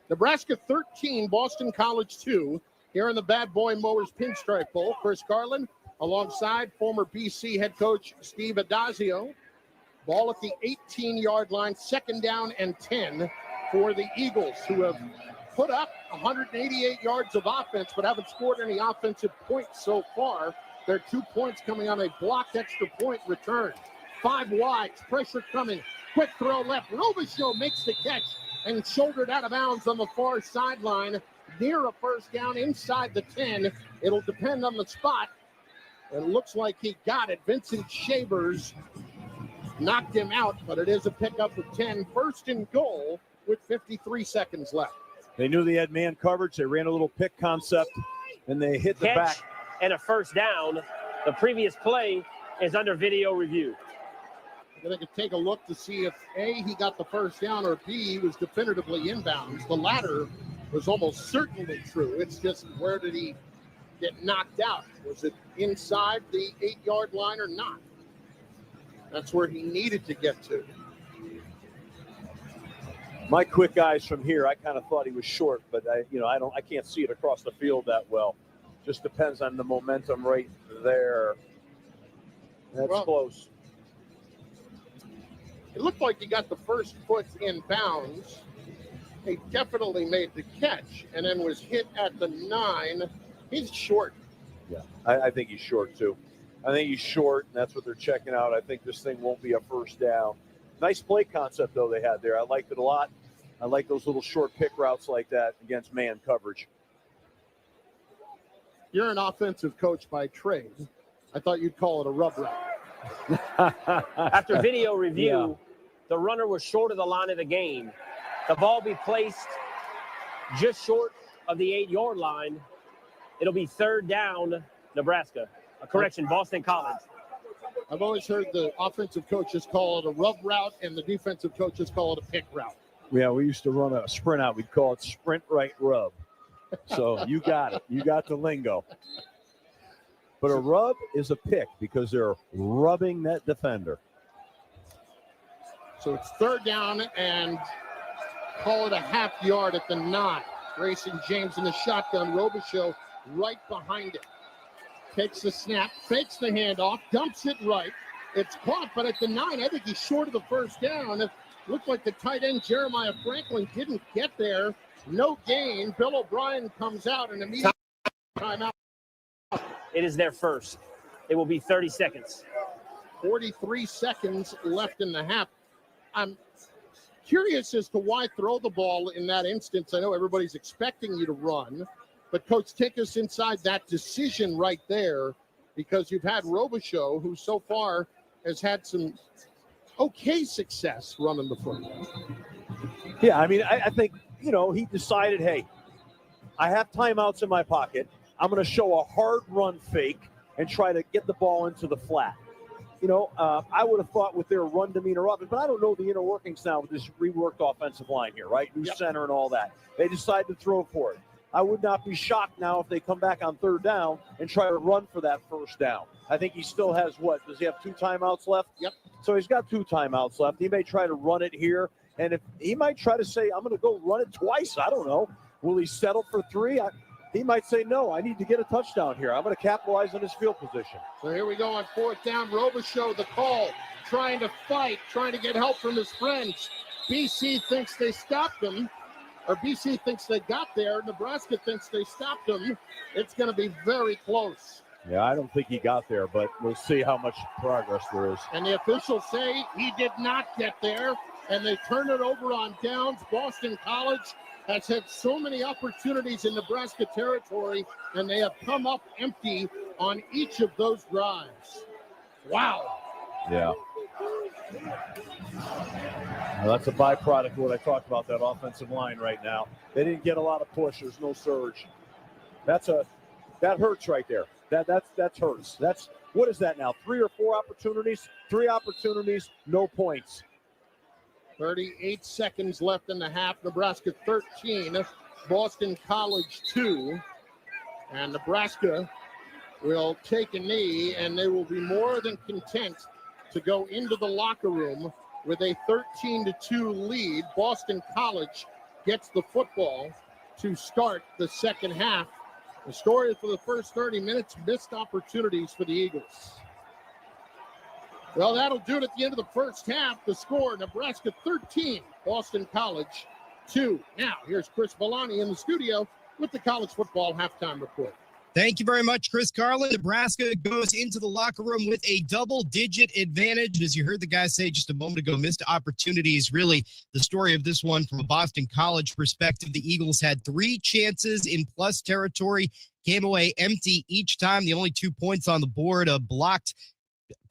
Nebraska 13, Boston College 2. Here in the Bad Boy Mowers Pinstripe Bowl, Chris Garland alongside former BC head coach Steve Adazio. Ball at the 18-yard line, 2nd down and 10 for the Eagles, who have put up 188 yards of offense, but haven't scored any offensive points so far. There are 2 points coming on a blocked extra point return. 5 wides, pressure coming, quick throw left. Robichaux makes the catch and shouldered out of bounds on the far sideline, near a first down inside the 10. It'll depend on the spot. It looks like he got it. Vincent Shavers knocked him out, but it is a pickup of 10. 1st and goal with 53 seconds left. They knew they had man coverage. They ran a little pick concept, and they hit the Catch back. And a first down. The previous play is under video review. They could take a look to see if A, he got the first down, or B, he was definitively inbounds. The latter was almost certainly true. It's just, where did he get knocked out? Was it inside the 8-yard line or not? That's where he needed to get to. My quick eyes from here, I kind of thought he was short, but I can't see it across the field that well. Just depends on the momentum right there. That's close. It looked like he got the first foot in bounds. He definitely made the catch and then was hit at the 9. He's short. Yeah, I think he's short too. I think he's short, and that's what they're checking out. I think this thing won't be a first down. Nice play concept, though, they had there. I liked it a lot. I like those little short pick routes like that against man coverage. You're an offensive coach by trade. I thought you'd call it a rub route. After video review, the runner was short of the line of the game. The ball be placed just short of the 8-yard line. It'll be 3rd down, Nebraska. Boston College. I've always heard the offensive coaches call it a rub route and the defensive coaches call it a pick route. Yeah, we used to run a sprint out. We'd call it sprint right rub. So you got it. You got the lingo. But a rub is a pick because they're rubbing that defender. So it's third down and call it a half yard at the 9. Grayson James in the shotgun. Robichaux right behind it. Takes the snap, fakes the handoff, dumps it right. It's caught, but at the 9, I think he's short of the first down. It looked like the tight end, Jeremiah Franklin, didn't get there. No gain. Bill O'Brien comes out and immediately timeout. It is their first. It will be 30 seconds. 43 seconds left in the half. I'm curious as to why throw the ball in that instance. I know everybody's expecting you to run, but Coach, take us inside that decision right there, because you've had Robichaux, who so far has had some okay success running the football. Yeah, I mean, I think, he decided, hey, I have timeouts in my pocket. I'm going to show a hard run fake and try to get the ball into the flat. I would have thought with their run demeanor of it, but I don't know the inner workings now with this reworked offensive line here, right? New center and all that. They decide to throw for it. I would not be shocked now if they come back on third down and try to run for that first down. I think he still has does he have 2 timeouts left? Yep. So he's got 2 timeouts left. He may try to run it here, and if he might try to say, I'm going to go run it twice. I don't know. Will he settle for 3? He might say, no, I need to get a touchdown here. I'm going to capitalize on his field position. So here we go on fourth down. Robichaux, the call, trying to fight, trying to get help from his friends. BC thinks they stopped him, or BC thinks they got there. Nebraska thinks they stopped him. It's going to be very close. Yeah, I don't think he got there, but we'll see how much progress there is. And the officials say he did not get there, and they turn it over on downs. Boston College has had so many opportunities in Nebraska territory, and they have come up empty on each of those drives. Wow. Yeah. Well, that's a byproduct of what I talked about, that offensive line right now. They didn't get a lot of push. There's no surge. That hurts right there. That hurts. That's, what is that now? 3 or 4 opportunities? 3 opportunities, no points. 38 seconds left in the half. Nebraska 13, Boston College 2. And Nebraska will take a knee, and they will be more than content to go into the locker room with a 13-2 lead. Boston College gets the football to start the second half. The story for the first 30 minutes, missed opportunities for the Eagles. Well, that'll do it at the end of the first half. The score, Nebraska 13, Boston College 2. Now, here's Chris Villani in the studio with the college football halftime report. Thank you very much, Chris Carlin. Nebraska goes into the locker room with a double-digit advantage. As you heard the guys say just a moment ago, missed opportunities. Really, the story of this one from a Boston College perspective, the Eagles had 3 chances in plus territory, came away empty each time. The only 2 points on the board, a blocked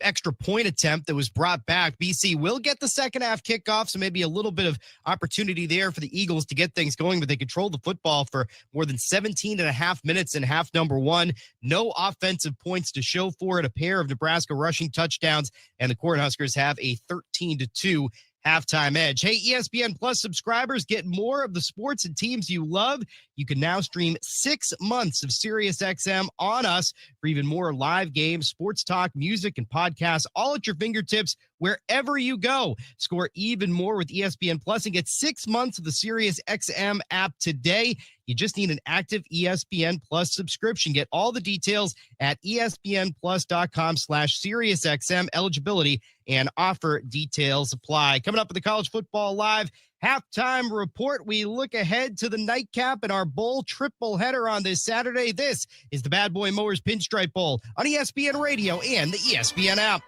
extra point attempt that was brought back. BC will get the second half kickoff, so maybe a little bit of opportunity there for the Eagles to get things going, but they controlled the football for more than 17 and a half minutes in half number 1. No offensive points to show for it. A pair of Nebraska rushing touchdowns, and the Cornhuskers have a 13-2 halftime edge. Hey, ESPN Plus subscribers, get more of the sports and teams you love. You can now stream 6 months of SiriusXM on us for even more live games, sports talk, music, and podcasts, all at your fingertips wherever you go. Score even more with ESPN Plus and get 6 months of the SiriusXM app today. You just need an active ESPN Plus subscription. Get all the details at espnplus.com/SiriusXM. Eligibility and offer details apply. Coming up with the College Football Live halftime report, we look ahead to the nightcap and our bowl triple header on this Saturday. This is the Bad Boy Mowers Pinstripe Bowl on ESPN Radio and the ESPN app.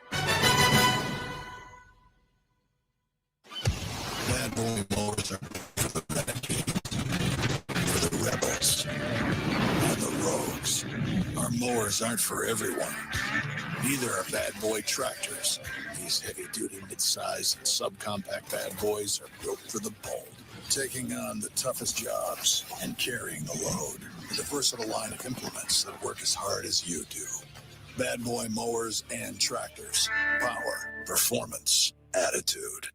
Bad Boy Mowers are for the renegades, for the rebels, and the rogues. Our mowers aren't for everyone. Neither are Bad Boy tractors. These heavy-duty, mid-size, and subcompact bad boys are built for the bold, taking on the toughest jobs and carrying the load with a versatile line of implements that work as hard as you do. Bad Boy mowers and tractors. Power, performance, attitude.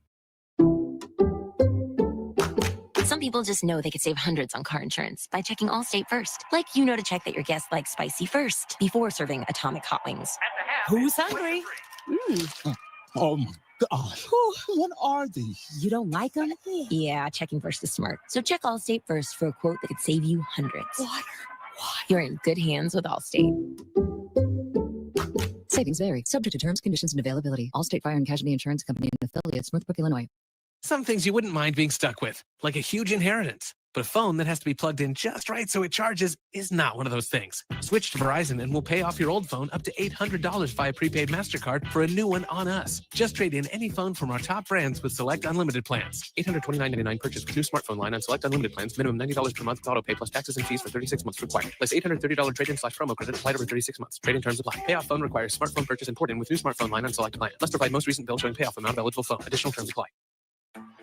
Some people just know they could save hundreds on car insurance by checking Allstate first. Like to check that your guests like spicy first before serving atomic hot wings. Who's hungry? Oh my gosh. What are these? You don't like them? Yeah, checking first is smart. So check Allstate first for a quote that could save you hundreds. Water. You're in good hands with Allstate. Savings vary, subject to terms, conditions, and availability. Allstate Fire and Casualty Insurance Company and affiliates, Northbrook, Illinois. Some things you wouldn't mind being stuck with, like a huge inheritance. But a phone that has to be plugged in just right so it charges is not one of those things. Switch to Verizon and we'll pay off your old phone up to $800 via prepaid MasterCard for a new one on us. Just trade in any phone from our top brands with select unlimited plans. $829.99 purchase with new smartphone line on select unlimited plans. Minimum $90 per month with auto pay plus taxes and fees for 36 months required. Plus $830 trade-in/promo credit applied over 36 months. Trade-in terms apply. Payoff phone requires smartphone purchase and port-in with new smartphone line on select plan. Must provide most recent bill showing payoff amount of eligible phone. Additional terms apply.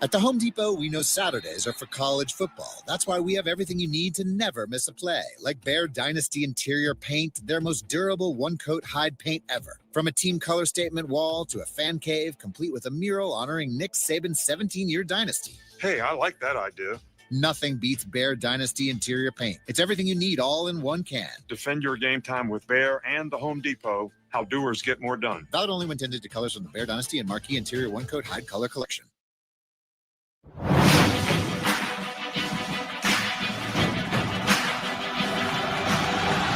At the Home Depot, we know Saturdays are for college football. That's why we have everything you need to never miss a play, like Bear Dynasty interior paint, their most durable one-coat hide paint ever. From a team color statement wall to a fan cave, complete with a mural honoring Nick Saban's 17-year dynasty. Hey, I like that idea. Nothing beats Bear Dynasty interior paint. It's everything you need all in one can. Defend your game time with Bear and the Home Depot. How doers get more done. Valid only when intended to colors from the Bear Dynasty and Marquee Interior One-Coat Hide Color Collection.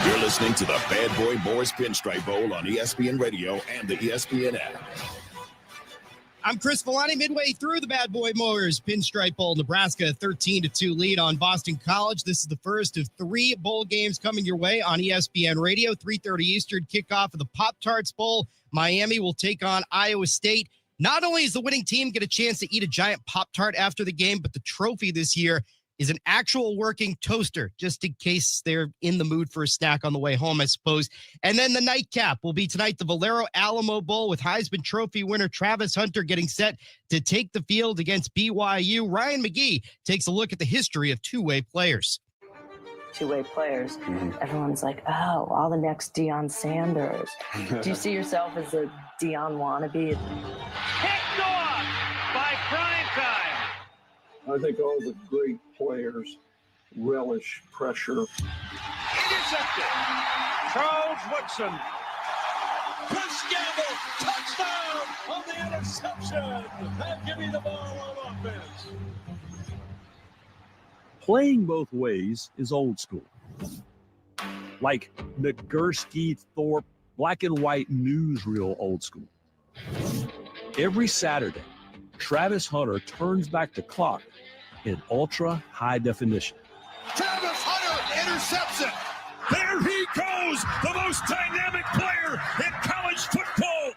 You're listening to the Bad Boy Boys Pinstripe Bowl on ESPN Radio and the ESPN app. I'm Chris Villani, midway through the Bad Boy Mowers Pinstripe Bowl. Nebraska 13-2 lead on Boston College. This is the first of 3 bowl games coming your way on ESPN Radio. 3:30 Eastern kickoff of the Pop-Tarts Bowl. Miami will take on Iowa State. Not only is the winning team get a chance to eat a giant Pop-Tart after the game, but the trophy this year is an actual working toaster, just in case they're in the mood for a snack on the way home, I suppose. And then the nightcap will be tonight, the Valero Alamo Bowl, with Heisman Trophy winner Travis Hunter getting set to take the field against BYU. Ryan McGee takes a look at the history of two-way players. Two-way players. Everyone's like, oh, all the next Deion Sanders. Do you see yourself as a Deion wannabe? Kicked off by Prime Time. I think all the great players relish pressure. Intercepted. Charles Woodson. Chris Gamble. Touchdown on the interception. Now give me the ball on offense. Playing both ways is old school. Like Nagurski Thorpe, black and white newsreel old school. Every Saturday, Travis Hunter turns back the clock in ultra high definition. Travis Hunter intercepts it. There he goes, the most dynamic player in college football.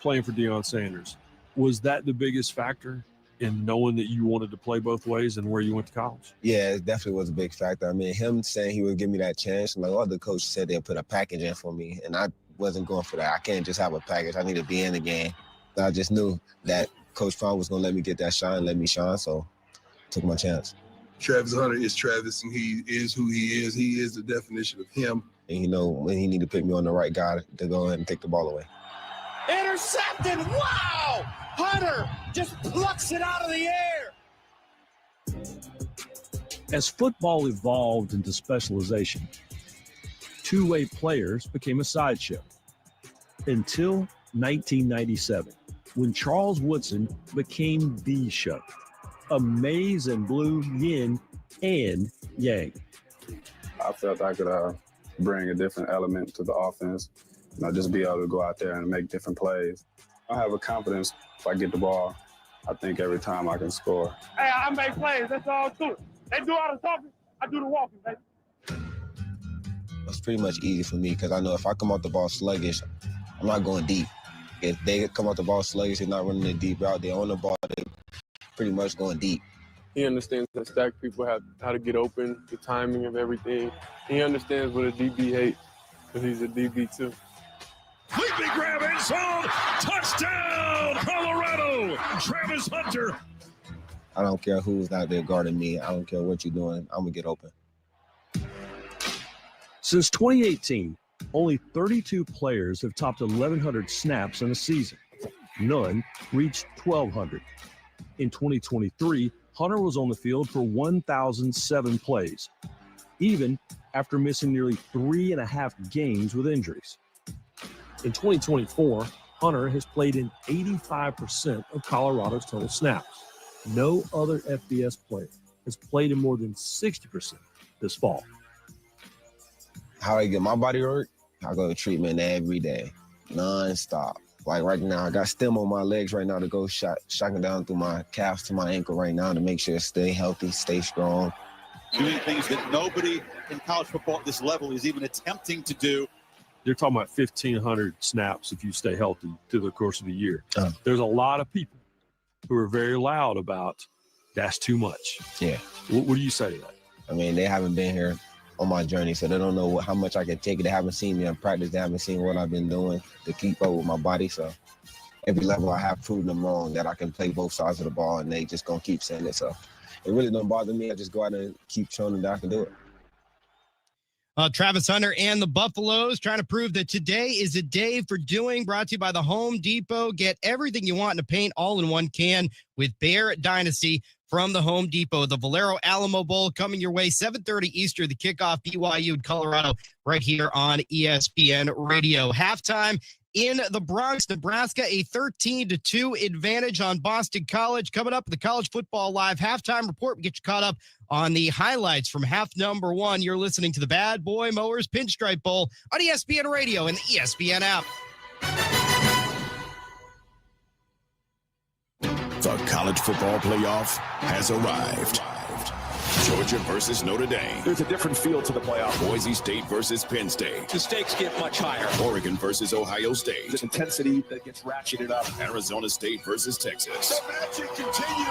Playing for Deion Sanders, was that the biggest factor in knowing that you wanted to play both ways and where you went to college? Yeah, it definitely was a big factor. I mean, him saying he would give me that chance, like all the coaches said they'll put a package in for me, and I wasn't going for that. I can't just have a package. I need to be in the game. I just knew that Coach Prime was going to let me get that shine, let me shine, so I took my chance. Travis Hunter is Travis, and he is who he is. He is the definition of him. And you know, when he need to put me on the right guy to go ahead and take the ball away. Intercepted. Wow! Hunter just plucks it out of the air. As football evolved into specialization, two-way players became a sideshow until 1997, when Charles Woodson became the show. A maize and blue yin and yang. I felt I could bring a different element to the offense, just be able to go out there and make different plays. I have a confidence if I get the ball. I think every time I can score. Hey, I make plays. That's all I do. They do all the talking. I do the walking, baby. It's pretty much easy for me because I know if I come off the ball sluggish, I'm not going deep. If they come off the ball sluggish, they're not running the deep route. They're on the ball, they're pretty much going deep. He understands that stack people have how to get open, the timing of everything. He understands what a DB hates because he's a DB too. Leaping grab end zone. Touchdown, Colorado. Travis Hunter. I don't care who's out there guarding me. I don't care what you're doing. I'm going to get open. Since 2018, only 32 players have topped 1,100 snaps in a season. None reached 1,200. In 2023, Hunter was on the field for 1,007 plays, even after missing nearly 3.5 games with injuries. In 2024, Hunter has played in 85% of Colorado's total snaps. No other FBS player has played in more than 60% this fall. How I get my body work, I go to treatment every day, nonstop. Like right now, I got stem on my legs right now to go shocking down through my calves to my ankle right now to make sure it stay healthy, stay strong. Doing things that nobody in college football at this level is even attempting to do. You're talking about 1,500 snaps if you stay healthy through the course of the year. There's a lot of people who are very loud about that's too much. Yeah. What do you say to that? I mean, they haven't been here on my journey, so they don't know how much I can take it. They haven't seen me in practice. They haven't seen what I've been doing to keep up with my body. So every level I have proven them wrong that I can play both sides of the ball, and they just going to keep saying it. So it really don't bother me. I just go out and keep showing them that I can do it. Travis Hunter and the Buffaloes trying to prove that today is a day for doing. Brought to you by the Home Depot. Get everything you want in a paint all in one can with Bear Dynasty from the Home Depot. The Valero Alamo Bowl coming your way, 7:30 Eastern, the kickoff, BYU in Colorado, right here on ESPN Radio. Halftime in the Bronx, Nebraska, a 13-2 advantage on Boston College. Coming up, the College Football Live halftime report. We get you caught up on the highlights from half number one. You're listening to the Bad Boy Mowers Pinstripe Bowl on ESPN Radio and the ESPN app. The college football playoff has arrived. Georgia versus Notre Dame. There's a different feel to the playoff. Boise State versus Penn State. The stakes get much higher. Oregon versus Ohio State. There's intensity that gets ratcheted up. Arizona State versus Texas. The magic continues.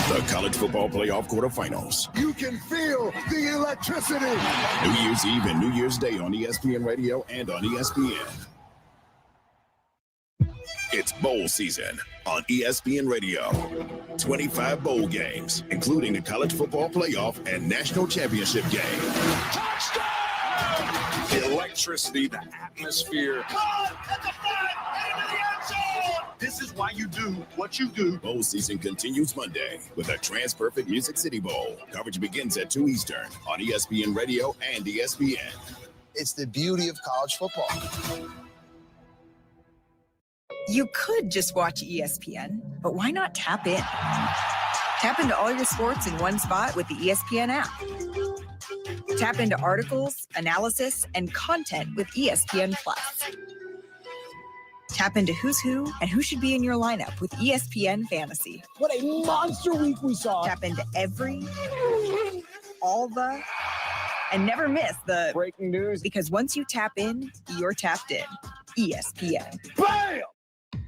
The college football playoff quarterfinals. You can feel the electricity. New Year's Eve and New Year's Day on ESPN Radio and on ESPN. It's bowl season on ESPN Radio. 25 bowl games, including the college football playoff and national championship game. Touchdown! The electricity, the atmosphere. This is why you do what you do. Bowl season continues Monday with a TransPerfect Music City Bowl. Coverage begins at 2 Eastern on ESPN Radio and ESPN. It's the beauty of college football. You could just watch ESPN, but why not tap in? Tap into all your sports in one spot with the ESPN app. Tap into articles, analysis, and content with ESPN Plus. Tap into who's who and who should be in your lineup with ESPN Fantasy. What a monster week we saw. Tap into every, all the, and never miss the breaking news. Because once you tap in, you're tapped in. ESPN. Bam!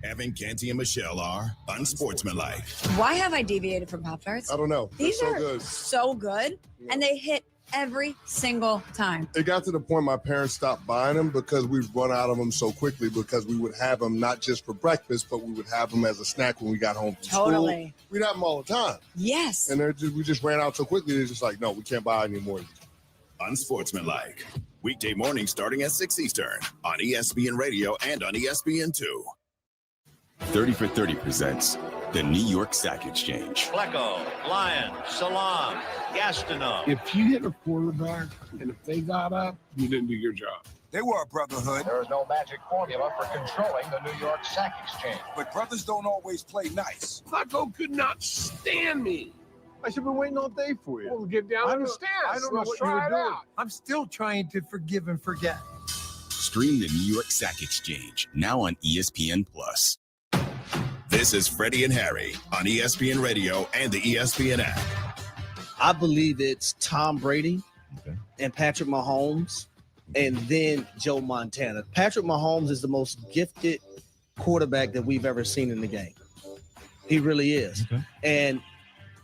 Evan, Canty, and Michelle are unsportsmanlike. Why have I deviated from Pop-Tarts? I don't know. These They're are so good. so good, and they hit every single time. It got to the point my parents stopped buying them because we've run out of them so quickly, because we would have them not just for breakfast, but we would have them as a snack when we got home from school. We'd have them all the time. Yes. And we just ran out so quickly, they're just like, no, we can't buy any more. Unsportsmanlike. Weekday morning starting at 6 Eastern on ESPN Radio and on ESPN2. 30 for 30 presents the New York Sack Exchange. Flecko, Lyon, Salam, Gastineau. If you hit a quarterback and if they got up, you didn't do your job. They were a brotherhood. There is no magic formula for controlling the New York Sack Exchange. But brothers don't always play nice. Flecko could not stand me. I should have been waiting all day for you. Well, get down the stairs. I don't know what you were doing. I'm still trying to forgive and forget. Stream the New York Sack Exchange, now on ESPN+. This is Freddie and Harry on ESPN Radio and the ESPN app. I believe it's Tom Brady and Patrick Mahomes and then Joe Montana. Patrick Mahomes is the most gifted quarterback that we've ever seen in the game. He really is. And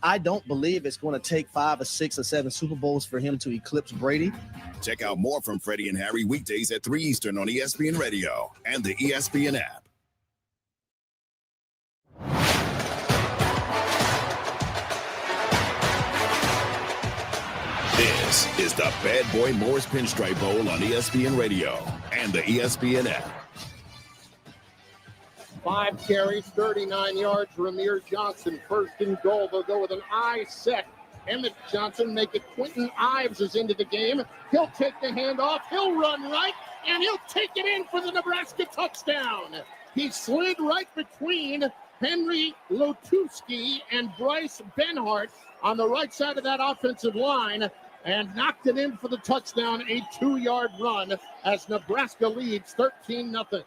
I don't believe it's going to take 5 or 6 or 7 Super Bowls for him to eclipse Brady. Check out more from Freddie and Harry weekdays at 3 Eastern on ESPN Radio and the ESPN app. This is the Bad Boy Mowers Pinstripe Bowl on ESPN Radio and the ESPN app. 5 carries, 39 yards. Ramir Johnson, first and goal. They'll go with an eye set. Emmett Johnson make it. Quentin Ives is into the game. He'll take the handoff. He'll run right, and he'll take it in for the Nebraska touchdown. He slid right between Henry Lotuski and Bryce Benhart on the right side of that offensive line and knocked it in for the touchdown, a 2-yard run as Nebraska leads 13-0.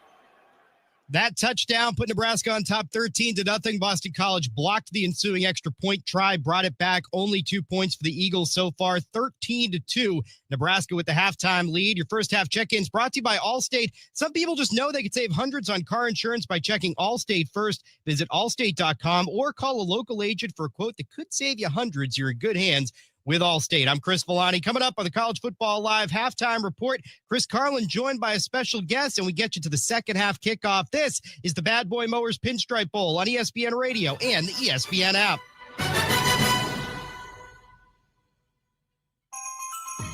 That touchdown put Nebraska on top 13-0. Boston College blocked the ensuing extra point try, brought it back. Only 2 points for the Eagles so far, 13-2. Nebraska with the halftime lead. Your first half check-ins brought to you by Allstate. Some people just know they could save hundreds on car insurance by checking Allstate first. Visit allstate.com or call a local agent for a quote that could save you hundreds. You're in good hands with Allstate. I'm Chris Villani. Coming up on the College Football Live halftime report, Chris Carlin joined by a special guest, and we get you to the second half kickoff. This is the Bad Boy Mowers Pinstripe Bowl on ESPN Radio and the ESPN app.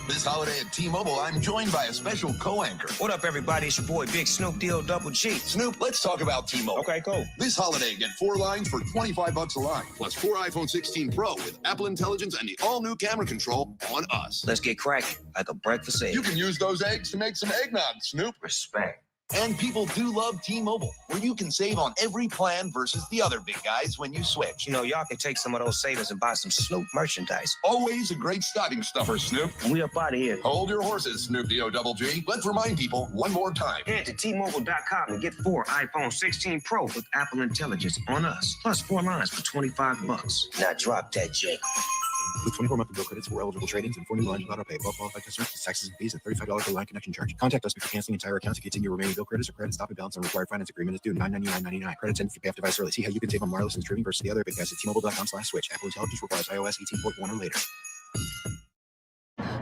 This holiday at T-Mobile, I'm joined by a special co-anchor. What up, everybody? It's your boy, Big Snoop Deal Double G. Snoop, let's talk about T-Mobile. Okay, cool. This holiday, get 4 lines for $25 a line, plus 4 iPhone 16 Pro with Apple Intelligence and the all-new camera control on us. Let's get cracking, like a breakfast egg. You can use those eggs to make some eggnog, Snoop. Respect. And people do love T-Mobile, where you can save on every plan versus the other big guys when you switch. You know, y'all can take some of those savings and buy some Snoop merchandise. Always a great stocking stuffer, Snoop. And we up out of here. Hold your horses, Snoop D-O-double G. Let's remind people one more time. Head to T-Mobile.com and get 4 iPhone 16 Pro with Apple Intelligence on us. Plus 4 lines for $25. Now drop that J. With 24 monthly bill credits for eligible trade-ins and 4 new lines without auto pay. Above qualified customers, taxes and fees, and $35 per line connection charge. Contact us before canceling entire accounts to continue remaining bill credits or credit stop and balance on required finance agreement is due $999.99. Credits end if you pay off device early. See how you can save on wireless and streaming versus the other big guys at T-Mobile.com/switch. Apple Intelligence requires iOS 18.1 or later.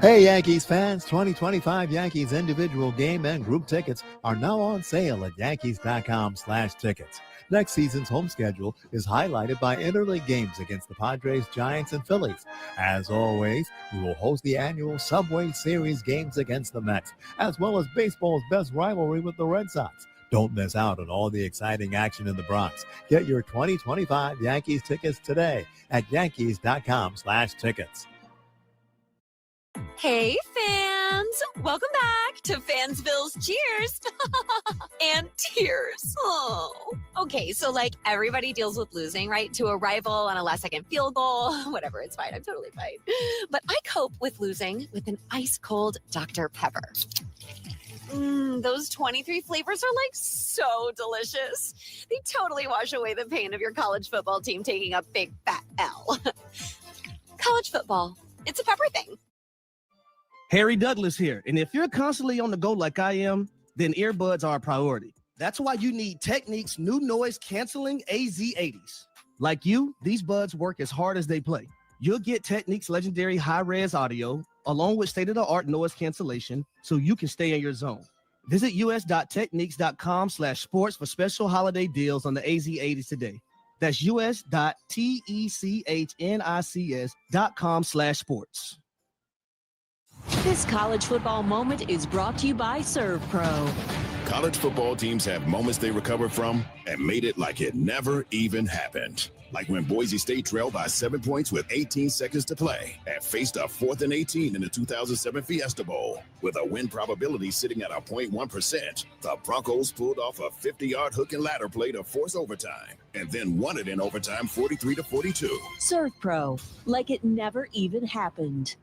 Hey, Yankees fans, 2025 Yankees individual game and group tickets are now on sale at Yankees.com/tickets. Next season's home schedule is highlighted by interleague games against the Padres, Giants, and Phillies. As always, we will host the annual Subway Series games against the Mets, as well as baseball's best rivalry with the Red Sox. Don't miss out on all the exciting action in the Bronx. Get your 2025 Yankees tickets today at Yankees.com/tickets. Hey, fans! Welcome back to Fansville's Cheers and Tears. Oh, okay. So, like, everybody deals with losing, right? To a rival on a last-second field goal. Whatever, it's fine. I'm totally fine. But I cope with losing with an ice-cold Dr. Pepper. Those 23 flavors are like so delicious. They totally wash away the pain of your college football team taking a big fat L. College football, it's a pepper thing. Harry Douglas here. And if you're constantly on the go like I am, then earbuds are a priority. That's why you need Technique's new noise canceling AZ80s. Like you, these buds work as hard as they play. You'll get Technique's legendary high-res audio along with state-of-the-art noise cancellation so you can stay in your zone. Visit us.techniques.com/sports for special holiday deals on the AZ80s today. That's us.technics.com/sports. This college football moment is brought to you by Serve Pro. College football teams have moments they recovered from and made it like it never even happened. Like when Boise State trailed by 7 points with 18 seconds to play and faced a 4th and 18 in the 2007 Fiesta Bowl. With a win probability sitting at a 0.1%, the Broncos pulled off a 50-yard hook and ladder play to force overtime and then won it in overtime 43-42. Serve Pro, like it never even happened.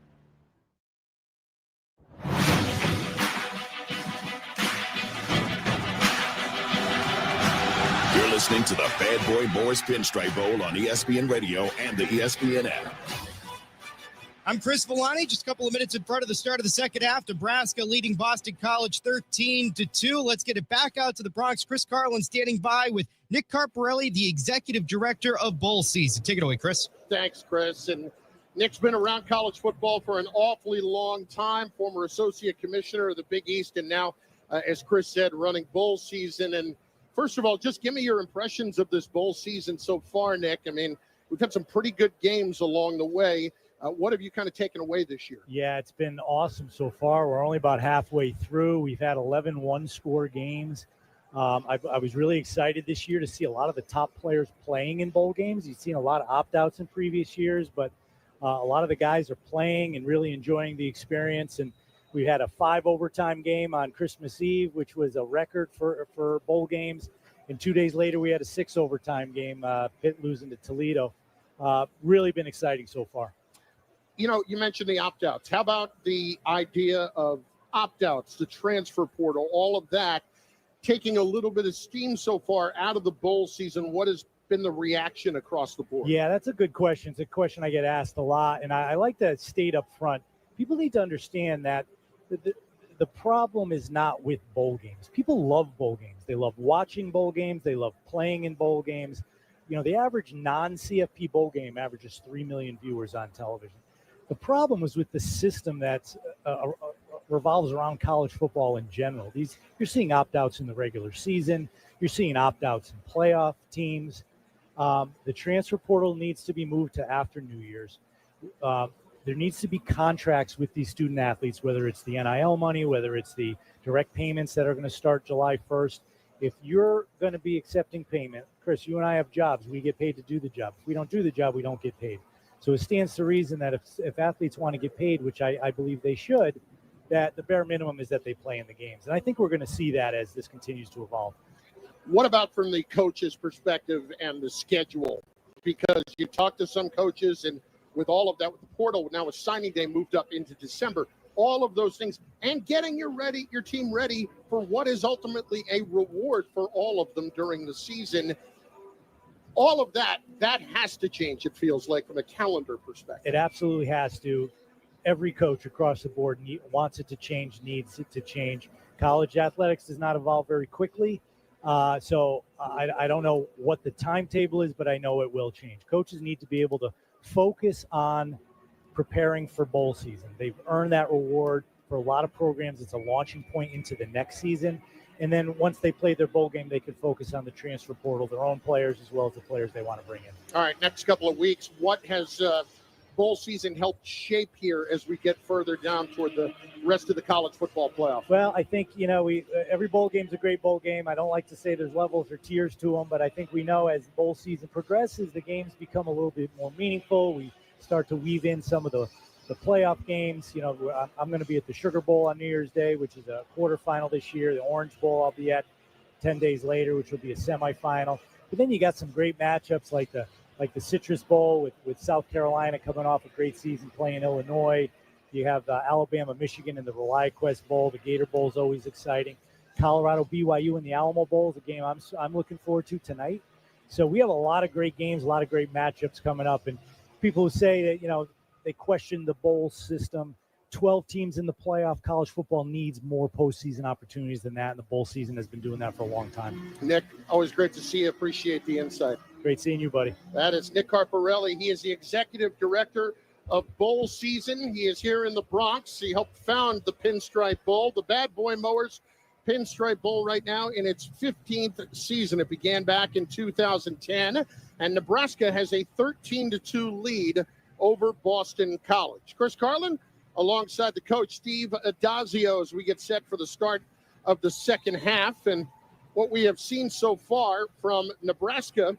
You're listening to the Bad Boy Boys Pinstripe Bowl on ESPN Radio and the ESPN app. I'm Chris Villani. Just a couple of minutes in front of the start of the second half. Nebraska leading Boston College 13-2. Let's get it back out to the Bronx. Chris Carlin standing by with Nick Carparelli, the executive director of bowl season. Take it away, Chris. Thanks, Chris. And Nick's been around college football for an awfully long time, former associate commissioner of the Big East, and now, as Chris said, running bowl season. And first of all, just give me your impressions of this bowl season so far, Nick. I mean, we've had some pretty good games along the way. What have you kind of taken away this year? Yeah, it's been awesome so far. We're only about halfway through. We've had 11 one-score games. I was really excited this year to see a lot of the top players playing in bowl games. You've seen a lot of opt-outs in previous years, but a lot of the guys are playing and really enjoying the experience. And we had a 5 overtime game on Christmas Eve, which was a record for bowl games. And 2 days later, we had a 6 overtime game, Pitt losing to Toledo. Really been exciting so far. You know, you mentioned the opt-outs. How about the idea of opt-outs, the transfer portal, all of that, taking a little bit of steam so far out of the bowl season? What has been the reaction across the board? Yeah, that's a good question. It's a question I get asked a lot, and I like to state up front. People need to understand that the problem is not with bowl games. People love bowl games. They love watching bowl games. They love playing in bowl games. You know, the average non-CFP bowl game averages 3 million viewers on television. The problem is with the system that revolves around college football in general. You're seeing opt-outs in the regular season. You're seeing opt-outs in playoff teams. The transfer portal needs to be moved to after New Year's. There needs to be contracts with these student athletes, whether it's the NIL money, whether it's the direct payments that are going to start July 1st. If you're going to be accepting payment, Chris, you and I have jobs. We get paid to do the job. If we don't do the job, we don't get paid. So it stands to reason that if athletes want to get paid, which I believe they should, that the bare minimum is that they play in the games. And I think we're going to see that as this continues to evolve. What about from the coach's perspective and the schedule? Because you talk to some coaches, and with all of that, with the portal, now with signing day moved up into December, all of those things, and getting your team ready for what is ultimately a reward for all of them during the season. All of that has to change, it feels like, from a calendar perspective. It absolutely has to. Every coach across the board wants it to change, needs it to change. College athletics does not evolve very quickly. So I don't know what the timetable is, but I know it will change. Coaches need to be able to focus on preparing for bowl season. They've earned that reward. For a lot of programs, it's a launching point into the next season. And then once they play their bowl game, they can focus on the transfer portal, their own players, as well as the players they want to bring in. All right, next couple of weeks, what has bowl season helped shape here as we get further down toward the rest of the college football playoff? Well, I think, every bowl game is a great bowl game. I don't like to say there's levels or tiers to them, but I think we know as bowl season progresses, the games become a little bit more meaningful. We start to weave in some of the playoff games. I'm going to be at the Sugar Bowl on New Year's Day, which is a quarterfinal this year. The Orange Bowl I'll be at 10 days later, which will be a semifinal. But then you got some great matchups like the Citrus Bowl with South Carolina coming off a great season playing Illinois. You have Alabama, Michigan in the ReliaQuest Bowl. The Gator Bowl is always exciting. Colorado, BYU in the Alamo Bowl is a game I'm looking forward to tonight. So we have a lot of great games, a lot of great matchups coming up. And people who say that, they question the bowl system. 12 teams in the playoff. College football needs more postseason opportunities than that, and the bowl season has been doing that for a long time. Nick, always great to see you. Appreciate the insight. Great seeing you, buddy. That is Nick Carparelli. He is the executive director of bowl season. He is here in the Bronx. He helped found the Pinstripe Bowl, the Bad Boy Mowers Pinstripe Bowl right now in its 15th season. It began back in 2010, and Nebraska has a 13-2 lead over Boston College. Chris Carlin, alongside the coach, Steve Adazio, as we get set for the start of the second half. And what we have seen so far from Nebraska,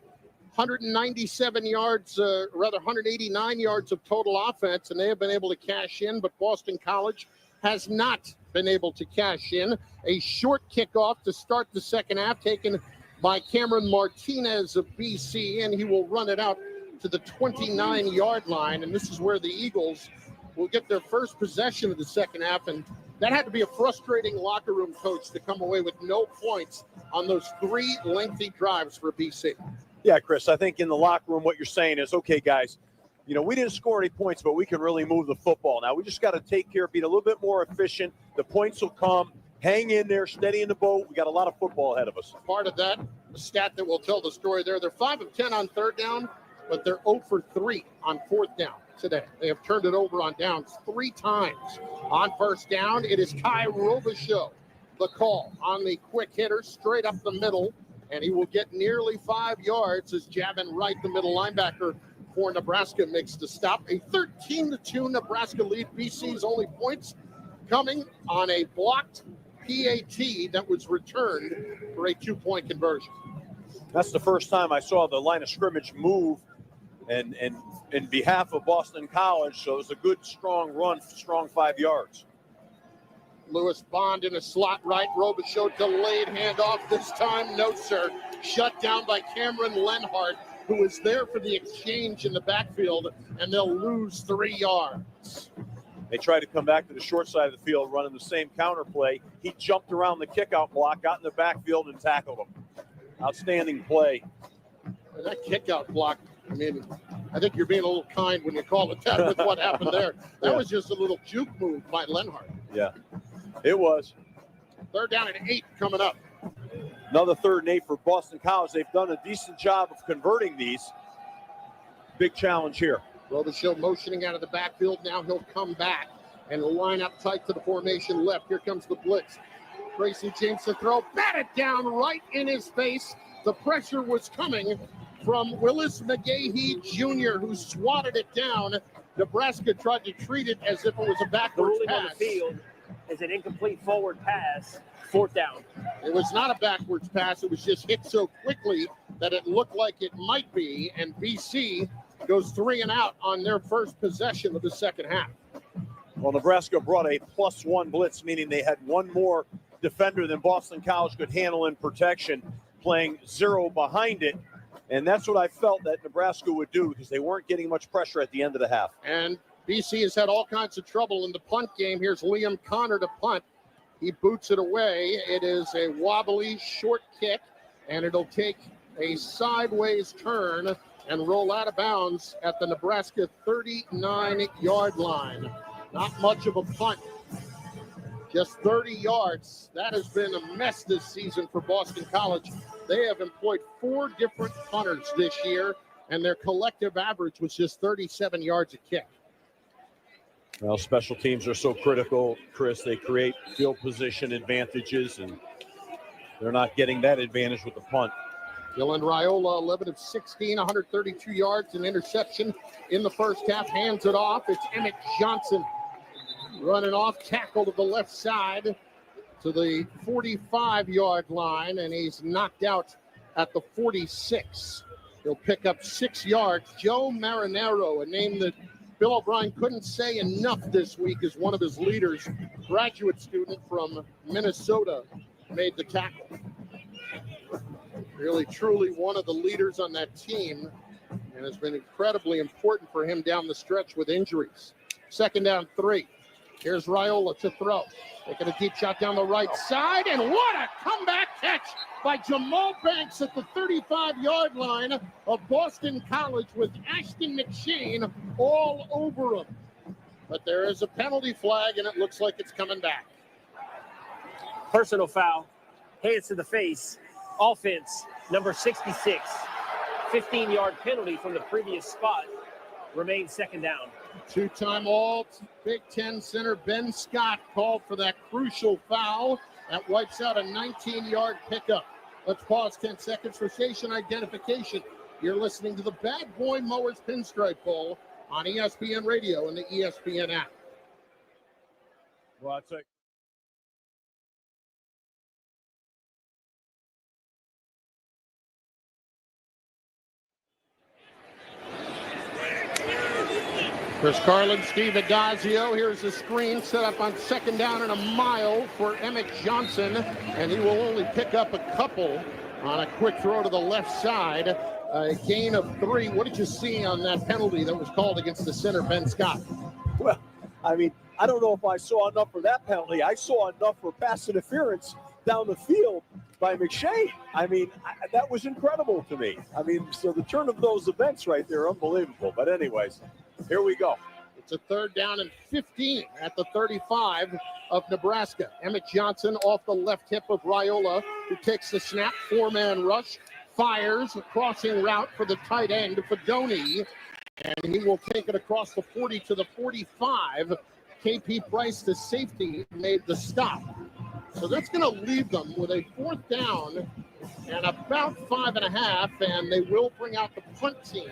197 yards, 189 yards of total offense, and they have been able to cash in, but Boston College has not been able to cash in. A short kickoff to start the second half taken by Cameron Martinez of BC, and he will run it out to the 29-yard line, and this is where the Eagles will get their first possession of the second half, and that had to be a frustrating locker room coach to come away with no points on those 3 lengthy drives for BC. Yeah, Chris, I think in the locker room what you're saying is, okay, guys, we didn't score any points, but we can really move the football. Now we just got to take care of being a little bit more efficient. The points will come. Hang in there, steady in the boat. We got a lot of football ahead of us. Part of that, the stat that will tell the story there, they're 5 of 10 on third down, but they're 0 for 3 on fourth down today. They have turned it over on downs 3 times. On first down, it is Kai Robichaux, the call on the quick hitter straight up the middle, and he will get nearly 5 yards as Javin Wright, the middle linebacker for Nebraska, makes the stop. A 13-2 Nebraska lead. BC's only points coming on a blocked PAT that was returned for a 2-point conversion. That's the first time I saw the line of scrimmage move and in behalf of Boston College. So it was a good, strong run, strong 5 yards. Lewis Bond in a slot right. Robichaux delayed handoff. This time, no, sir. Shut down by Cameron Lenhart, who was there for the exchange in the backfield, and they'll lose 3 yards. They tried to come back to the short side of the field, running the same counter play. He jumped around the kickout block, got in the backfield, and tackled him. Outstanding play. That kickout block, I mean, I think you're being a little kind when you call it that with what happened there. That was just a little juke move by Lenhart. Yeah, it was. 3rd down and 8 coming up. Another 3rd and 8 for Boston College. They've done a decent job of converting these. Big challenge here. Robichaux motioning out of the backfield. Now he'll come back and line up tight to the formation left. Here comes the blitz. Tracy James to throw. Batted down right in his face. The pressure was coming from Willis McGahee Jr., who swatted it down. Nebraska tried to treat it as if it was a backwards pass. On the field is an incomplete forward pass. 4th down. It was not a backwards pass. It was just hit so quickly that it looked like it might be. And BC goes 3 and out on their first possession of the second half. Well, Nebraska brought a +1 blitz, meaning they had one more defender than Boston College could handle in protection, playing 0 behind it. And that's what I felt that Nebraska would do, because they weren't getting much pressure at the end of the half. And BC has had all kinds of trouble in the punt game. Here's Liam Connor to punt. He boots it away. It is a wobbly short kick, and it'll take a sideways turn and roll out of bounds at the Nebraska 39-yard line. Not much of a punt. Just 30 yards. That has been a mess this season for Boston College. They have employed 4 different punters this year, and their collective average was just 37 yards a kick. Well, special teams are so critical, Chris. They create field position advantages, and they're not getting that advantage with the punt. Dylan Raiola, 11 of 16, 132 yards, an interception in the first half. Hands it off. It's Emmett Johnson running off, tackle to the left side to the 45-yard line, and he's knocked out at the 46. He'll pick up 6 yards. Joe Marinero, a name that Bill O'Brien couldn't say enough this week, is one of his leaders. Graduate student from Minnesota made the tackle. Really, truly one of the leaders on that team, and has been incredibly important for him down the stretch with injuries. 2nd down 3. Here's Raiola to throw. Taking a deep shot down the right side, and what a comeback catch by Jamal Banks at the 35-yard line of Boston College with Ashton McShane all over him. But there is a penalty flag, and it looks like it's coming back. Personal foul. Hands to the face. Offense, number 66. 15-yard penalty from the previous spot. Remains 2nd down. 2-time All Big Ten center Ben Scott called for that crucial foul that wipes out a 19-yard pickup. Let's pause 10 seconds for station identification. You're listening to the Bad Boy Mowers Pinstripe Bowl on ESPN Radio and the ESPN app. Well, I'd say Chris Carlin, Steve Adazio. Here's the screen set up on 2nd down and a mile for Emmett Johnson, and he will only pick up a couple on a quick throw to the left side. A gain of 3. What did you see on that penalty that was called against the center, Ben Scott? Well, I mean, I don't know if I saw enough for that penalty. I saw enough for pass interference down the field by McShane. I mean, that was incredible to me. I mean, so the turn of those events right there, unbelievable. But anyways, here we go. It's a 3rd down and 15 at the 35 of Nebraska. Emmett Johnson off the left hip of Raiola, who takes the snap, 4-man rush, fires a crossing route for the tight end, Fedoni, and he will take it across the 40 to the 45. KP Price, the safety, made the stop. So that's going to leave them with a 4th down and about 5.5, and they will bring out the punt team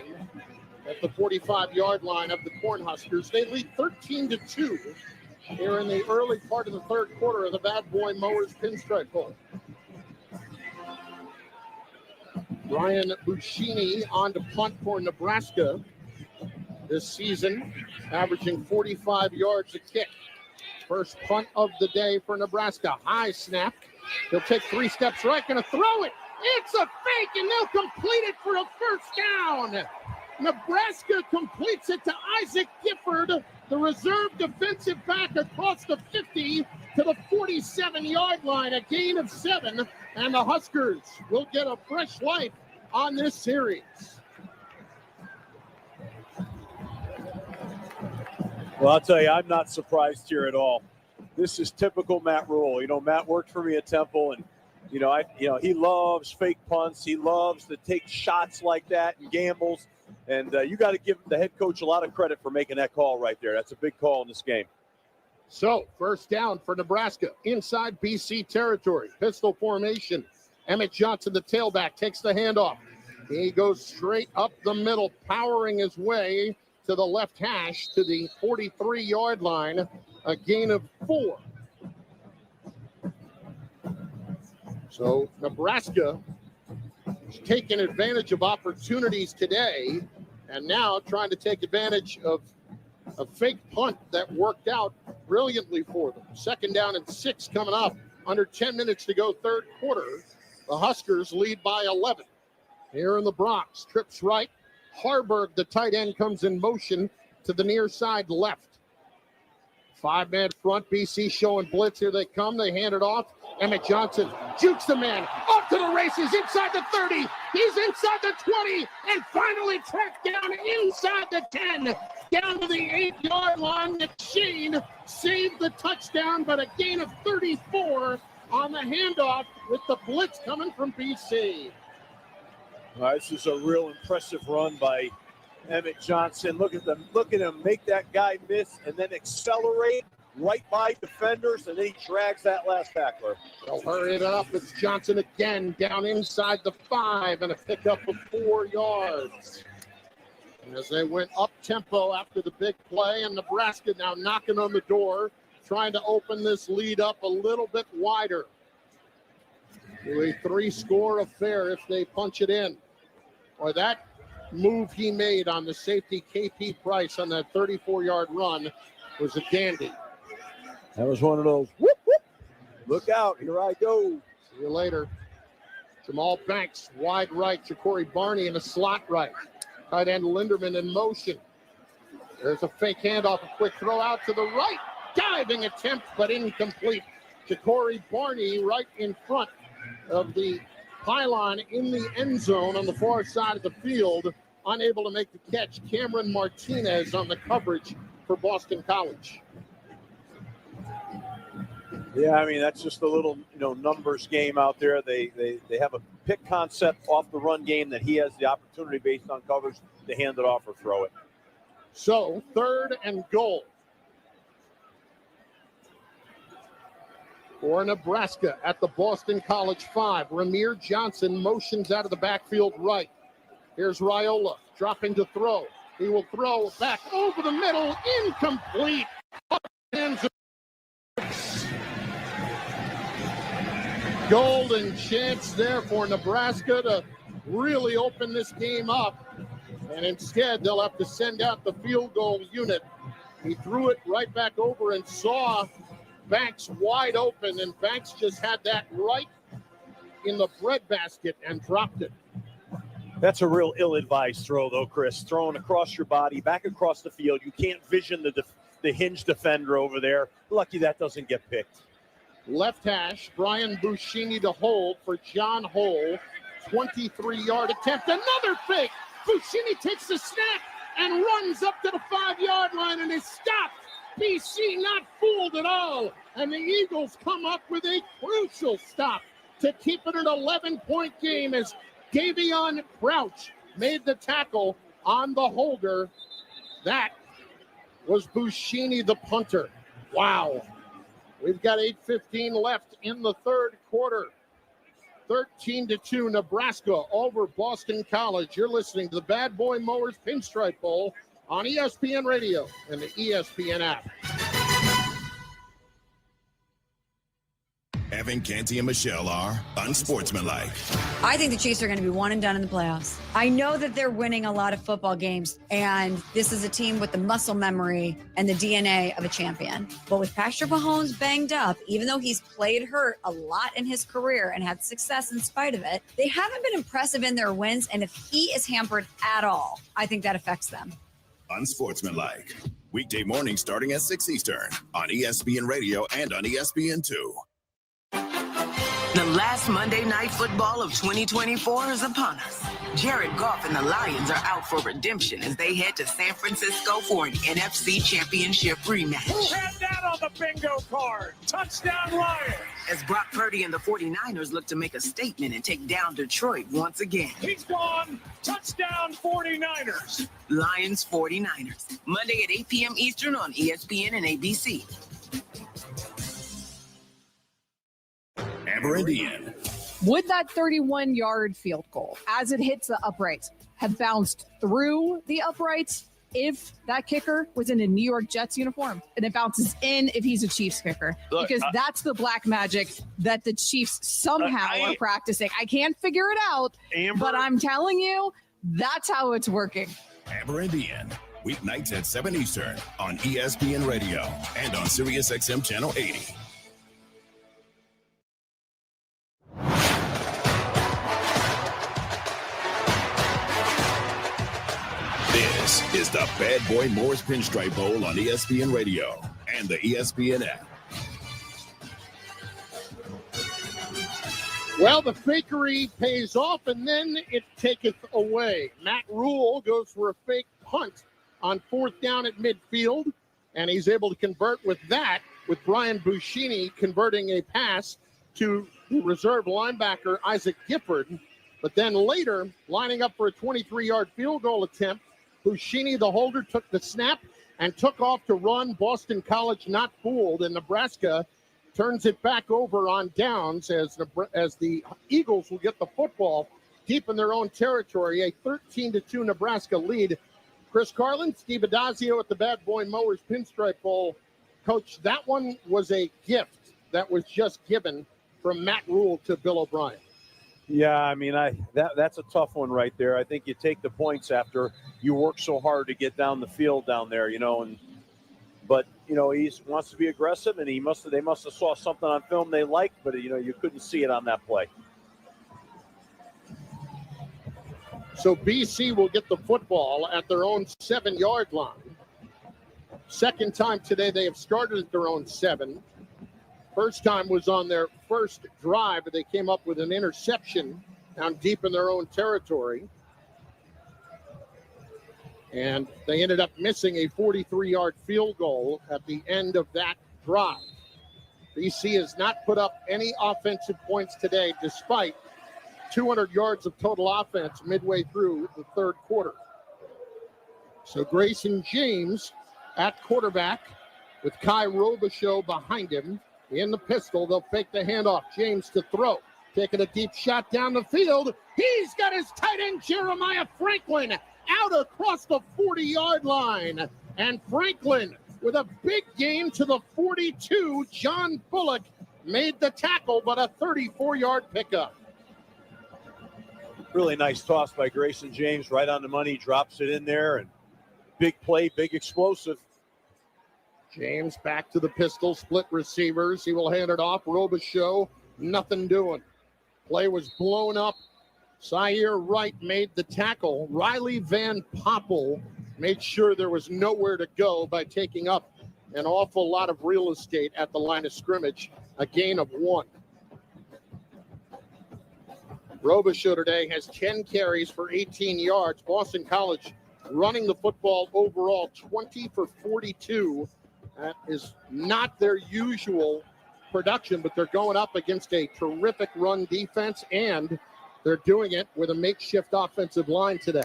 at the 45-yard line of the Cornhuskers. They lead 13-2 here in the early part of the third quarter of the Bad Boy Mowers Pinstripe Bowl. Brian Buccini on to punt for Nebraska this season, averaging 45 yards a kick. First punt of the day for Nebraska. High snap. He'll take 3 steps right, going to throw it. It's a fake, and they'll complete it for a first down. Nebraska completes it to Isaac Gifford, the reserve defensive back, across the 50 to the 47-yard line, a gain of 7, and the Huskers will get a fresh life on this series. Well, I'll tell you, I'm not surprised here at all. This is typical Matt Rule. Matt worked for me at Temple, and he loves fake punts. He loves to take shots like that and gambles. And you got to give the head coach a lot of credit for making that call right there. That's a big call in this game. So, first down for Nebraska inside BC territory. Pistol formation. Emmett Johnson, the tailback, takes the handoff. He goes straight up the middle, powering his way to the left hash to the 43-yard line, a gain of 4. So Nebraska is taking advantage of opportunities today, and now trying to take advantage of a fake punt that worked out brilliantly for them. Second down and 6 coming up. Under 10 minutes to go, third quarter. The Huskers lead by 11. Here in the Bronx, trips right. Harburg, the tight end, comes in motion to the near side left. 5-man front, BC showing blitz. Here they come. They hand it off. Emmett Johnson jukes the man. Off to the races, inside the 30. He's inside the 20. And finally tracked down inside the 10. Down to the 8-yard line. McShane saved the touchdown, but a gain of 34 on the handoff with the blitz coming from BC. This is a real impressive run by Emmett Johnson. Look at him make that guy miss and then accelerate right by defenders, and then he drags that last tackler. They'll hurry it up. It's Johnson again down inside the 5 and a pickup of 4 yards. And as they went up tempo after the big play, and Nebraska now knocking on the door, trying to open this lead up a little bit wider to a 3-score affair if they punch it in. Or that move he made on the safety KP Price on that 34-yard run was a dandy. That was one of those, whoop, whoop. Look out, here I go. See you later. Jamal Banks, wide right. Ja'Cory Barney in the slot right. Tight end Linderman in motion. There's a fake handoff, a quick throw out to the right. Diving attempt, but incomplete. Ja'Cory Barney right in front of the pylon in the end zone on the far side of the field. Unable to make the catch. Cameron Martinez on the coverage for Boston College. Yeah, I mean, that's just a little, numbers game out there. They have a pick concept off the run game that he has the opportunity based on coverage to hand it off or throw it. So, 3rd and goal for Nebraska at the Boston College 5. Ramir Johnson motions out of the backfield right. Here's Raiola dropping to throw. He will throw back over the middle, incomplete. Golden chance there for Nebraska to really open this game up. And instead, they'll have to send out the field goal unit. He threw it right back over and saw Banks wide open, and Banks just had that right in the breadbasket and dropped it. That's a real ill-advised throw, though, Chris. Throwing across your body, back across the field. You can't vision the hinge defender over there. Lucky that doesn't get picked. Left hash, Brian Buccini to hold for John Hole. 23-yard attempt. Another fake. Buccini takes the snap and runs up to the 5-yard line and is stopped. BC not fooled at all. And the Eagles come up with a crucial stop to keep it an 11-point game as Davion Crouch made the tackle on the holder. That was Buccini, the punter. Wow. We've got 8:15 left in the third quarter. 13-2, Nebraska over Boston College. You're listening to the Bad Boy Mowers Pinstripe Bowl on ESPN Radio and the ESPN app. Kevin, Canty, and Michelle are unsportsmanlike. I think the Chiefs are going to be one and done in the playoffs. I know that they're winning a lot of football games, and this is a team with the muscle memory and the DNA of a champion. But with Patrick Mahomes banged up, even though he's played hurt a lot in his career and had success in spite of it, they haven't been impressive in their wins. And if he is hampered at all, I think that affects them. Unsportsmanlike. Weekday mornings starting at 6 Eastern on ESPN Radio and on ESPN2. The last Monday Night Football of 2024 is upon us. Jared Goff and the Lions are out for redemption as they head to San Francisco for an NFC Championship rematch. Who had that on the bingo card? Touchdown Lions! As Brock Purdy and the 49ers look to make a statement and take down Detroit once again. He's gone. Touchdown 49ers. Lions 49ers. Monday at 8 p.m. Eastern on ESPN and ABC. Amber and Ian. Would that 31-yard field goal, as it hits the uprights, have bounced through the uprights if that kicker was in a New York Jets uniform, and it bounces in if he's a Chiefs kicker? Look, because that's the black magic that the Chiefs somehow are practicing. I can't figure it out, Amber, but I'm telling you, that's how it's working. Amber and Ian. Weeknights at 7 Eastern on ESPN Radio and on Sirius XM Channel 80. This is the Bad Boy Moore's Pinstripe Bowl on ESPN Radio and the ESPN app. Well, the fakery pays off, and then it taketh away. Matt Rule goes for a fake punt on 4th down at midfield, and he's able to convert with that, with Brian Buschini converting a pass to reserve linebacker Isaac Gifford. But then later, lining up for a 23-yard field goal attempt, Buschini, the holder, took the snap and took off to run. Boston College not fooled, and Nebraska turns it back over on downs as the Eagles will get the football deep in their own territory. A 13-2 Nebraska lead. Chris Carlin, Steve Adazio at the Bad Boy Mowers Pinstripe Bowl. Coach, that one was a gift that was just given from Matt Rule to Bill O'Brien. Yeah, I mean, that's a tough one right there. I think you take the points after you work so hard to get down the field down there, but he wants to be aggressive, and they must have saw something on film they liked, but you couldn't see it on that play. So BC will get the football at their own 7-yard line. Second time today they have started at their own 7. First time was on their first drive. They came up with an interception down deep in their own territory. And they ended up missing a 43-yard field goal at the end of that drive. BC has not put up any offensive points today, despite 200 yards of total offense midway through the third quarter. So Grayson James at quarterback with Kai Robichaux behind him. In the pistol, they'll fake the handoff. James to throw. Taking a deep shot down the field. He's got his tight end, Jeremiah Franklin, out across the 40-yard line. And Franklin with a big gain to the 42. John Bullock made the tackle, but a 34-yard pickup. Really nice toss by Grayson James, right on the money, drops it in there, and big play, big explosive. James back to the pistol, split receivers. He will hand it off. Robichaux, nothing doing. Play was blown up. Zaire Wright made the tackle. Riley Van Poppel made sure there was nowhere to go by taking up an awful lot of real estate at the line of scrimmage. A gain of 1. Robichaux today has 10 carries for 18 yards. Boston College running the football overall 20 for 42. That is not their usual production, but they're going up against a terrific run defense, and they're doing it with a makeshift offensive line today.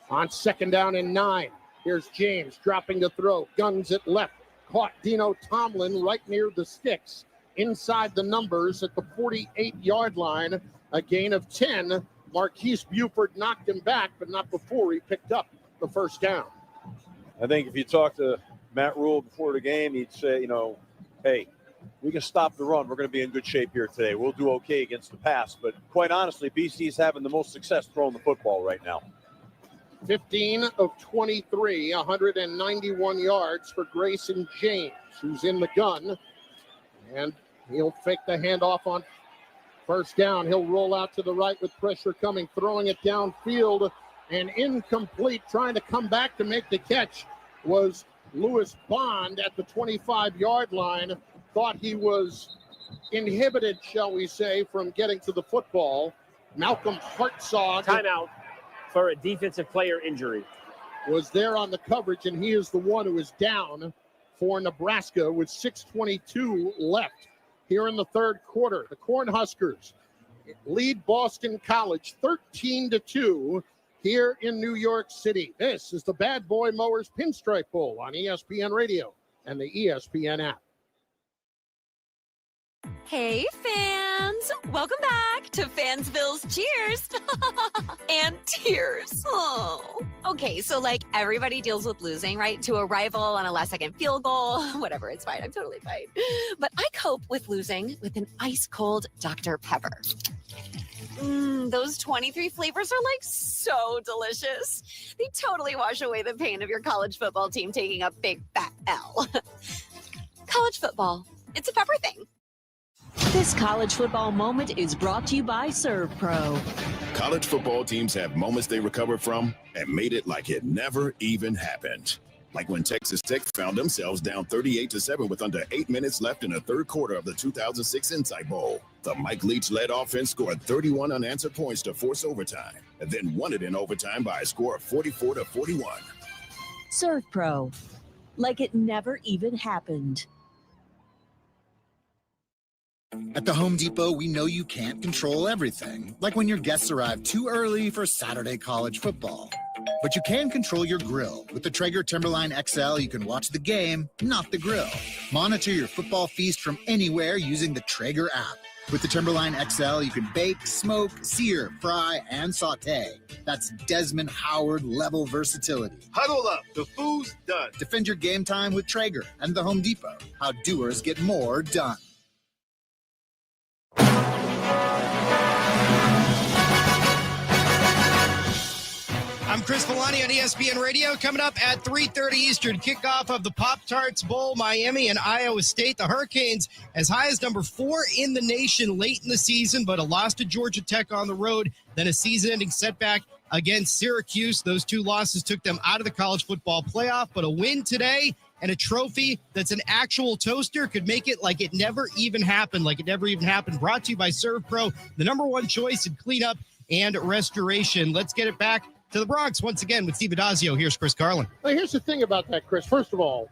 On 2nd down and 9, here's James dropping to throw. Guns it left. Caught Dino Tomlin right near the sticks. Inside the numbers at the 48-yard line. A gain of 10. Marquise Buford knocked him back, but not before he picked up the first down. I think if you talk to Matt Rule before the game, he'd say, hey, we can stop the run, we're going to be in good shape here today. We'll do okay against the pass. But quite honestly, BC's having the most success throwing the football right now. 15 of 23, 191 yards for Grayson James, who's in the gun. And he'll fake the handoff on first down. He'll roll out to the right with pressure coming, throwing it downfield and incomplete. Trying to come back to make the catch was Lewis Bond at the 25-yard line. Thought he was inhibited, shall we say, from getting to the football. Malcolm Hartzog. Timeout for a defensive player injury. Was there on the coverage, and he is the one who is down for Nebraska with 6:22 left here in the third quarter. The Cornhuskers lead Boston College 13-2 here in New York City. This is the Bad Boy Mowers Pinstripe Bowl on ESPN Radio and the ESPN app. Hey, fans! Welcome back to Fansville's Cheers and Tears. Oh. Okay, so like everybody deals with losing, right? To a rival on a last-second field goal. Whatever, it's fine. I'm totally fine. But I cope with losing with an ice-cold Dr. Pepper. Those 23 flavors are like so delicious. They totally wash away the pain of your college football team taking a big fat L. College football, it's a pepper thing. This college football moment is brought to you by Serve Pro. College football teams have moments they recovered from and made it like it never even happened. Like when Texas Tech found themselves down 38-7 with under 8 minutes left in the third quarter of the 2006 Insight Bowl. The Mike Leach-led offense scored 31 unanswered points to force overtime, and then won it in overtime by a score of 44-41. Serve Pro, like it never even happened. At the Home Depot, we know you can't control everything, like when your guests arrive too early for Saturday college football. But you can control your grill. With the Traeger Timberline XL, you can watch the game, not the grill. Monitor your football feast from anywhere using the Traeger app. With the Timberline XL, you can bake, smoke, sear, fry, and saute. That's Desmond Howard level versatility. Huddle up, the food's done. Defend your game time with Traeger and the Home Depot. How doers get more done. I'm Chris Villani on ESPN Radio. Coming up at 3:30 Eastern, kickoff of the Pop-Tarts Bowl, Miami and Iowa State. The Hurricanes as high as number 4 in the nation late in the season, but a loss to Georgia Tech on the road, then a season-ending setback against Syracuse. Those two losses took them out of the college football playoff, but a win today and a trophy that's an actual toaster could make it like it never even happened, Brought to you by Serve Pro, the number one choice in cleanup and restoration. Let's get it back to the Bronx once again with Steve Adazio. Here's Chris Carlin. Well, here's the thing about that, Chris. First of all,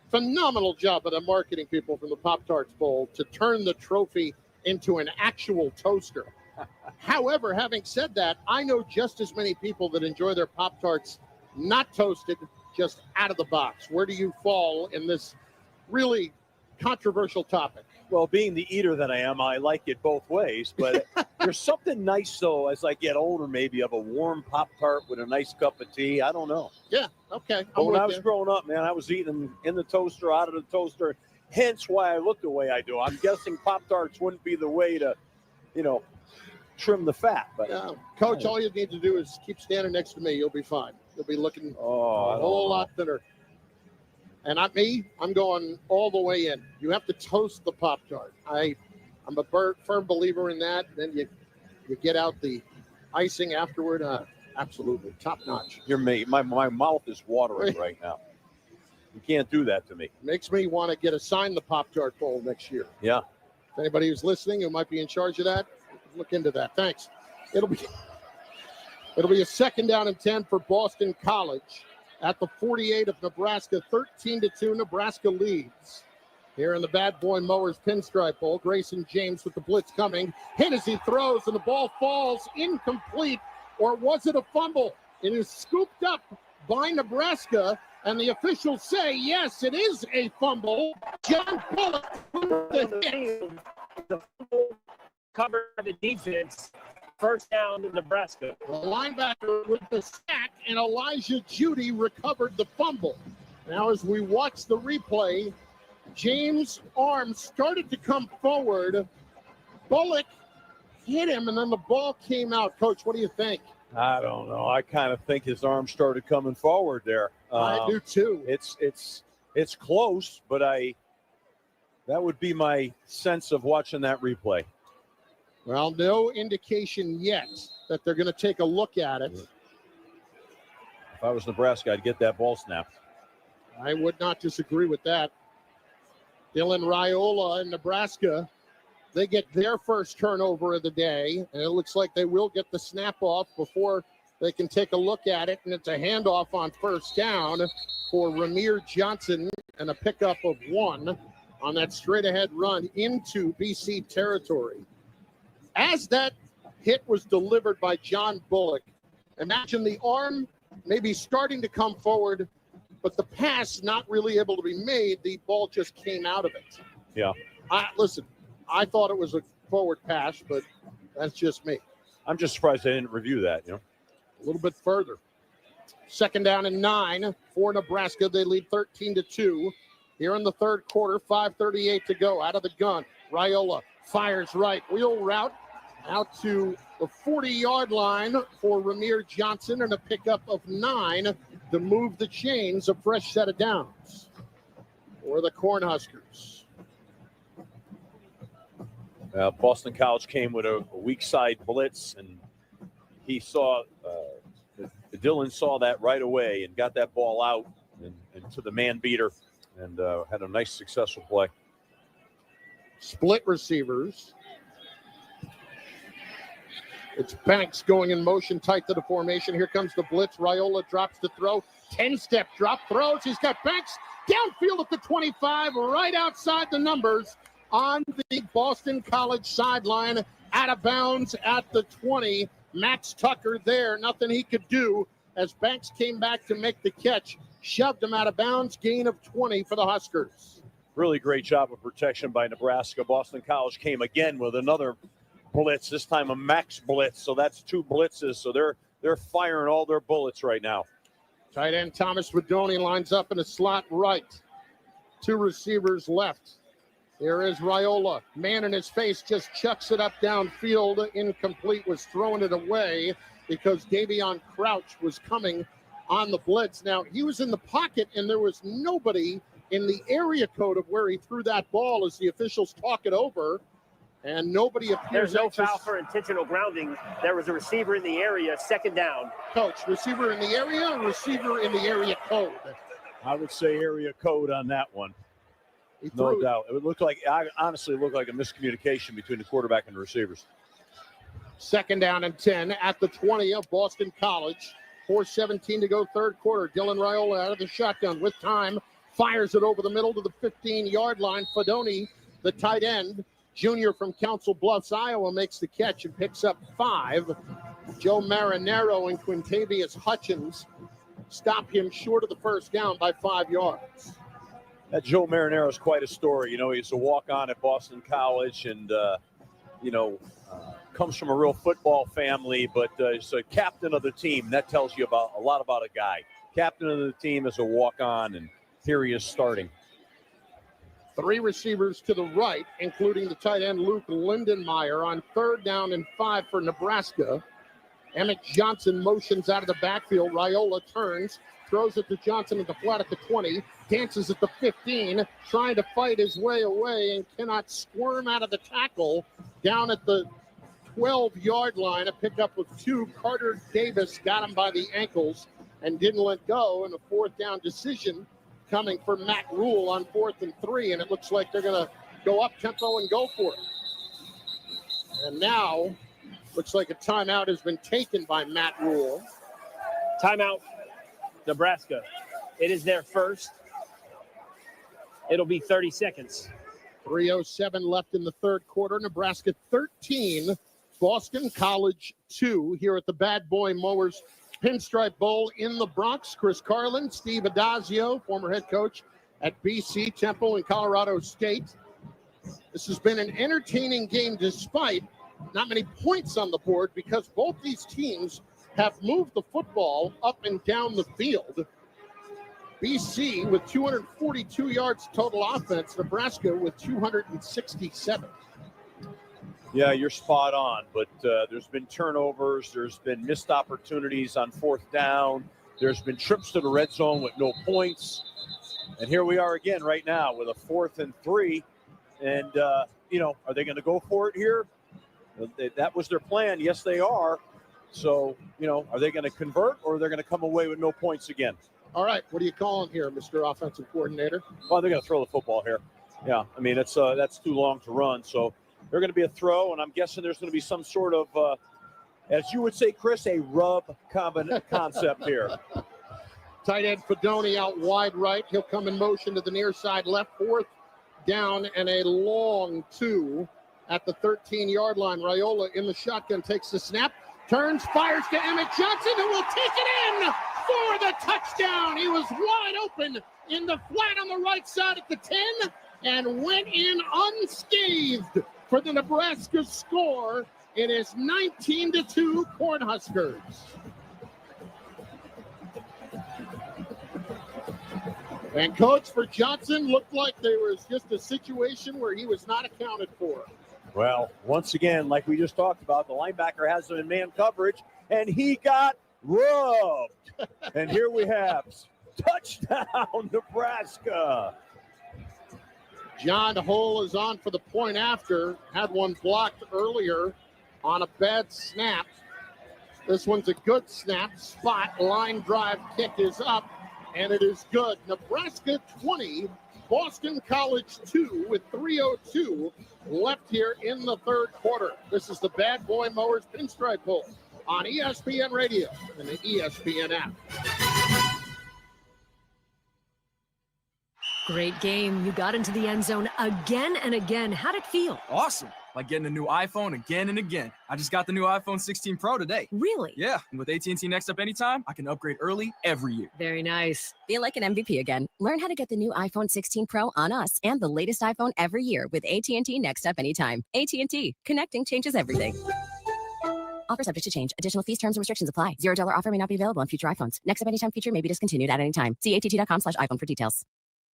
phenomenal job by the marketing people from the Pop-Tarts Bowl to turn the trophy into an actual toaster. However, having said that, I know just as many people that enjoy their Pop-Tarts not toasted, just out of the box. Where do you fall in this really controversial topic? Well, being the eater that I am, I like it both ways. But there's something nice, though, as I get older, maybe, of a warm Pop-Tart with a nice cup of tea. I don't know. Yeah, okay. But when I was growing up, man, I was eating them in the toaster, out of the toaster, hence why I look the way I do. I'm guessing Pop-Tarts wouldn't be the way to, trim the fat. But yeah. Coach, all you need to do is keep standing next to me. You'll be fine. You'll be looking a whole lot thinner. And I'm going all the way in. You have to toast the Pop-Tart. I'm a firm believer in that. Then you get out the icing afterward. Absolutely, top notch. My mouth is watering right now. You can't do that to me. Makes me want to get assigned the Pop-Tart Bowl next year. Yeah. If anybody who's listening who might be in charge of that, look into that. Thanks. It'll be a 2nd down and 10 for Boston College. At the 48 of Nebraska, 13-2, Nebraska leads. Here in the Bad Boy Mowers Pinstripe Bowl, Grayson James with the blitz coming. Hit as he throws, and the ball falls incomplete. Or was it a fumble? It is scooped up by Nebraska, and the officials say, yes, it is a fumble. John Bullock the fumble covered by the defense. First down to Nebraska. The linebacker with the sack, and Elijah Judy recovered the fumble. Now, as we watch the replay, James' arm started to come forward. Bullock hit him, and then the ball came out. Coach, what do you think? I don't know. I kind of think his arm started coming forward there. I do too. It's close, but that would be my sense of watching that replay. Well, no indication yet that they're going to take a look at it. If I was Nebraska, I'd get that ball snapped. I would not disagree with that. Dylan Raiola in Nebraska, they get their first turnover of the day, and it looks like they will get the snap off before they can take a look at it, and it's a handoff on first down for Ramir Johnson and a pickup of 1 on that straight-ahead run into BC territory. As that hit was delivered by John Bullock, imagine the arm maybe starting to come forward, but the pass not really able to be made. The ball just came out of it. Yeah. Listen, I thought it was a forward pass, but that's just me. I'm just surprised they didn't review that, A little bit further. 2nd down and 9 for Nebraska. They lead 13-2. Here in the third quarter, 5:38 to go. Out of the gun, Raiola fires right. Wheel route out to the 40-yard line for Ramir Johnson and a pickup of 9 to move the chains. A fresh set of downs for the Cornhuskers. Boston College came with a weak side blitz, and he saw Dylan saw that right away and got that ball out and to the man beater and had a nice successful play. Split receivers. It's Banks going in motion tight to the formation. Here comes the blitz. Raiola drops the throw. 10-step drop throws. He's got Banks downfield at the 25, right outside the numbers on the Boston College sideline, out of bounds at the 20. Max Tucker there, nothing he could do as Banks came back to make the catch, shoved him out of bounds, gain of 20 for the Huskers. Really great job of protection by Nebraska. Boston College came again with another blitz, this time a max blitz, so that's 2 blitzes, so they're firing all their bullets right now. Tight end Thomas Vadoni lines up in a slot right. 2 receivers left. There is Raiola. Man in his face just chucks it up downfield. Incomplete, was throwing it away because Davion Crouch was coming on the blitz. Now, he was in the pocket, and there was nobody in the area code of where he threw that ball as the officials talk it over, and nobody appears. There's no foul for intentional grounding. There was a receiver in the area, 2nd down. Coach, receiver in the area or receiver in the area code? I would say area code on that one. No doubt. It would look like, honestly, it looked like a miscommunication between the quarterback and the receivers. 2nd down and 10 at the 20 of Boston College. 4:17 to go, third quarter. Dylan Raiola out of the shotgun with time. Fires it over the middle to the 15-yard line. Fedoni, the tight end, junior from Council Bluffs, Iowa, makes the catch and picks up 5. Joe Marinero and Quintavious Hutchins stop him short of the first down by 5 yards. That Joe Marinero is quite a story. You know, he's a walk-on at Boston College and, comes from a real football family, but he's a captain of the team. That tells you a lot about a guy. Captain of the team is a walk-on, and here he is starting. 3 receivers to the right, including the tight end Luke Lindenmeyer on 3rd down and 5 for Nebraska. Emmett Johnson motions out of the backfield. Raiola turns, throws it to Johnson at the flat at the 20, dances at the 15, trying to fight his way away and cannot squirm out of the tackle down at the 12-yard line. A pickup of 2. Carter Davis got him by the ankles and didn't let go, and a 4th down decision coming for Matt Rule on 4th and 3, and it looks like they're going to go up tempo and go for it. And now looks like a timeout has been taken by Matt Rule. Timeout, Nebraska. It is their first. It'll be 30 seconds. 3:07 left in the third quarter. Nebraska 13, Boston College 2 here at the Bad Boy Mowers Pinstripe Bowl in the Bronx. Chris Carlin, Steve Adazio, former head coach at BC, Temple, and Colorado State. This has been an entertaining game despite not many points on the board because both these teams have moved the football up and down the field. BC with 242 yards total offense. Nebraska with 267. Yeah, you're spot on. But there's been turnovers. There's been missed opportunities on fourth down. There's been trips to the red zone with no points. And here we are again right now with a 4th and 3. And, are they going to go for it here? That was their plan. Yes, they are. So, are they going to convert or they're going to come away with no points again? All right. What are you calling here, Mr. Offensive Coordinator? Well, they're going to throw the football here. Yeah. I mean, that's too long to run. So they're going to be a throw. And I'm guessing there's going to be some sort of, as you would say, Chris, a rub concept here. Tight end Fedoni out wide right. He'll come in motion to the near side left. 4th down and a long 2 at the 13-yard line. Raiola in the shotgun takes the snap, turns, fires to Emmett Johnson, who will take it in for the touchdown. He was wide open in the flat on the right side at the 10 and went in unscathed for the Nebraska score. It is 19-2 Cornhuskers. And coach, for Johnson, looked like there was just a situation where he was not accounted for. Well, once again, like we just talked about, the linebacker has him in man coverage, and he got rubbed. And here we have touchdown, Nebraska. John Hull is on for the point after. Had one blocked earlier on a bad snap. This one's a good snap. Spot line drive kick is up, and it is good. Nebraska 20, Boston College 2 with 3:02 left here in the third quarter. This is the Bad Boy Mowers Pinstripe Bowl on ESPN Radio and the ESPN app. Great game. You got into the end zone again and again. How'd it feel? Awesome. Like getting a new iPhone again and again. I just got the new iPhone 16 Pro today. Really? Yeah. And with AT&T Next Up Anytime, I can upgrade early every year. Very nice. Feel like an MVP again. Learn how to get the new iPhone 16 Pro on us and the latest iPhone every year with AT&T Next Up Anytime. AT&T. Connecting changes everything. Offer subject to change. Additional fees, terms, and restrictions apply. $0 offer may not be available on future iPhones. Next Up Anytime feature may be discontinued at any time. See att.com/iPhone for details.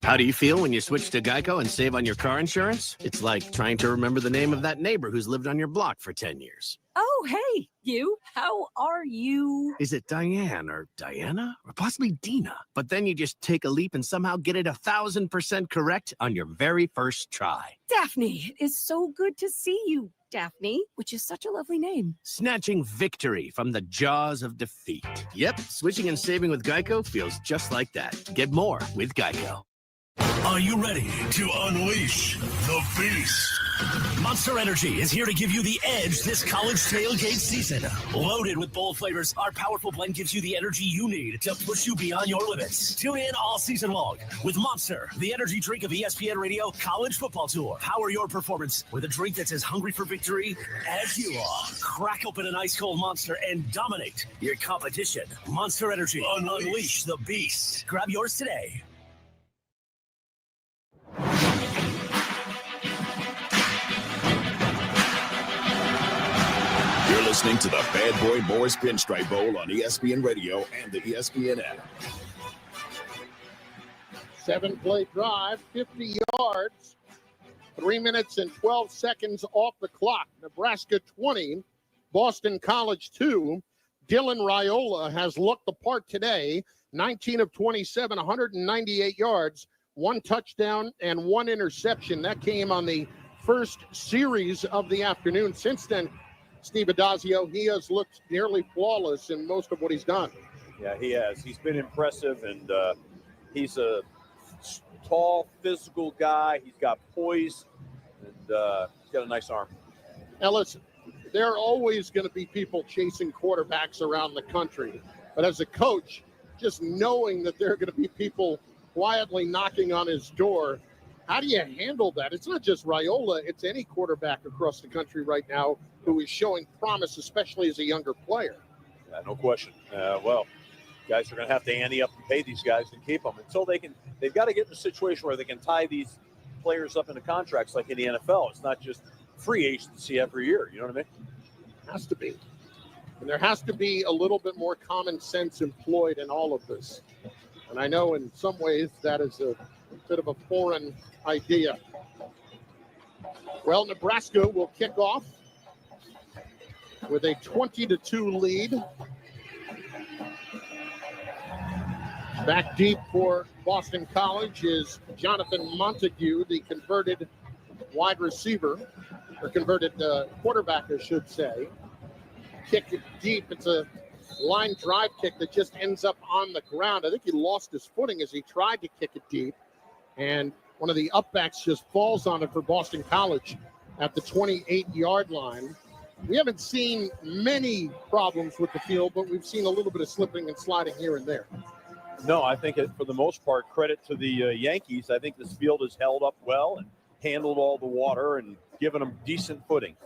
How do you feel when you switch to Geico and save on your car insurance? It's like trying to remember the name of that neighbor who's lived on your block for 10 years. Oh, hey, you. How are you? Is it Diane or Diana or possibly Dina? But then you just take a leap and somehow get it 1,000% correct on your very first try. Daphne, it is so good to see you. Daphne, which is such a lovely name. Snatching victory from the jaws of defeat. Yep, switching and saving with Geico feels just like that. Get more with Geico. Are you ready to unleash the beast? Monster Energy is here to give you the edge this college tailgate season. Loaded with bold flavors, our powerful blend gives you the energy you need to push you beyond your limits. Tune in all season long with Monster, the energy drink of ESPN Radio College Football Tour. Power your performance with a drink that's as hungry for victory as you are. Crack open an ice-cold Monster and dominate your competition. Monster Energy, unleash the beast. Grab yours today. You're listening to the Bad Boy Boys Pinstripe Bowl on ESPN Radio and the ESPN app. 7-play drive, 50 yards, 3 minutes and 12 seconds off the clock. Nebraska 20, Boston College 2. Dylan Raiola has looked the part today. 19 of 27, 198 yards, 1 touchdown and 1 interception. That came on the first series of the afternoon. Since then, Steve Adazio, he has looked nearly flawless in most of what he's done. Yeah, he has. He's been impressive, and he's a tall, physical guy. He's got poise, and he's got a nice arm. Now, listen, there are always going to be people chasing quarterbacks around the country. But as a coach, just knowing that there are going to be people quietly knocking on his door, how do you handle that? It's not just Raiola. It's any quarterback across the country right now who is showing promise, especially as a younger player. Yeah, no question. Well, guys are going to have to ante up and pay these guys and keep them until they've got to get in a situation where they can tie these players up into contracts like in the NFL. It's not just free agency every year. You know what I mean? Has to be. And there has to be a little bit more common sense employed in all of this. And I know in some ways that is a bit of a foreign idea. Well, Nebraska will kick off with a 20-2 lead. Back deep for Boston College is Jonathan Montague, the converted wide receiver, or converted quarterback, I should say. Kick it deep. It's a line drive kick that just ends up on the ground. I think he lost his footing as he tried to kick it deep. And one of the upbacks just falls on it for Boston College at the 28-yard line. We haven't seen many problems with the field, but we've seen a little bit of slipping and sliding here and there. No, I think for the most part, credit to the Yankees. I think this field has held up well and handled all the water and given them decent footing.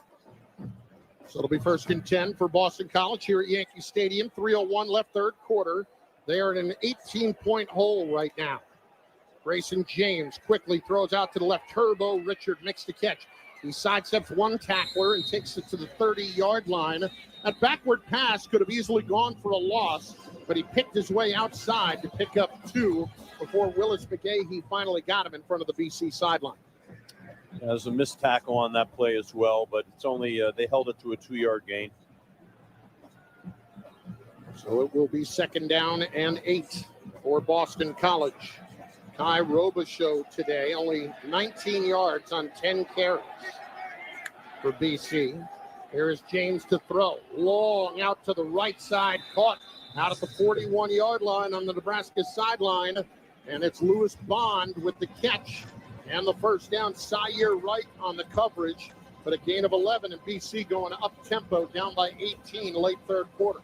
So it'll be 1st and 10 for Boston College here at Yankee Stadium. 3:01 left, third quarter. They are in an 18-point hole right now. Grayson James quickly throws out to the left. Turbo Richard makes the catch. He sidesteps one tackler and takes it to the 30-yard line. That backward pass could have easily gone for a loss, but he picked his way outside to pick up 2 before Willis McGahee finally got him in front of the BC sideline. There's a missed tackle on that play as well, but it's only they held it to a 2-yard gain. So it will be 2nd down and 8 for Boston College. Kai Robichaux today, only 19 yards on 10 carries for BC. Here is James to throw. Long out to the right side, caught out at the 41-yard line on the Nebraska sideline. And it's Lewis Bond with the catch and the first down. Sire Wright on the coverage, but a gain of 11, and BC going up-tempo, down by 18 late third quarter.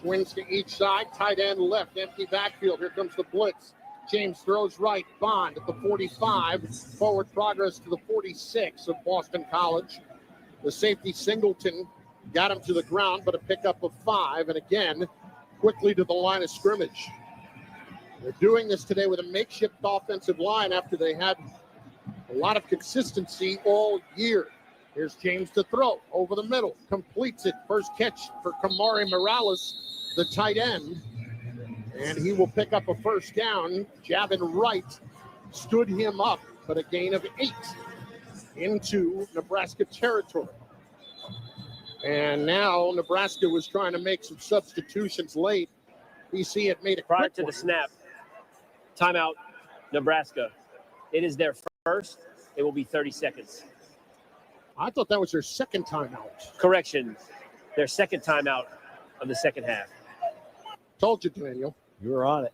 Twins to each side, tight end left, empty backfield. Here comes the blitz. James throws right, Bond at the 45, forward progress to the 46 of Boston College. The safety Singleton got him to the ground, but a pickup of 5, and again, quickly to the line of scrimmage. They're doing this today with a makeshift offensive line after they had a lot of consistency all year. Here's James to throw over the middle, completes it. First catch for Kamari Morales, the tight end. And he will pick up a first down. Javin Wright stood him up, but a gain of 8 into Nebraska territory. And now Nebraska was trying to make some substitutions late. BC had made a prior to the snap. Timeout, Nebraska. It is their first. It will be 30 seconds. I thought that was their second timeout. Correction. Their second timeout of the second half. Told you, Daniel. You were on it.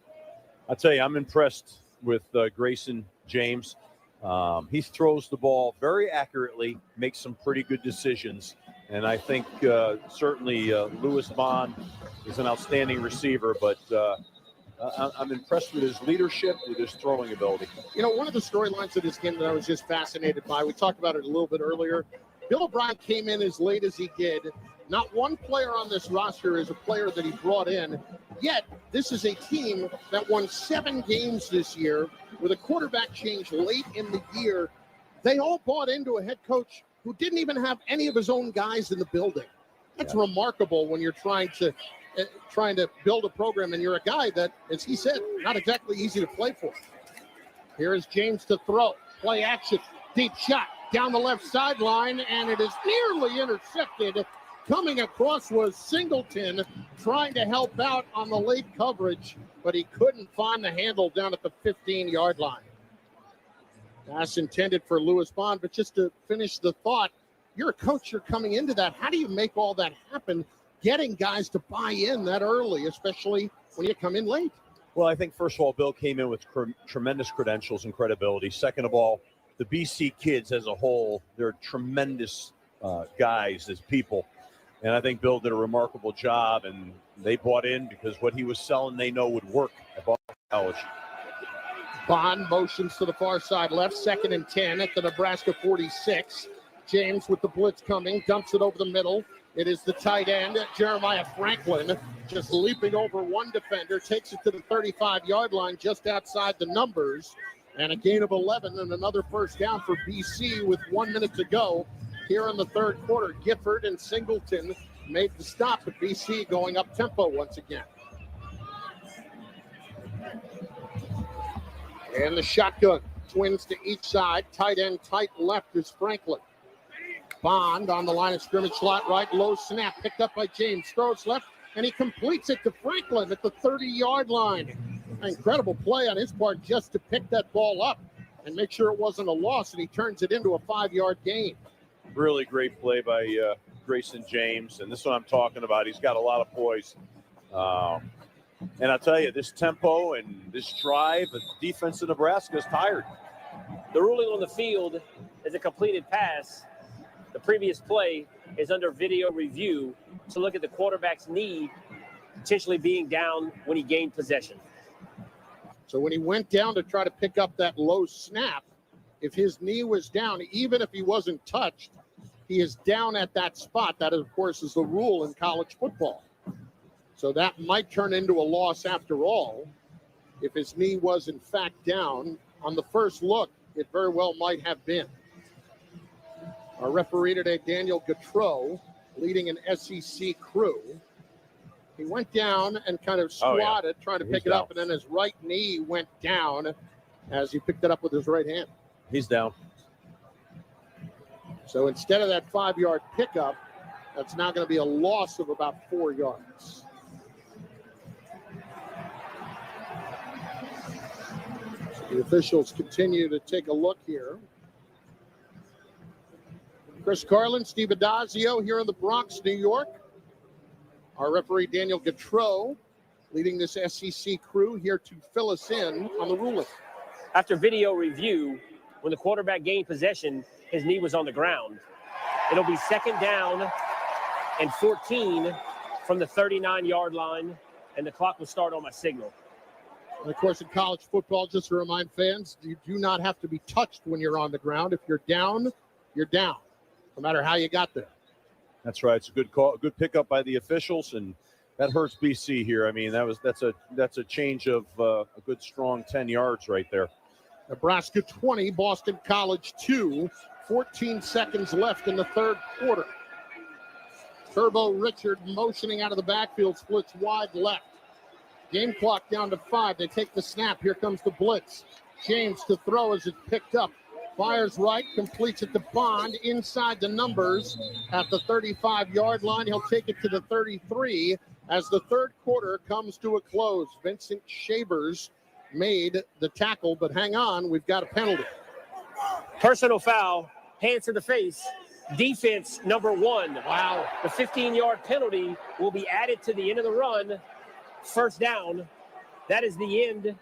I'll tell you, I'm impressed with Grayson James. He throws the ball very accurately, makes some pretty good decisions. And I think certainly Lewis Bond is an outstanding receiver, but I'm impressed with his leadership, with his throwing ability. You know, one of the storylines of this game that I was just fascinated by, we talked about it a little bit earlier. Bill O'Brien came in as late as he did. Not one player on this roster is a player that he brought in. Yet, this is a team that won 7 games this year with a quarterback change late in the year. They all bought into a head coach who didn't even have any of his own guys in the building. That's remarkable when you're trying to build a program and you're a guy that, as he said, not exactly easy to play for. Here is James to throw. Play action. Deep shot down the left sideline, and it is nearly intercepted. Coming across was Singleton trying to help out on the late coverage, but he couldn't find the handle down at the 15-yard line. Pass intended for Lewis Bond, but just to finish the thought, you're a coach, you're coming into that. How do you make all that happen, getting guys to buy in that early, especially when you come in late? Well, I think, first of all, Bill came in with tremendous credentials and credibility. Second of all, the BC kids as a whole, they're tremendous guys as people. And I think Bill did a remarkable job, and they bought in because what he was selling they know would work at Boston College. Bond motions to the far side left, 2nd and 10 at the Nebraska 46. James with the blitz coming, dumps it over the middle. It is the tight end, Jeremiah Franklin, just leaping over one defender, takes it to the 35-yard line just outside the numbers. And a gain of 11 and another first down for BC with 1 minute to go here in the third quarter. Gifford and Singleton made the stop, but BC going up tempo once again. And the shotgun. Twins to each side. Tight end, tight left is Franklin. Bond on the line of scrimmage, slot right. Low snap picked up by James. Throws left, and he completes it to Franklin at the 30-yard line. An incredible play on his part just to pick that ball up and make sure it wasn't a loss, and he turns it into a 5-yard gain. Really great play by Grayson James, and this is what I'm talking about. He's got a lot of poise. And I'll tell you, this tempo and this drive, the defense of Nebraska is tired. The ruling on the field is a completed pass. The previous play is under video review to look at the quarterback's knee potentially being down when he gained possession. So when he went down to try to pick up that low snap, if his knee was down, even if he wasn't touched, he is down at that spot. That, of course, is the rule in college football. So that might turn into a loss after all. If his knee was, in fact, down, on the first look, it very well might have been. Our referee today, Daniel Gautreau, leading an SEC crew. He went down and kind of squatted, trying to pick it up, and then his right knee went down as he picked it up with his right hand. He's down. So instead of that 5-yard pickup, that's now going to be a loss of about 4 yards. So the officials continue to take a look here. Chris Carlin, Steve Adazio here in the Bronx, New York. Our referee, Daniel Gautreau, leading this SEC crew here to fill us in on the ruling. After video review, when the quarterback gained possession, his knee was on the ground. It'll be 2nd down and 14 from the 39-yard line, and the clock will start on my signal. And, of course, in college football, just to remind fans, you do not have to be touched when you're on the ground. If you're down, you're down, no matter how you got there. That's right. It's a good call, a good pickup by the officials, and that hurts BC here. I mean, that's a change of a good strong 10 yards right there. Nebraska 20, Boston College 2. 14 seconds left in the third quarter. Turbo Richard motioning out of the backfield, splits wide left. Game clock down to 5. They take the snap. Here comes the blitz. James to throw as it's picked up. Fires right, completes it to Bond inside the numbers at the 35-yard line. He'll take it to the 33 as the third quarter comes to a close. Vincent Shavers made the tackle, but hang on, we've got a penalty. Personal foul, hands to the face, defense number 1. Wow. The 15-yard penalty will be added to the end of the run. First down. That is the end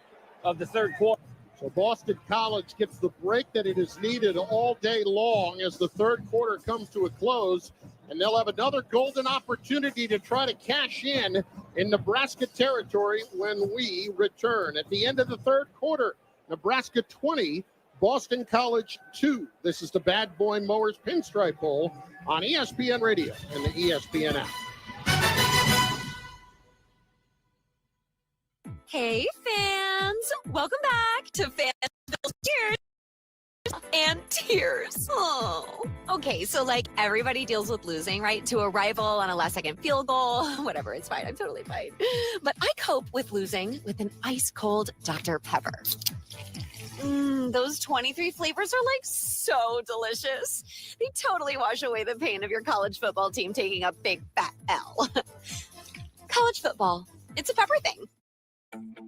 of the third quarter. So Boston College gets the break that it has needed all day long as the third quarter comes to a close, and they'll have another golden opportunity to try to cash in Nebraska territory when we return. At the end of the third quarter, Nebraska 20, Boston College 2. This is the Bad Boy Mowers Pinstripe Bowl on ESPN Radio and the ESPN app. Hey, fans! Welcome back to Fansville's Cheers and Tears. Oh, okay. So, like, everybody deals with losing, right? To a rival on a last-second field goal. Whatever, it's fine. I'm totally fine. But I cope with losing with an ice-cold Dr. Pepper. Those 23 flavors are, like, so delicious. They totally wash away the pain of your college football team taking a big, fat L. College football. It's a pepper thing.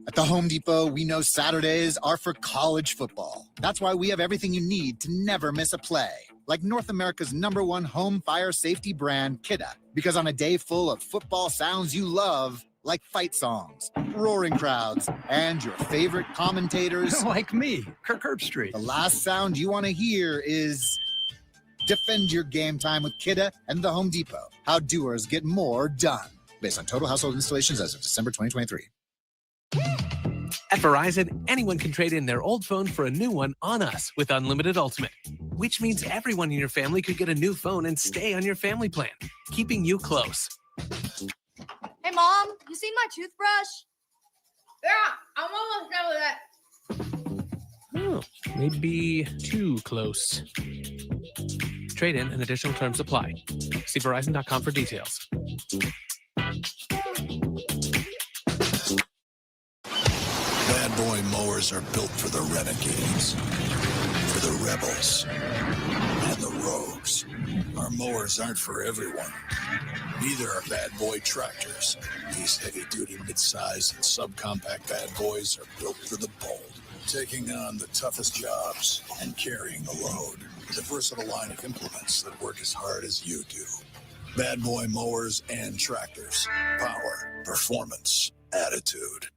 At the Home Depot, we know Saturdays are for college football. That's why we have everything you need to never miss a play. Like North America's #1 home fire safety brand, Kidda. Because on a day full of football sounds you love, like fight songs, roaring crowds, and your favorite commentators. Like me, Kirk Herbstreit. The last sound you want to hear is defend your game time with Kidda and the Home Depot. How doers get more done. Based on total household installations as of December 2023. At Verizon, anyone can trade in their old phone for a new one on us with Unlimited Ultimate, which means everyone in your family could get a new phone and stay on your family plan, keeping you close. Hey, Mom, you seen my toothbrush? Yeah, I'm almost done with it. Oh, maybe too close. Trade in and additional terms apply. See Verizon.com for details. Bad Boy mowers are built for the renegades, for the rebels, and the rogues. Our mowers aren't for everyone. Neither are Bad Boy tractors. These heavy-duty, mid-size, and subcompact bad boys are built for the bold, taking on the toughest jobs and carrying the load. With a versatile line of implements that work as hard as you do. Bad Boy mowers and tractors. Power, performance, attitude.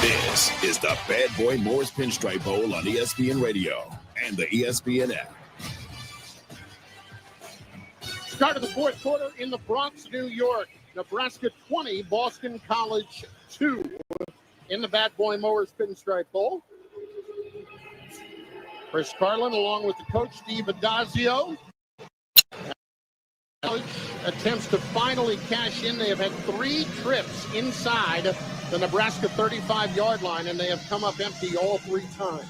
This is the Bad Boy Mowers Pinstripe Bowl on ESPN Radio and the ESPN app. Start of the fourth quarter in the Bronx, New York. Nebraska 20, Boston College 2 in the Bad Boy Mowers Pinstripe Bowl. Chris Carlin along with the coach, Steve Adazio. College attempts to finally cash in. They have had 3 trips inside the Nebraska 35-yard line, and they have come up empty all 3 times.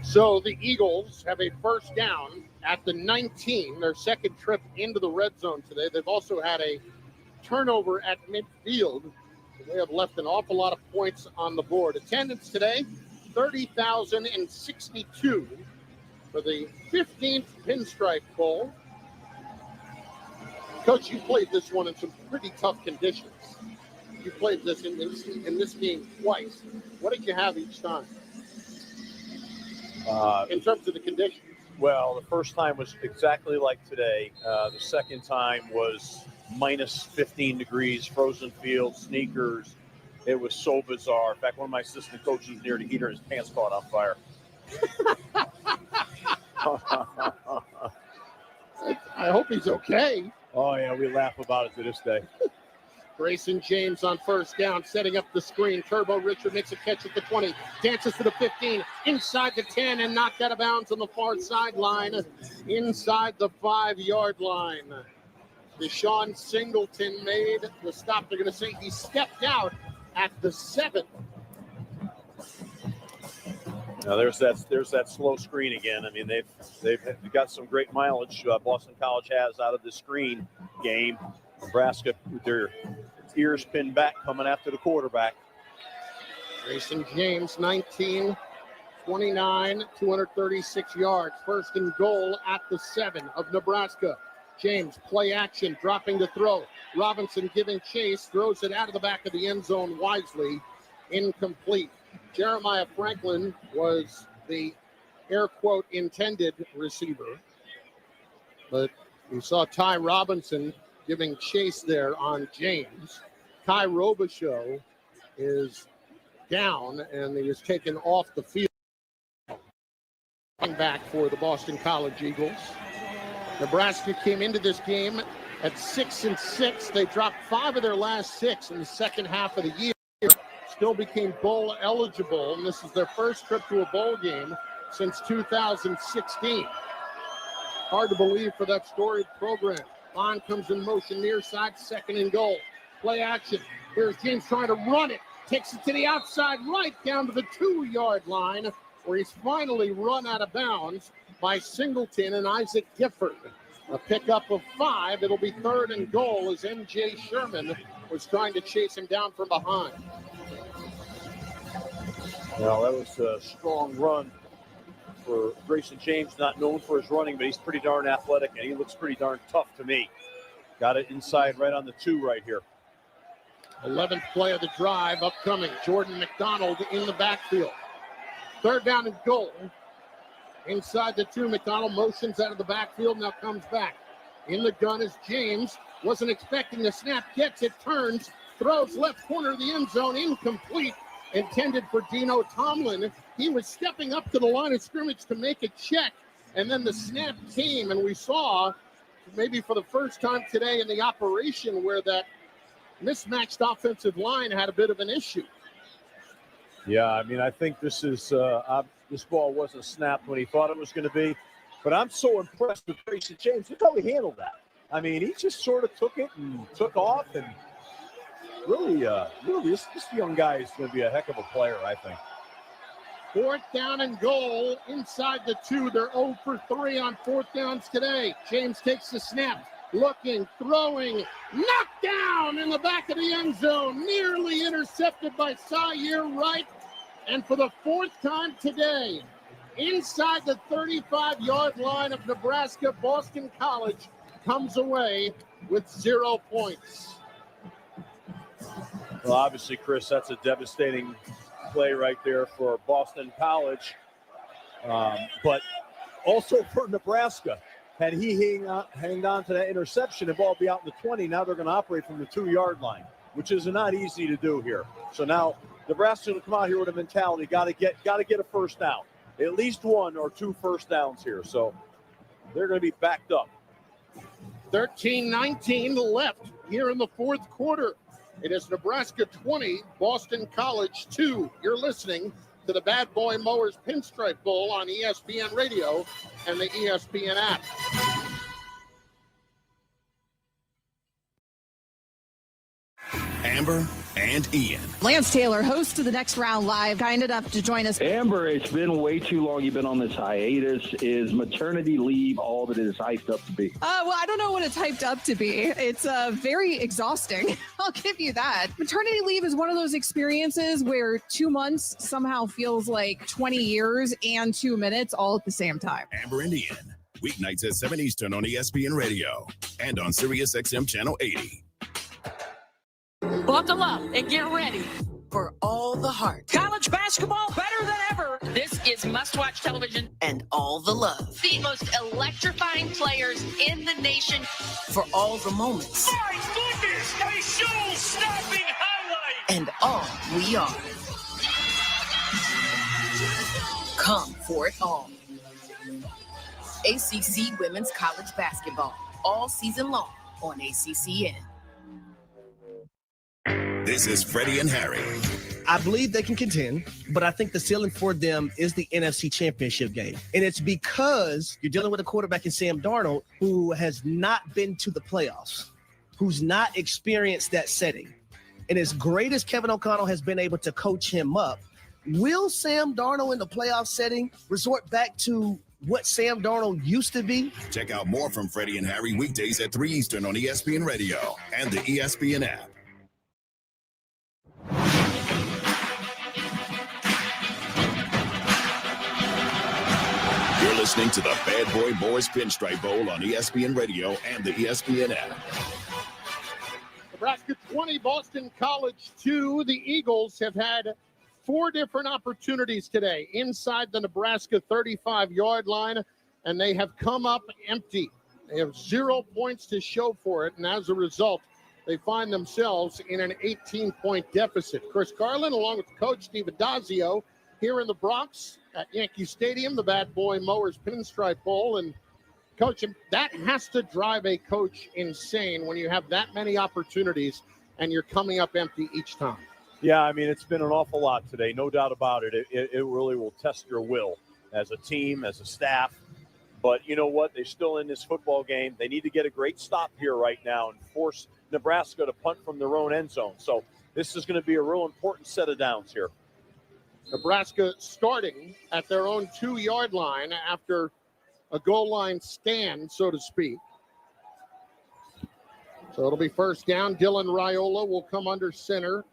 So the Eagles have a first down at the 19, their second trip into the red zone today. They've also had a turnover at midfield. So they have left an awful lot of points on the board. Attendance today, 30,062 for the 15th Pinstripe Bowl. Coach, you played this one in some pretty tough conditions. You played this in this game twice. What did you have each time? In terms of the conditions? Well, the first time was exactly like today. The second time was minus 15 degrees, frozen field, sneakers. It was so bizarre. In fact, one of my assistant coaches was near the heater and his pants caught on fire. I hope he's okay. Oh, yeah, we laugh about it to this day. Grayson James on first down, setting up the screen. Turbo Richard makes a catch at the 20, dances to the 15, inside the 10, and knocked out of bounds on the far sideline, inside the 5-yard line. Deshaun Singleton made the stop. They're going to say he stepped out at the 7. Now there's that slow screen again. I mean, they've got some great mileage. Boston College has out of the screen game. Nebraska with their ears pinned back, coming after the quarterback. Grayson James, 19, 29, 236 yards. First and goal at the 7 of Nebraska. James, play action, dropping the throw. Robinson giving chase, throws it out of the back of the end zone wisely. Incomplete. Jeremiah Franklin was the air quote intended receiver. But we saw Ty Robinson giving chase there on James. Kai Robichaux is down, and he is taken off the field. Back for the Boston College Eagles. Nebraska came into this game at 6-6. They dropped 5 of their last 6 in the second half of the year. Still became bowl eligible, and this is their first trip to a bowl game since 2016. Hard to believe for that storied program. Bond comes in motion near side, second and goal. Play action. Here's James trying to run it. Takes it to the outside right down to the 2-yard line, where he's finally run out of bounds by Singleton and Isaac Gifford. A pickup of 5. It'll be third and goal as M.J. Sherman was trying to chase him down from behind. Well, that was a strong run for Grayson James, not known for his running, but he's pretty darn athletic, and he looks pretty darn tough to me. Got it inside right on the 2 right here. 11th play of the drive upcoming. Jordan McDonald in the backfield. Third down and goal. Inside the 2, McDonald motions out of the backfield, now comes back. In the gun is James. Wasn't expecting the snap, gets it, turns, throws left corner of the end zone, incomplete. Intended for Dino Tomlin. He was stepping up to the line of scrimmage to make a check, and then the snap came, and we saw, maybe for the first time today in the operation, where that mismatched offensive line had a bit of an issue. Yeah, I mean, I think this is this ball wasn't snapped when he thought it was going to be, but I'm so impressed with Grayson James. Look how he handled that. I mean, he just sort of took it and took off, and really, this young guy is going to be a heck of a player, I think. 4th down and goal inside the 2. They're 0 for 3 on 4th downs today. James takes the snap, looking, throwing, knocked down in the back of the end zone, nearly intercepted by Syer Wright. And for the 4th time today, inside the 35-yard line of Nebraska, Boston College comes away with 0 points. Well, obviously, Chris, that's a devastating play right there for Boston College, but also for Nebraska. Had he hanged on to that interception, the ball would be out in the 20. Now they're going to operate from the 2-yard line, which is not easy to do here. So now Nebraska will come out here with a mentality: got to get a first down, at least 1 or 2 first downs here. So they're going to be backed up. 13-19 left here in the 4th quarter. It is Nebraska 20, Boston College 2. You're listening to the Bad Boy Mowers Pinstripe Bowl on ESPN Radio and the ESPN app. Amber and Ian. Lance Taylor, host of the Next Round Live, kind enough to join us. Amber, it's been way too long you've been on this hiatus. Is maternity leave all that it is hyped up to be? Well, I don't know what it's hyped up to be. It's very exhausting. I'll give you that. Maternity leave is one of those experiences where 2 months somehow feels like 20 years and 2 minutes all at the same time. Amber and Ian, weeknights at 7 Eastern on ESPN Radio and on Sirius XM Channel 80. Buckle up and get ready for all the heart. College basketball better than ever. This is must-watch television and all the love. The most electrifying players in the nation. For all the moments. My goodness, a show-stopping highlight. And all we are. Come for it all. ACC Women's College Basketball. All season long on ACCN. This is Freddie and Harry. I believe they can contend, but I think the ceiling for them is the NFC Championship game. And it's because you're dealing with a quarterback in Sam Darnold who has not been to the playoffs, who's not experienced that setting. And as great as Kevin O'Connell has been able to coach him up, will Sam Darnold in the playoff setting resort back to what Sam Darnold used to be? Check out more from Freddie and Harry weekdays at 3 Eastern on ESPN Radio and the ESPN app. You're listening to the Bad Boy Boys Pinstripe Bowl on ESPN Radio and the ESPN app. Nebraska 20, Boston College 2. The Eagles have had 4 different opportunities today inside the Nebraska 35-yard line, and they have come up empty. They have 0 points to show for it, and as a result, they find themselves in an 18-point deficit. Chris Carlin, along with Coach Steve Adazio, here in the Bronx at Yankee Stadium, the Bad Boy Mowers Pinstripe Bowl. And, Coach, that has to drive a coach insane when you have that many opportunities and you're coming up empty each time. Yeah, I mean, it's been an awful lot today, no doubt about it. It really will test your will as a team, as a staff. But you know what? They're still in this football game. They need to get a great stop here right now and force Nebraska to punt from their own end zone. So this is going to be a real important set of downs here. Nebraska starting at their own 2-yard line after a goal line stand, so to speak. So it'll be first down. Dylan Raiola will come under center.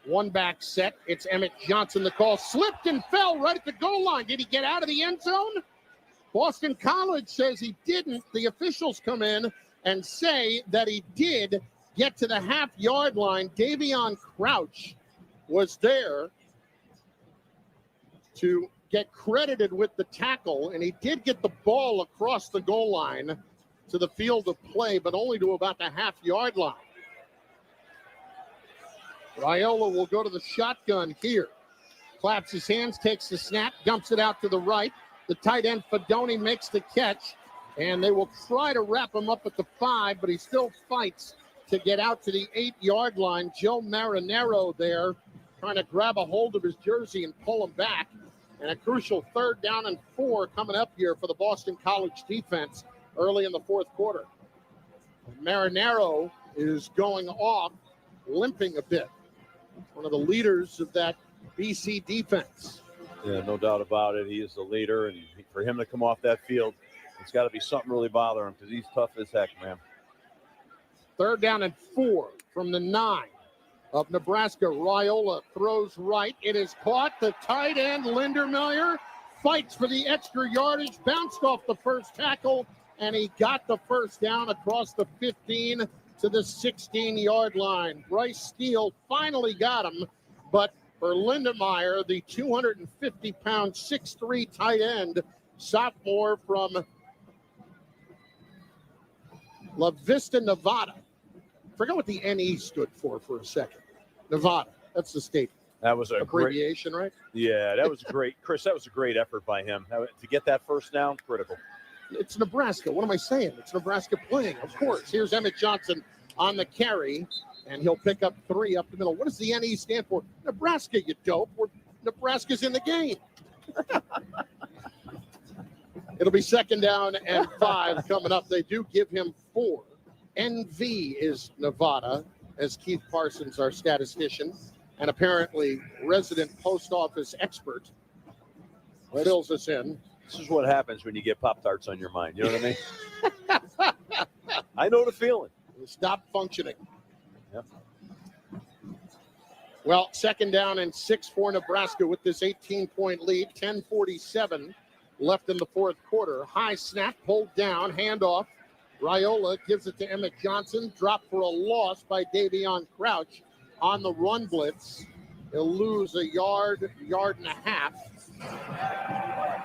1 back set. It's Emmett Johnson. The call slipped and fell right at the goal line. Did he get out of the end zone? Boston College says he didn't. The officials come in and say that he did get to the half-yard line. Davion Crouch was there to get credited with the tackle, and he did get the ball across the goal line to the field of play, but only to about the half-yard line. Raiola will go to the shotgun here. Claps his hands, takes the snap, dumps it out to the right. The tight end, Fedoni, makes the catch, and they will try to wrap him up at the 5, but he still fights to get out to the 8-yard line. Joe Marinero there trying to grab a hold of his jersey and pull him back. And a crucial 3rd down and 4 coming up here for the Boston College defense early in the 4th quarter. Marinero is going off, limping a bit. One of the leaders of that BC defense. Yeah, no doubt about it. He is the leader, and for him to come off that field, it's got to be something really bothering him because he's tough as heck, man. 3rd down and 4 from the 9 of Nebraska. Raiola throws right. It is caught. The tight end, Lindermeyer, fights for the extra yardage, bounced off the first tackle, and he got the first down across the 15 to the 16-yard line. Bryce Steele finally got him, but for Lindermeyer, the 250-pound, 6'3" tight end, sophomore from La Vista, Nevada. Forgot what the NE stood for a second. Nevada. That's the state. That was a abbreviation, right? Yeah, that was great. Chris, that was a great effort by him. To get that first down, critical. It's Nebraska. What am I saying? It's Nebraska playing, of course. Here's Emmett Johnson on the carry, and he'll pick up 3 up the middle. What does the NE stand for? Nebraska, you dope. Nebraska's in the game. It'll be 2nd down and 5 coming up. They do give him 4. NV is Nevada, as Keith Parsons, our statistician, and apparently resident post office expert, fills us in. This is what happens when you get Pop-Tarts on your mind. You know what I mean? I know the feeling. Stop functioning. Yep. Well, 2nd down and 6 for Nebraska with this 18-point lead. 10:47 left in the 4th quarter. High snap, pulled down, handoff. Raiola gives it to Emmett Johnson. Dropped for a loss by Davion Crouch on the run blitz. He'll lose a yard and a half.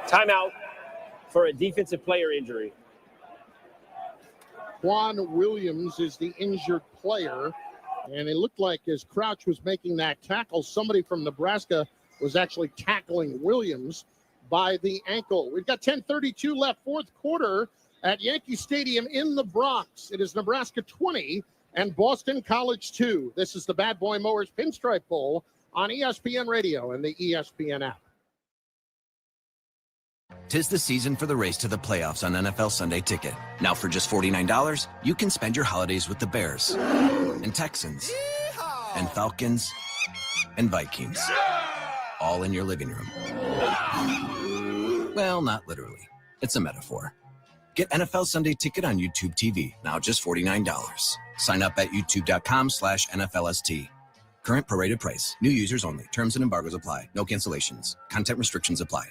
Timeout for a defensive player injury. Quan Williams is the injured player. And it looked like as Crouch was making that tackle, somebody from Nebraska was actually tackling Williams by the ankle. We've got 10:32 left, 4th quarter at Yankee Stadium in the Bronx. It is Nebraska 20 and Boston College 2. This is the Bad Boy Mowers Pinstripe Bowl on ESPN Radio and the ESPN app. 'Tis the season for the race to the playoffs on NFL Sunday Ticket. Now for just $49, you can spend your holidays with the Bears and Texans and Falcons and Vikings, all in your living room. Well, not literally. It's a metaphor. Get NFL Sunday Ticket on YouTube TV, now just $49. Sign up at youtube.com/NFLST. Current prorated price. New users only. Terms and embargoes apply. No cancellations. Content restrictions apply.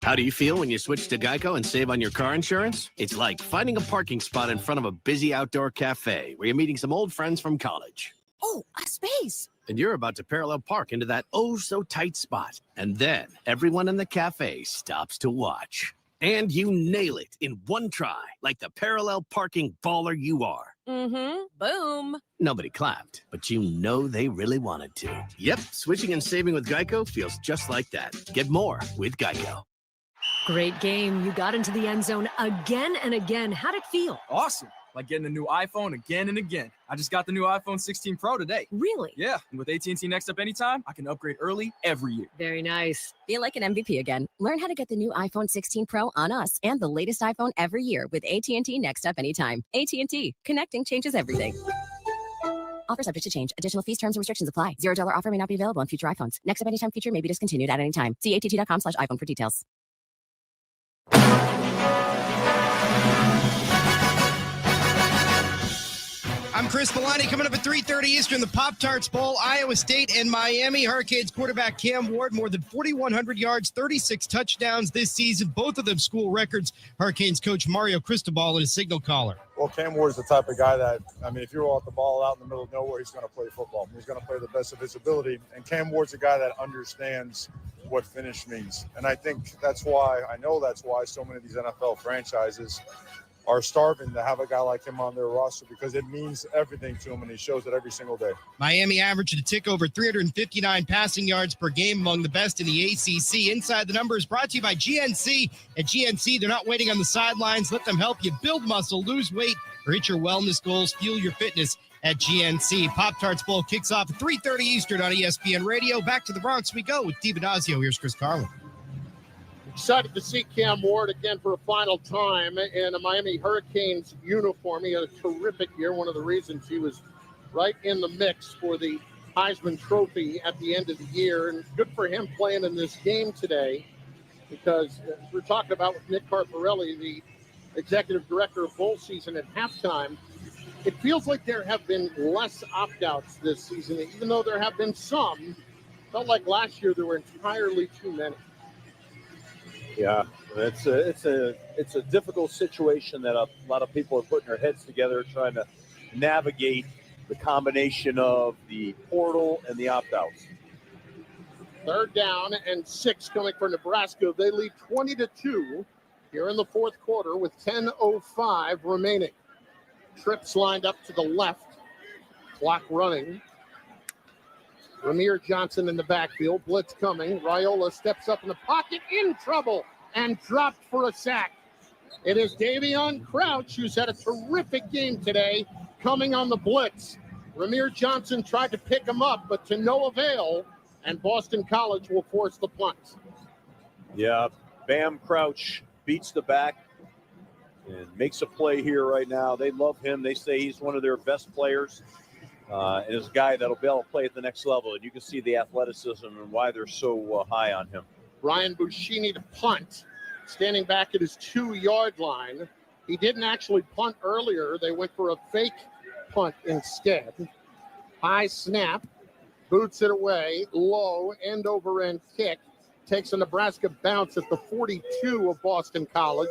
How do you feel when you switch to Geico and save on your car insurance? It's like finding a parking spot in front of a busy outdoor cafe where you're meeting some old friends from college. Oh, a space. And you're about to parallel park into that oh-so-tight spot. And then everyone in the cafe stops to watch. And you nail it in one try, like the parallel parking baller you are. Mm-hmm. Boom. Nobody clapped, but you know they really wanted to. Yep, switching and saving with Geico feels just like that. Get more with Geico. Great game. You got into the end zone again and again. How'd it feel? Awesome. Like getting a new iPhone again and again. I just got the new iPhone 16 Pro today. Really? Yeah. And with AT&T Next Up Anytime, I can upgrade early every year. Very nice. Feel like an MVP again. Learn how to get the new iPhone 16 Pro on us and the latest iPhone every year with AT&T Next Up Anytime. AT&T. Connecting changes everything. Offer subject to change. Additional fees, terms, and restrictions apply. $0 offer may not be available on future iPhones. Next Up Anytime feature may be discontinued at any time. See att.com/iPhone for details. I'm Chris Milani. Coming up at 3:30 Eastern, the Pop-Tarts Bowl, Iowa State and Miami. Hurricanes quarterback Cam Ward, more than 4,100 yards, 36 touchdowns this season. Both of them school records. Hurricanes coach Mario Cristobal and his signal caller. Well, Cam Ward's the type of guy that, I mean, if you roll out the ball out in the middle of nowhere, he's going to play football. He's going to play the best of his ability. And Cam Ward's a guy that understands what finish means. And I think that's why so many of these NFL franchises are starving to have a guy like him on their roster, because it means everything to him, and he shows it every single day. Miami averaged a tick over 359 passing yards per game, among the best in the ACC. Inside the Numbers brought to you by GNC. At GNC, they're not waiting on the sidelines. Let them help you build muscle, lose weight, or hit your wellness goals. Fuel your fitness at GNC. Pop-Tarts Bowl kicks off at 3:30 Eastern on ESPN Radio. Back to the Bronx we go with Steve Adazio. Here's Chris Carlin. Excited to see Cam Ward again for a final time in a Miami Hurricanes uniform. He had a terrific year. One of the reasons he was right in the mix for the Heisman Trophy at the end of the year. And good for him playing in this game today, because as we're talking about with Nick Carparelli, the executive director of bowl season, at halftime, it feels like there have been less opt-outs this season, even though there have been some. Felt like last year there were entirely too many. Yeah, it's a difficult situation that a lot of people are putting their heads together trying to navigate the combination of the portal and the opt-outs. 3rd down and 6 coming for Nebraska. They lead 20-2 here in the 4th quarter with 10:05 remaining. Trips lined up to the left. Clock running. Ramir Johnson in the backfield. Blitz coming. Raiola steps up in the pocket, in trouble, and dropped for a sack. It is Davion Crouch, who's had a terrific game today, coming on the blitz. Ramir Johnson tried to pick him up, but to no avail, and Boston College will force the punt. Yeah, Bam Crouch beats the back and makes a play here right now. They love him. They say he's one of their best players. And is a guy that'll be able to play at the next level. And you can see the athleticism and why they're so high on him. Ryan Buscini to punt, standing back at his 2-yard line. He didn't actually punt earlier. They went for a fake punt instead. High snap, boots it away, low, end-over-end kick. Takes a Nebraska bounce at the 42 of Boston College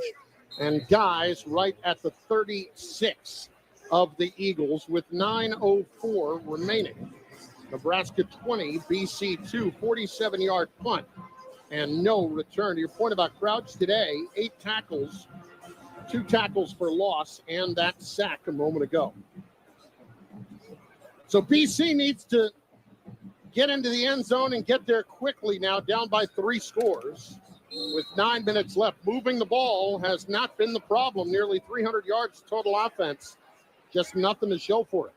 and dies right at the 36 of the Eagles with 9:04 remaining. Nebraska 20, BC 2, 47-yard punt and no return. To your point about Crouch today, 8 tackles, 2 tackles for loss, and that sack a moment ago. So BC needs to get into the end zone and get there quickly now, down by 3 scores. With 9 minutes left, moving the ball has not been the problem. Nearly 300 yards total offense. Just nothing to show for it.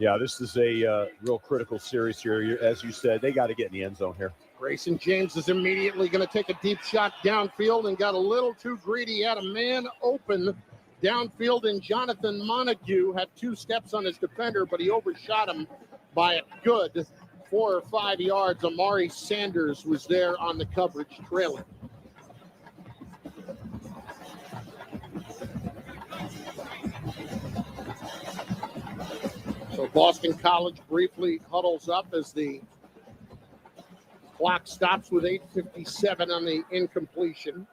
Yeah, this is a real critical series here. As you said, they got to get in the end zone here. Grayson James is immediately going to take a deep shot downfield and got a little too greedy. He had a man open downfield, and Jonathan Montague had 2 steps on his defender, but he overshot him by a good 4 or 5 yards. Amari Sanders was there on the coverage trailing. So Boston College briefly huddles up as the clock stops with 8:57 on the incompletion.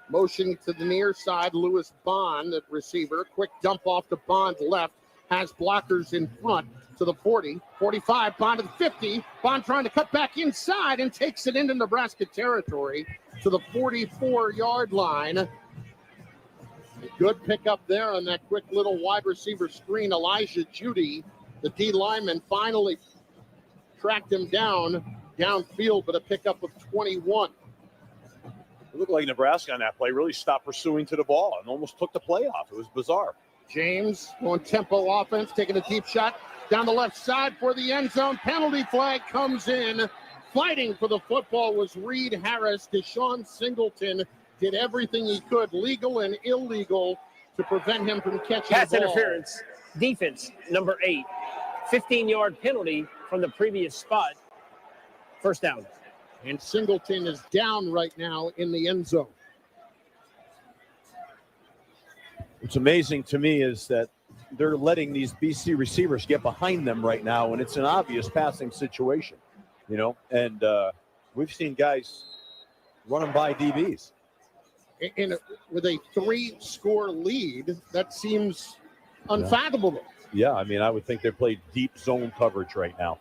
Motioning to the near side, Lewis Bond at receiver. Quick dump off to Bond left. Has blockers in front to the 40, 45, Bond to the 50. Bond trying to cut back inside and takes it into Nebraska territory to the 44-yard line. A good pickup there on that quick little wide receiver screen. Elijah Judy, the D lineman, finally tracked him downfield, but a pickup of 21. It looked like Nebraska on that play really stopped pursuing to the ball and almost took the play off. It was bizarre. James on tempo offense, taking a deep shot down the left side for the end zone. Penalty flag comes in. Fighting for the football was Reed Harris. Deshaun Singleton did everything he could, legal and illegal, to prevent him from catching Pass the ball. interference, defense, number 8. 15-yard penalty from the previous spot. First down. And Singleton is down right now in the end zone. What's amazing to me is that they're letting these BC receivers get behind them right now, and it's an obvious passing situation, and we've seen guys running by DBs. With a 3-score lead, that seems unfathomable. Yeah, I mean, I would think they play deep zone coverage right now.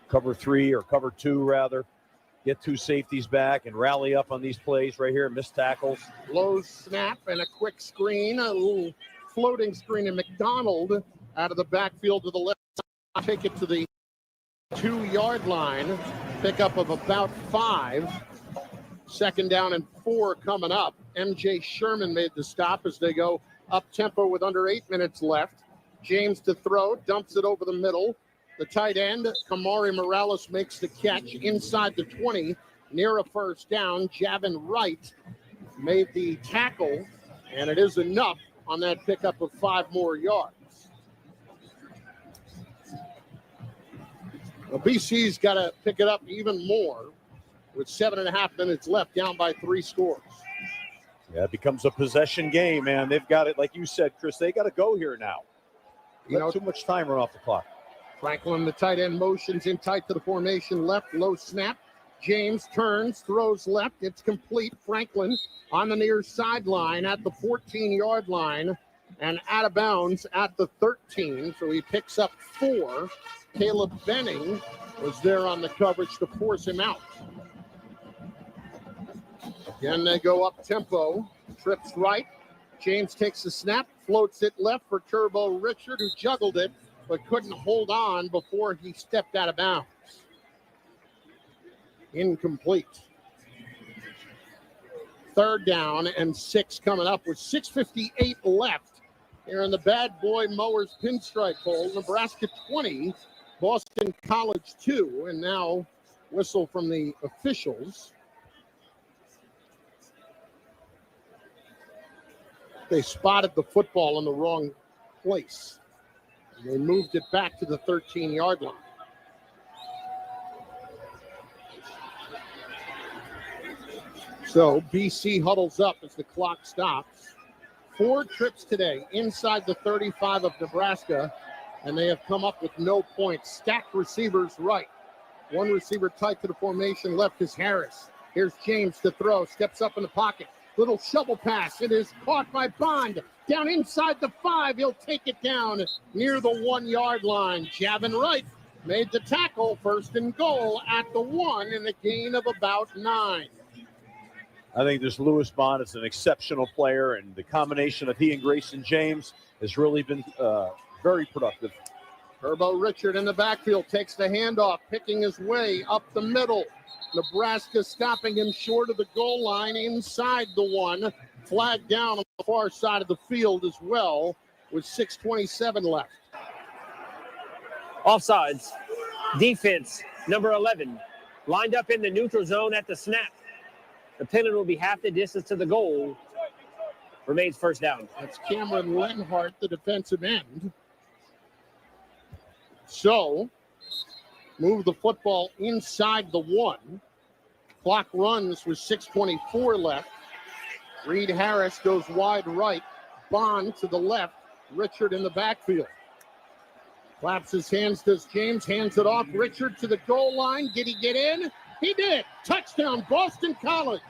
Cover 3 or cover 2, rather. Get 2 safeties back and rally up on these plays right here. Missed tackles. Low snap and a quick screen, a little floating screen, and McDonald out of the backfield to the left. Take it to the 2-yard line. Pickup of about 5. 2nd down and 4 coming up. MJ Sherman made the stop as they go up tempo with under 8 minutes left. James to throw, dumps it over the middle. The tight end, Kamari Morales, makes the catch inside the 20, near a first down. Javin Wright made the tackle, and it is enough on that pickup of 5 more yards. Well, BC's got to pick it up even more with 7.5 minutes left, down by 3 scores. Yeah, it becomes a possession game, man. They've got it, like you said, Chris, they got to go here now. Too much time run off the clock. Franklin, the tight end, motions in tight to the formation left, low snap. James turns, throws left. It's complete. Franklin on the near sideline at the 14-yard line and out of bounds at the 13. So he picks up 4. Caleb Benning was there on the coverage to force him out. Again, they go up tempo. Trips right. James takes the snap, floats it left for Turbo Richard, who juggled it but couldn't hold on before he stepped out of bounds. Incomplete. 3rd down and 6 coming up with 6:58 left here in the Bad Boy Mowers Pinstripe Bowl. Nebraska 20, Boston College 2, and now whistle from the officials. They spotted the football in the wrong place. They moved it back to the 13-yard line. So BC huddles up as the clock stops. 4 trips today inside the 35 of Nebraska, and they have come up with no points. Stacked receivers right. 1 receiver tight to the formation left is Harris. Here's James to throw, steps up in the pocket. Little shovel pass. It is caught by Bond. Down inside the 5. He'll take it down near the 1-yard line. Javin Wright made the tackle. 1st and goal at the 1 in a gain of about 9. I think this Lewis Bond is an exceptional player, and the combination of he and Grayson James has really been very productive. Turbo Richard in the backfield takes the handoff, picking his way up the middle. Nebraska stopping him short of the goal line inside the 1. Flag down on the far side of the field as well with 6:27 left. Offsides. Defense, number 11, lined up in the neutral zone at the snap. The penalty will be half the distance to the goal. Remains 1st down. That's Cameron Lenhart, the defensive end. So, move the football inside the 1. Clock runs with 6:24 left. Reed Harris goes wide right. Bond to the left. Richard in the backfield. Claps his hands, does James. Hands it off. Richard to the goal line. Did he get in? He did. Touchdown, Boston College.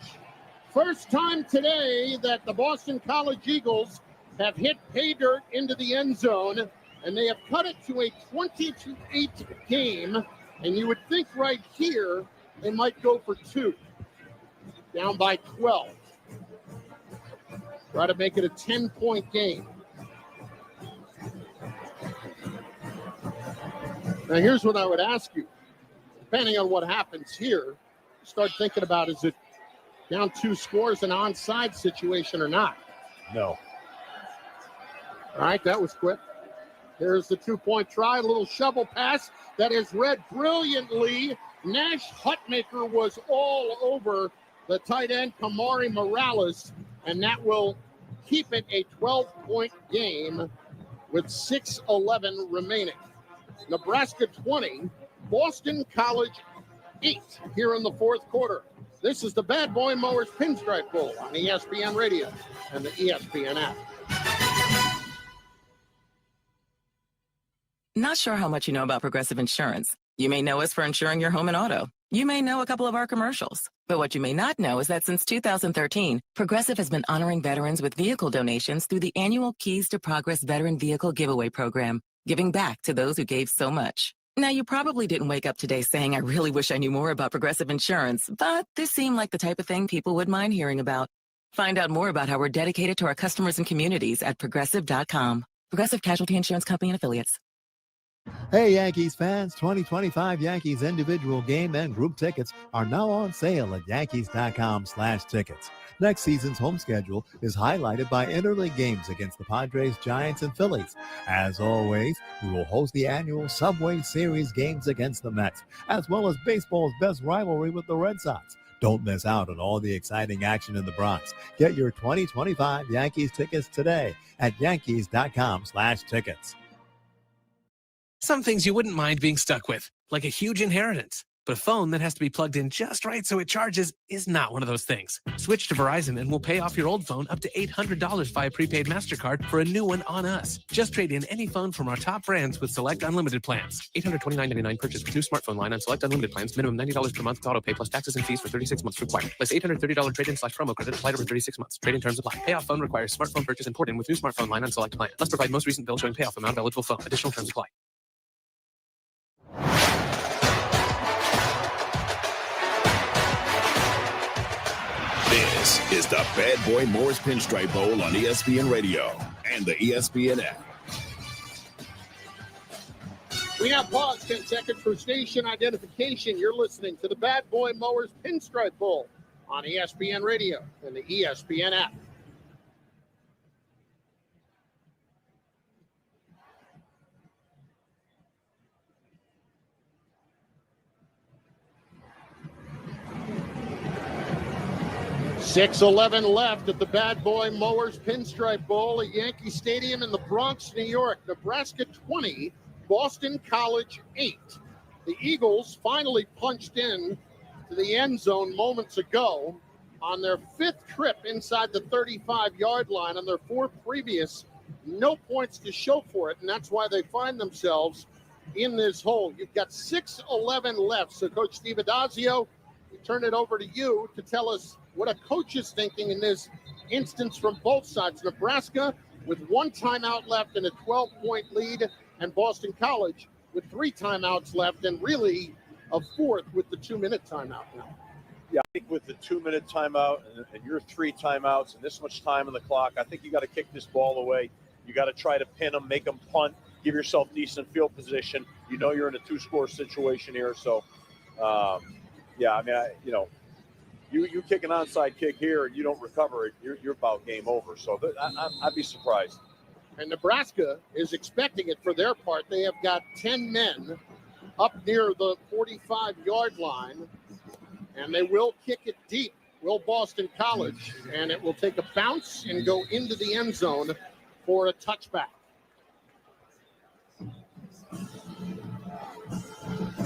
First time today that the Boston College Eagles have hit pay dirt into the end zone, and they have cut it to a 20-8 game. And you would think right here they might go for 2. Down by 12. Try to make it a 10-point game. Now, here's what I would ask you. Depending on what happens here, start thinking about, is it down 2 scores, an onside situation or not? No. All right, that was quick. There's the 2-point try, a little shovel pass that is read brilliantly. Nash Hutmaker was all over the tight end, Kamari Morales, and that will keep it a 12-point game with 6:11 remaining. Nebraska 20, Boston College 8 here in the 4th quarter. This is the Bad Boy Mowers Pinstripe Bowl on ESPN Radio and the ESPN app. Not sure how much you know about Progressive Insurance. You may know us for insuring your home and auto. You may know a couple of our commercials. But what you may not know is that since 2013, Progressive has been honoring veterans with vehicle donations through the annual Keys to Progress Veteran Vehicle Giveaway Program, giving back to those who gave so much. Now, you probably didn't wake up today saying, I really wish I knew more about Progressive Insurance, but this seemed like the type of thing people would mind hearing about. Find out more about how we're dedicated to our customers and communities at Progressive.com. Progressive Casualty Insurance Company and Affiliates. Hey, Yankees fans, 2025 Yankees individual game and group tickets are now on sale at Yankees.com/tickets. Next season's home schedule is highlighted by interleague games against the Padres, Giants, and Phillies. As always, we will host the annual Subway Series games against the Mets, as well as baseball's best rivalry with the Red Sox. Don't miss out on all the exciting action in the Bronx. Get your 2025 Yankees tickets today at Yankees.com/tickets. Some things you wouldn't mind being stuck with, like a huge inheritance. But a phone that has to be plugged in just right so it charges is not one of those things. Switch to Verizon and we'll pay off your old phone up to $800 via prepaid MasterCard for a new one on us. Just trade in any phone from our top brands with select unlimited plans. $829.99 purchase with new smartphone line on select unlimited plans. Minimum $90 per month with auto pay plus taxes and fees for 36 months required. Plus $830 trade-in/promo credit applied over 36 months. Trade-in terms apply. Payoff phone requires smartphone purchase and port-in with new smartphone line on select plan. Must provide most recent bill showing payoff amount of eligible phone. Additional terms apply. This is the Bad Boy Morris Pinstripe Bowl on ESPN Radio and the ESPN app. We now pause 10 seconds for station identification. You're listening to the Bad Boy Mowers Pinstripe Bowl on ESPN Radio and the ESPN app. .6:11 left at the Bad Boy Mowers Pinstripe Bowl at Yankee Stadium in the Bronx, New York. Nebraska 20, Boston College 8. The Eagles finally punched in to the end zone moments ago on their 5th trip inside the 35-yard line. On their 4 previous, no points to show for it, and that's why they find themselves in this hole. You've got 6:11 left. So, Coach Steve Adazio, we turn it over to you to tell us what a coach is thinking in this instance from both sides. Nebraska with 1 timeout left and a 12-point lead, and Boston College with 3 timeouts left and really a 4th with the 2-minute timeout now. Yeah, I think with the 2-minute timeout and your 3 timeouts and this much time on the clock, I think you got to kick this ball away. You got to try to pin them, make them punt, give yourself decent field position. You know you're in a 2-score situation here, so yeah, I mean, you kick an onside kick here and you don't recover it, you're about game over. So I'd be surprised. And Nebraska is expecting it for their part. They have got 10 men up near the 45-yard line, and they will kick it deep, will Boston College, and it will take a bounce and go into the end zone for a touchback.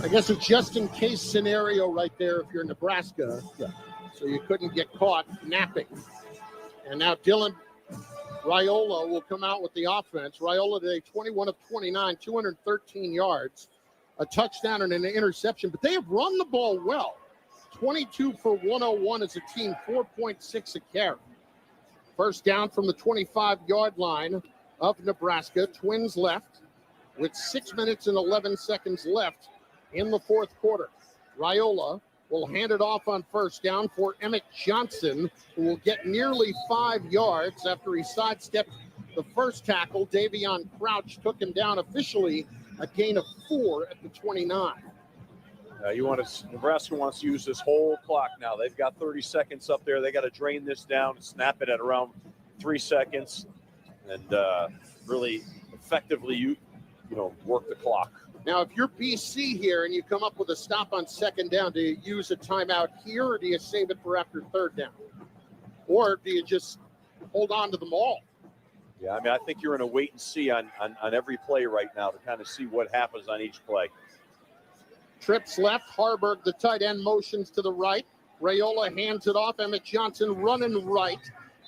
I guess a just-in-case scenario right there if you're Nebraska. Yeah. So you couldn't get caught napping. And now Dylan Raiola will come out with the offense. Raiola today, 21 of 29, 213 yards, a touchdown and an interception. But they have run the ball well. 22 for 101 as a team, 4.6 a carry. First down from the 25-yard line of Nebraska. Twins left with 6 minutes and 11 seconds left in the 4th quarter. Raiola will hand it off on first down for Emmett Johnson, who will get nearly 5 yards after he sidestepped the first tackle. Davion Crouch took him down, officially a gain of 4 at the 29. Nebraska wants to use this whole clock now. They've got 30 seconds up there. They got to drain this down and snap it at around 3 seconds and really effectively work the clock. Now, if you're BC here and you come up with a stop on second down, do you use a timeout here or do you save it for after third down? Or do you just hold on to them all? Yeah, I mean, I think you're in a wait and see on every play right now to kind of see what happens on each play. Trips left. Harburg, the tight end, motions to the right. Raiola hands it off. Emmett Johnson running right,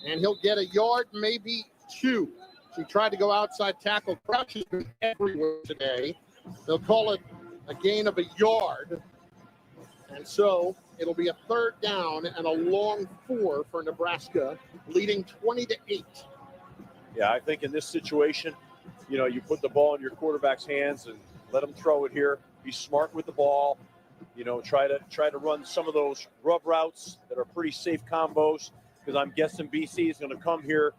and he'll get a yard, maybe 2. He tried to go outside tackle. Crouch has been everywhere today. They'll call it a gain of a yard. And so it'll be a third down and a long 4 for Nebraska, leading 20-8. Yeah, I think in this situation, you put the ball in your quarterback's hands and let him throw it here. Be smart with the ball. Try to run some of those rub routes that are pretty safe combos, because I'm guessing BC is going to come here,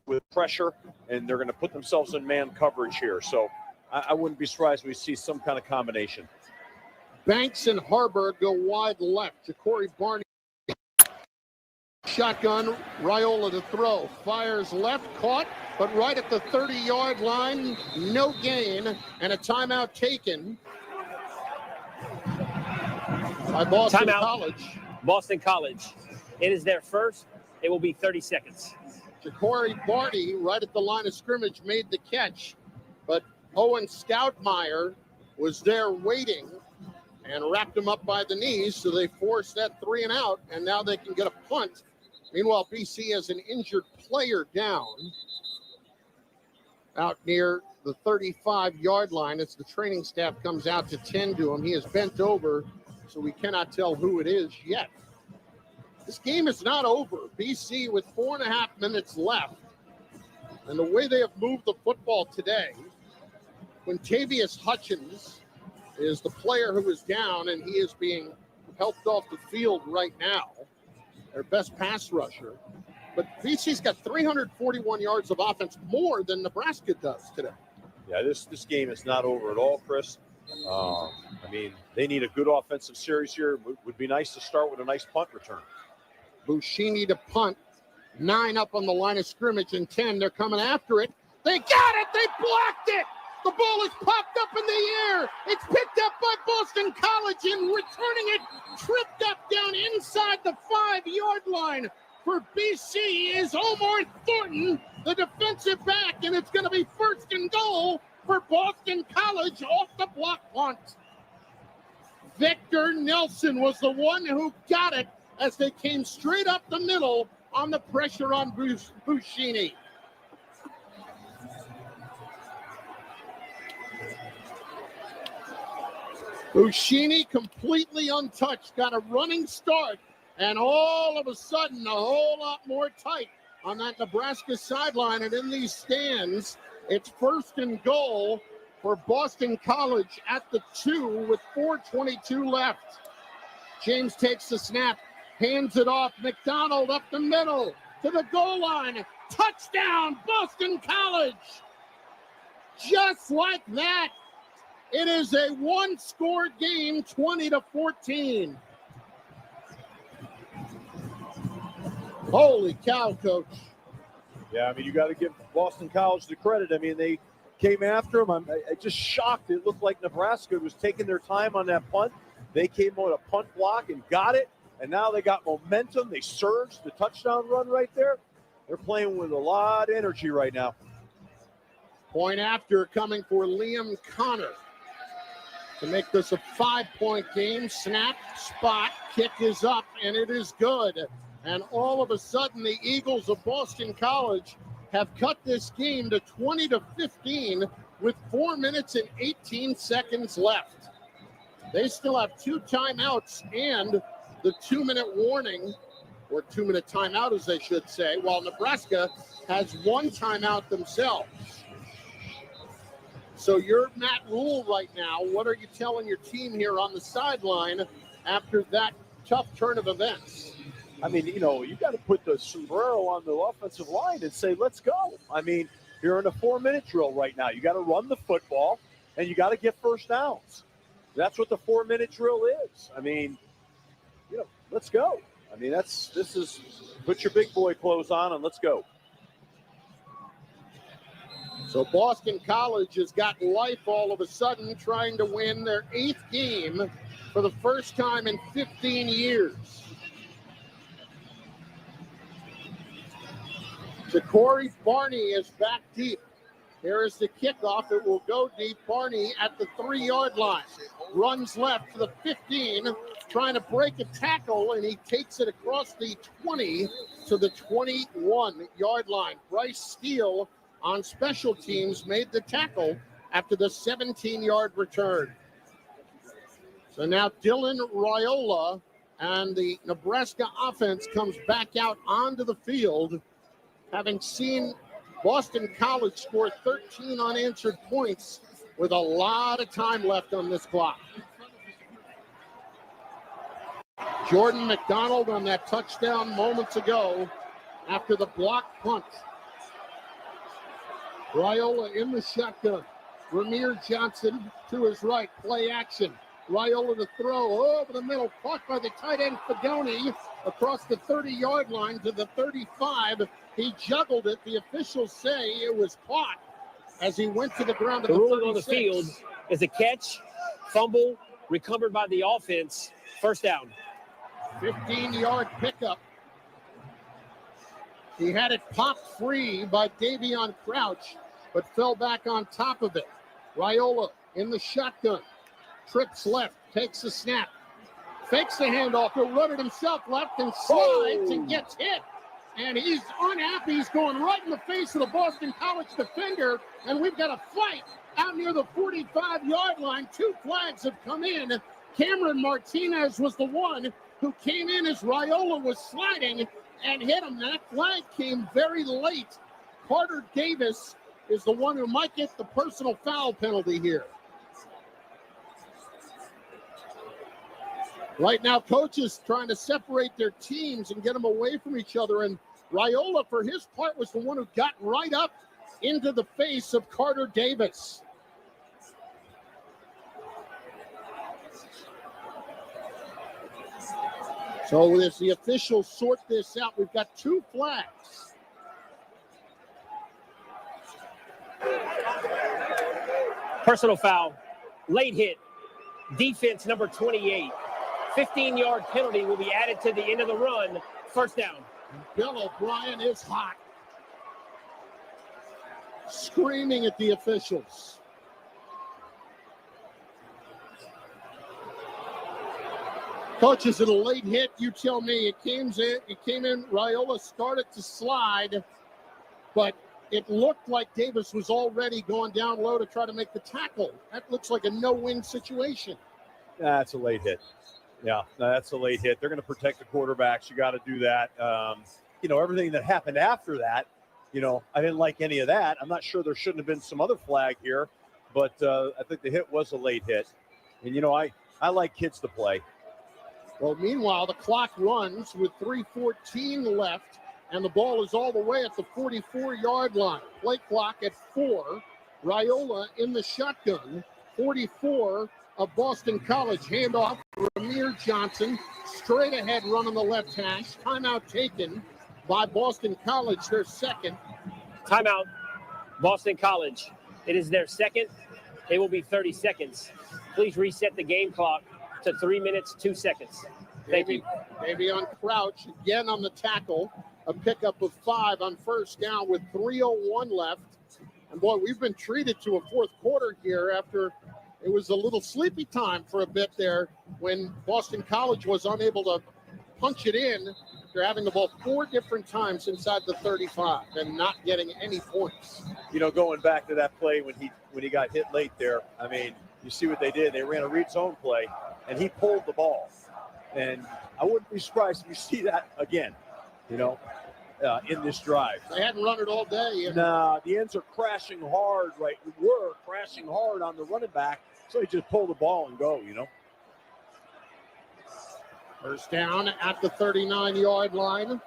with pressure, and they're going to put themselves in man coverage here. So I wouldn't be surprised if we see some kind of combination. Banks and Harburg go wide left. Ja'Cory Barney shotgun. Raiola to throw. Fires left, caught, but right at the 30-yard line, no gain, and a timeout taken by Boston College. Boston College. It is their first. It will be 30 seconds. Ja'Cory Barney, right at the line of scrimmage, made the catch, but Owen Stoutmeyer was there waiting and wrapped him up by the knees, so they forced that 3 and out, and now they can get a punt. Meanwhile, BC has an injured player down out near the 35-yard line as the training staff comes out to tend to him. He is bent over, so we cannot tell who it is yet. This game is not over. BC with 4.5 minutes left. And the way they have moved the football today, Quintavious Hutchins is the player who is down, and he is being helped off the field right now, their best pass rusher. But BC's got 341 yards of offense, more than Nebraska does today. Yeah, this game is not over at all, Chris. I mean, they need a good offensive series here. Would be nice to start with a nice punt return. Buschini to punt. 9 up on the line of scrimmage, and 10. They're coming after it. They got it. They blocked it. The ball is popped up in the air. It's picked up by Boston College, and returning it, tripped up down inside the 5-yard line for BC is Omar Thornton, the defensive back, and it's going to be 1st and goal for Boston College off the block punt. Victor Nelson was the one who got it as they came straight up the middle on the pressure on Buschini. Buschini completely untouched, got a running start, and all of a sudden a whole lot more tight on that Nebraska sideline. And in these stands, it's 1st and goal for Boston College at the 2 with 4:22 left. James takes the snap, hands it off. McDonald up the middle to the goal line. Touchdown, Boston College. Just like that. It is a one-score game, 20-14. Holy cow, Coach. Yeah, I mean, you got to give Boston College the credit. I mean, they came after him. I just shocked. It looked like Nebraska was taking their time on that punt. They came on a punt block and got it, and now they got momentum. They surged the touchdown run right there. They're playing with a lot of energy right now. Point after coming for Liam Connor to make this a 5-point game. Snap, spot, kick is up, and it is good. And all of a sudden, the Eagles of Boston College have cut this game to 20-15 with 4 minutes and 18 seconds left. They still have 2 timeouts and the 2-minute warning, or 2-minute timeout, as they should say, while Nebraska has 1 timeout themselves. So you're Matt Rule right now. What are you telling your team here on the sideline after that tough turn of events? I mean, you know, you got to put the sombrero on the offensive line and say, let's go. I mean, you're in a 4-minute drill right now. You got to run the football, and you got to get first downs. That's what the 4-minute drill is. I mean, you know, let's go. I mean, this is put your big boy clothes on and let's go. So Boston College has got life all of a sudden, trying to win their 8th game for the first time in 15 years. Ja'Cory Barney is back deep. Here is the kickoff. It will go deep. Barney at the 3-yard line. Runs left to the 15, trying to break a tackle, and he takes it across the 20 to the 21-yard line. Bryce Steele on special teams made the tackle after the 17-yard return. So now Dylan Raiola and the Nebraska offense comes back out onto the field, having seen Boston College score 13 unanswered points with a lot of time left on this clock. Jordan McDonald on that touchdown moments ago after the block punt. Raiola in the shotgun. Ramir Johnson to his right. Play action. Raiola to throw over the middle. Caught by the tight end Fagoni across the 30-yard line to the 35. He juggled it. The officials say it was caught as he went to the ground at the the ruling 36. on the field is a catch, fumble, recovered by the offense. First down. 15-yard pickup. He had it popped free by Davion Crouch, but fell back on top of it. Raiola in the shotgun. Trips left, takes the snap, fakes the handoff. He'll run it himself left and slides and gets hit. And he's unhappy. He's going right in the face of the Boston College defender. And we've got a fight out near the 45-yard line. 2 flags have come in. Cameron Martinez was the one who came in as Raiola was sliding and hit him. That flag came very late. Carter Davis is the one who might get the personal foul penalty here. Right now, coaches trying to separate their teams and get them away from each other. And Raiola, for his part, was the one who got right up into the face of Carter Davis. So as the officials sort this out, we've got 2 flags. Personal foul, late hit, defense number 28. 15-yard penalty will be added to the end of the run. First down. Bill O'Brien is hot, screaming at the officials. Coach, is it a late hit? You tell me. It came in. Raiola started to slide, but it looked like Davis was already going down low to try to make the tackle. That looks like a no-win situation. That's a late hit. Yeah, that's a late hit. They're going to protect the quarterbacks. You got to do that. Everything that happened after that, I didn't like any of that. I'm not sure there shouldn't have been some other flag here, but I think the hit was a late hit. And, I like kids to play. Well, meanwhile, the clock runs with 3:14 left, and the ball is all the way at the 44-yard line. Play clock at 4. Raiola in the shotgun. 44 of Boston College. Handoff to Ramir Johnson. Straight ahead run on the left hash. Timeout taken by Boston College, their second. Timeout, Boston College. It is their second. It will be 30 seconds. Please reset the game clock to 3 minutes, 2 seconds. Thank you. Maybe on Crouch, again on the tackle. A pickup of 5 on first down with 3:01 left. And boy, we've been treated to a fourth quarter here after it was a little sleepy time for a bit there when Boston College was unable to punch it in. They're having the ball 4 different times inside the 35 and not getting any points. Going back to that play when he got hit late there, you see what they did. They ran a read zone play, and he pulled the ball. And I wouldn't be surprised if you see that again, in this drive. They hadn't run it all day. Nah, the ends are crashing hard, right? We were crashing hard on the running back, so he just pulled the ball and go, First down at the 39-yard line,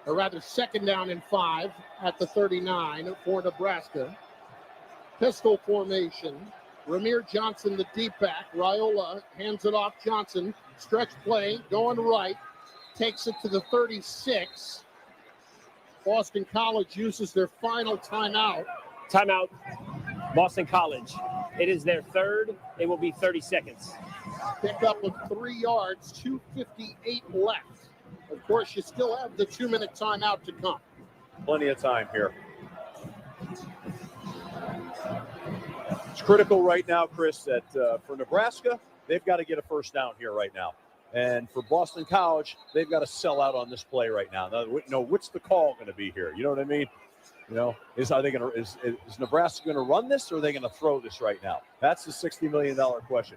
or rather second down and 5 at the 39 for Nebraska. Pistol formation. Ramir Johnson, the deep back. Raiola hands it off Johnson. Stretch play, going right. Takes it to the 36. Boston College uses their final timeout. Timeout, Boston College. It is their third. It will be 30 seconds. Pickup of 3 yards, 2:58 left. Of course, you still have the 2-minute timeout to come. Plenty of time here. It's critical right now, Chris, that for Nebraska, they've got to get a first down here right now. And for Boston College, they've got to sell out on this play right now. Now, what's the call going to be here? You know what I mean? Is Nebraska going to run this, or are they going to throw this right now? That's the $60 million question.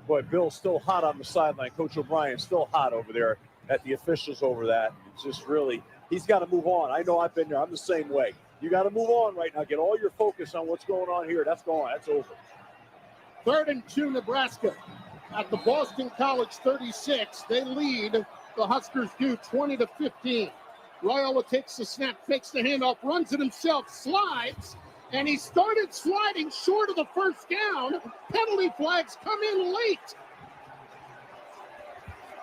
Boy, Bill's still hot on the sideline. Coach O'Brien's still hot over there at the officials over that. It's just really, he's got to move on. I know I've been there. I'm the same way. You got to move on right now. Get all your focus on what's going on here. That's gone. That's over. 3rd and 2, Nebraska. At the Boston College 36, they lead. The Huskers do 20-15. Raiola takes the snap, fakes the handoff, runs it himself, slides, and he started sliding short of the first down. Penalty flags come in late.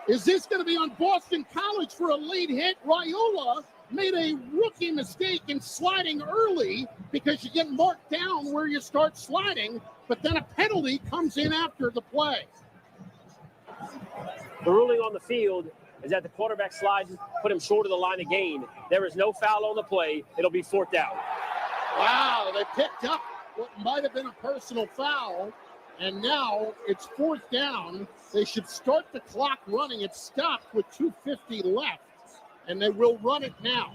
Is this going to be on Boston College for a late hit? Raiola made a rookie mistake in sliding early because you get marked down where you start sliding, but then a penalty comes in after the play. The ruling on the field is that the quarterback slide put him short of the line of gain. There is no foul on the play. It'll be 4th down. Wow, they picked up what might have been a personal foul And now it's 4th down. They should start the clock running. It's stopped with 2:50 left, and they will run it now.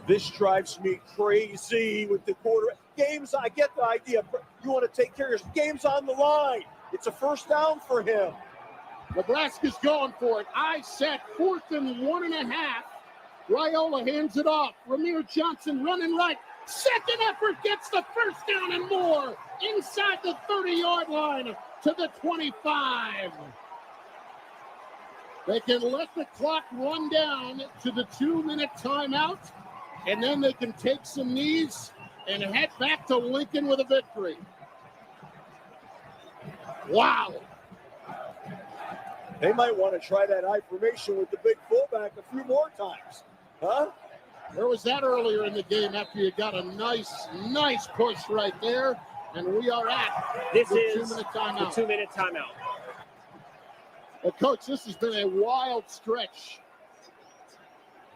This drives me crazy with the quarter. Games, I get the idea. You want to take care of your game's on the line. It's a first down for him. Nebraska's going for it. I set 4th and 1.5. Raiola hands it off. Ramir Johnson running right. Second effort gets the first down and more inside the 30-yard line to the 25. They can let the clock run down to the 2-minute timeout, and then they can take some knees and head back to Lincoln with a victory. Wow. They might want to try that I formation with the big fullback a few more times. Huh? Where was that earlier in the game after you got a nice push right there? And we are at this the is 2-minute timeout. The 2-minute timeout. Well, Coach, this has been a wild stretch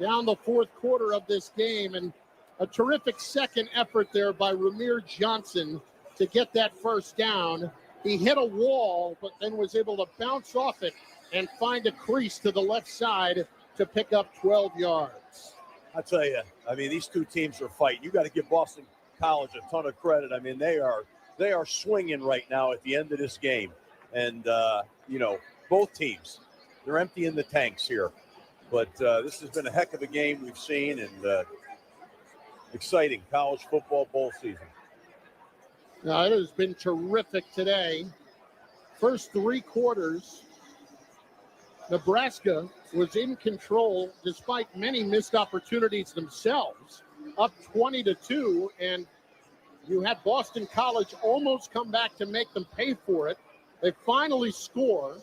down the 4th quarter of this game, and a terrific second effort there by Ramir Johnson to get that first down. He hit a wall, but then was able to bounce off it and find a crease to the left side to pick up 12 yards. I tell you, I mean, these two teams are fighting. You got to give Boston College a ton of credit. I mean, they are swinging right now at the end of this game. And, both teams, they're emptying the tanks here. But this has been a heck of a game we've seen, and exciting college football bowl season. Now, it has been terrific today. First 3 quarters, Nebraska was in control despite many missed opportunities themselves, up 20-2, and you had Boston College almost come back to make them pay for it. They finally score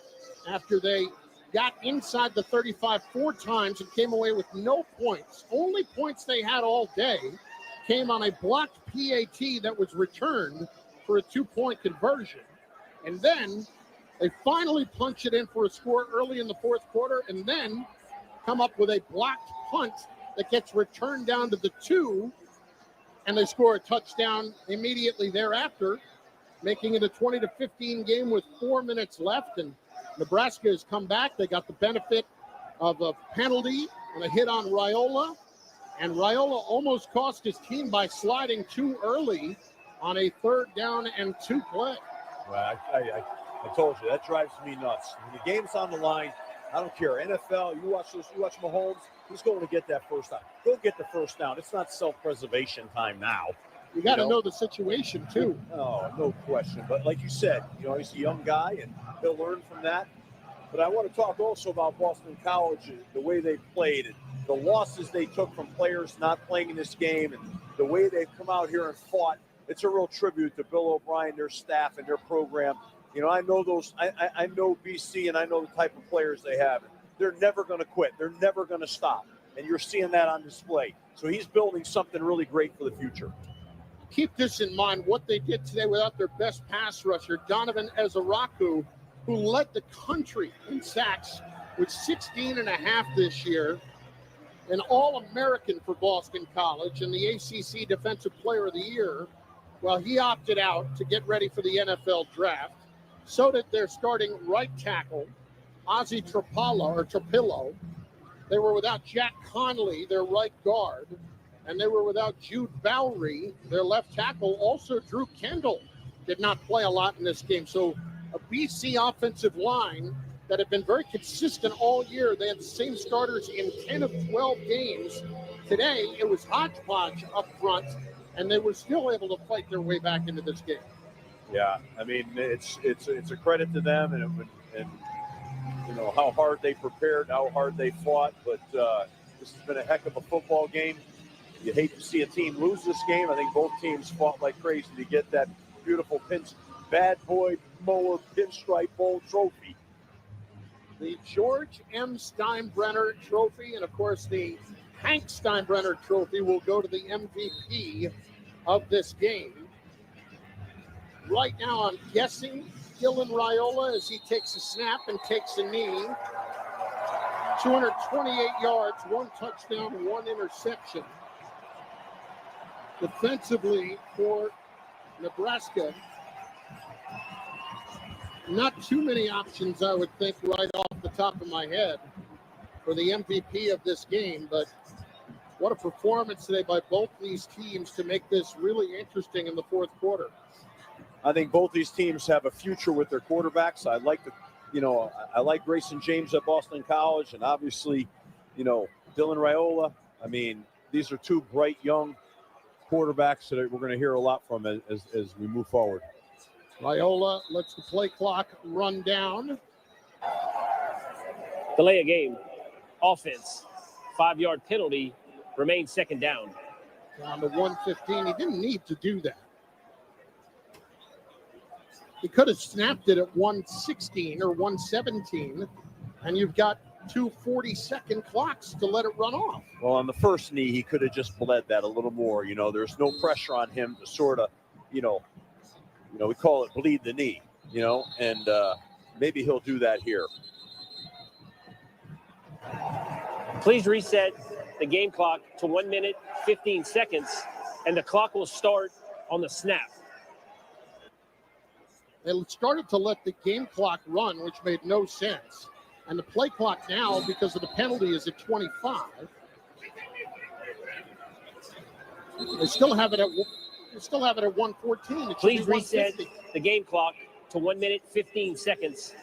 after they got inside the 35 4 times and came away with no points. Only points they had all day came on a blocked PAT that was returned for a 2-point conversion. And then they finally punch it in for a score early in the 4th quarter, and then come up with a blocked punt that gets returned down to the 2, and they score a touchdown immediately thereafter, making it a 20-15 game with 4 minutes left. And Nebraska has come back. They got the benefit of a penalty and a hit on Raiola, and Raiola almost cost his team by sliding too early on a 3rd down and 2 play. Well, I told you, that drives me nuts. When the game's on the line, I don't care. NFL, you watch Mahomes, he's going to get that first down. Go get the first down. It's not self-preservation time now. You got to know the situation, too. Oh, no question. But like you said, he's a young guy, and he'll learn from that. But I want to talk also about Boston College and the way they played and the losses they took from players not playing in this game and the way they've come out here and fought. It's a real tribute to Bill O'Brien, their staff, and their program. I know those. I know BC, and I know the type of players they have. They're never going to quit. They're never going to stop. And you're seeing that on display. So he's building something really great for the future. Keep this in mind, what they did today without their best pass rusher, Donovan Ezaraku, who led the country in sacks with 16.5 this year, an All-American for Boston College and the ACC Defensive Player of the Year. Well, he opted out to get ready for the NFL draft. So did their starting right tackle, Ozzie Trapillo. They were without Jack Conley, their right guard, and they were without Jude Bowery, their left tackle. Also, Drew Kendall did not play a lot in this game. So a BC offensive line that had been very consistent all year. They had the same starters in 10 of 12 games. Today, it was hodgepodge up front, and they were still able to fight their way back into this game. Yeah, I mean, it's a credit to them, and how hard they prepared, how hard they fought. But this has been a heck of a football game. You hate to see a team lose this game. I think both teams fought like crazy to get that beautiful Bad Boy Mower Pinstripe Bowl trophy. The George M. Steinbrenner Trophy, and of course the Hank Steinbrenner Trophy, will go to the MVP of this game. Right now, I'm guessing Dylan Raiola as he takes a snap and takes a knee. 228 yards, 1 touchdown, 1 interception. Defensively for Nebraska, Not too many options, I would think, right off the top of my head for the MVP of this game, but what a performance today by both these teams to make this really interesting in the fourth quarter. I think both these teams have a future with their quarterbacks. I like Grayson James at Boston College, and obviously, Dylan Raiola. I mean, these are two bright young quarterbacks that we're going to hear a lot from as we move forward. Raiola lets the play clock run down. Delay a game. Offense. 5-yard penalty. Remains second down. Down to 115. He didn't need to do that. He could have snapped it at 116 or 117, and you've got 2 40-second clocks to let it run off. Well, on the first knee, he could have just bled that a little more. There's no pressure on him to sort of, we call it bleed the knee, and maybe he'll do that here. Please reset the game clock to 1 minute, 15 seconds, and the clock will start on the snap. They started to let the game clock run, which made no sense. And the play clock now, because of the penalty, is at 25. They still have it at 114. Please reset the game clock to 1 minute, 15 seconds,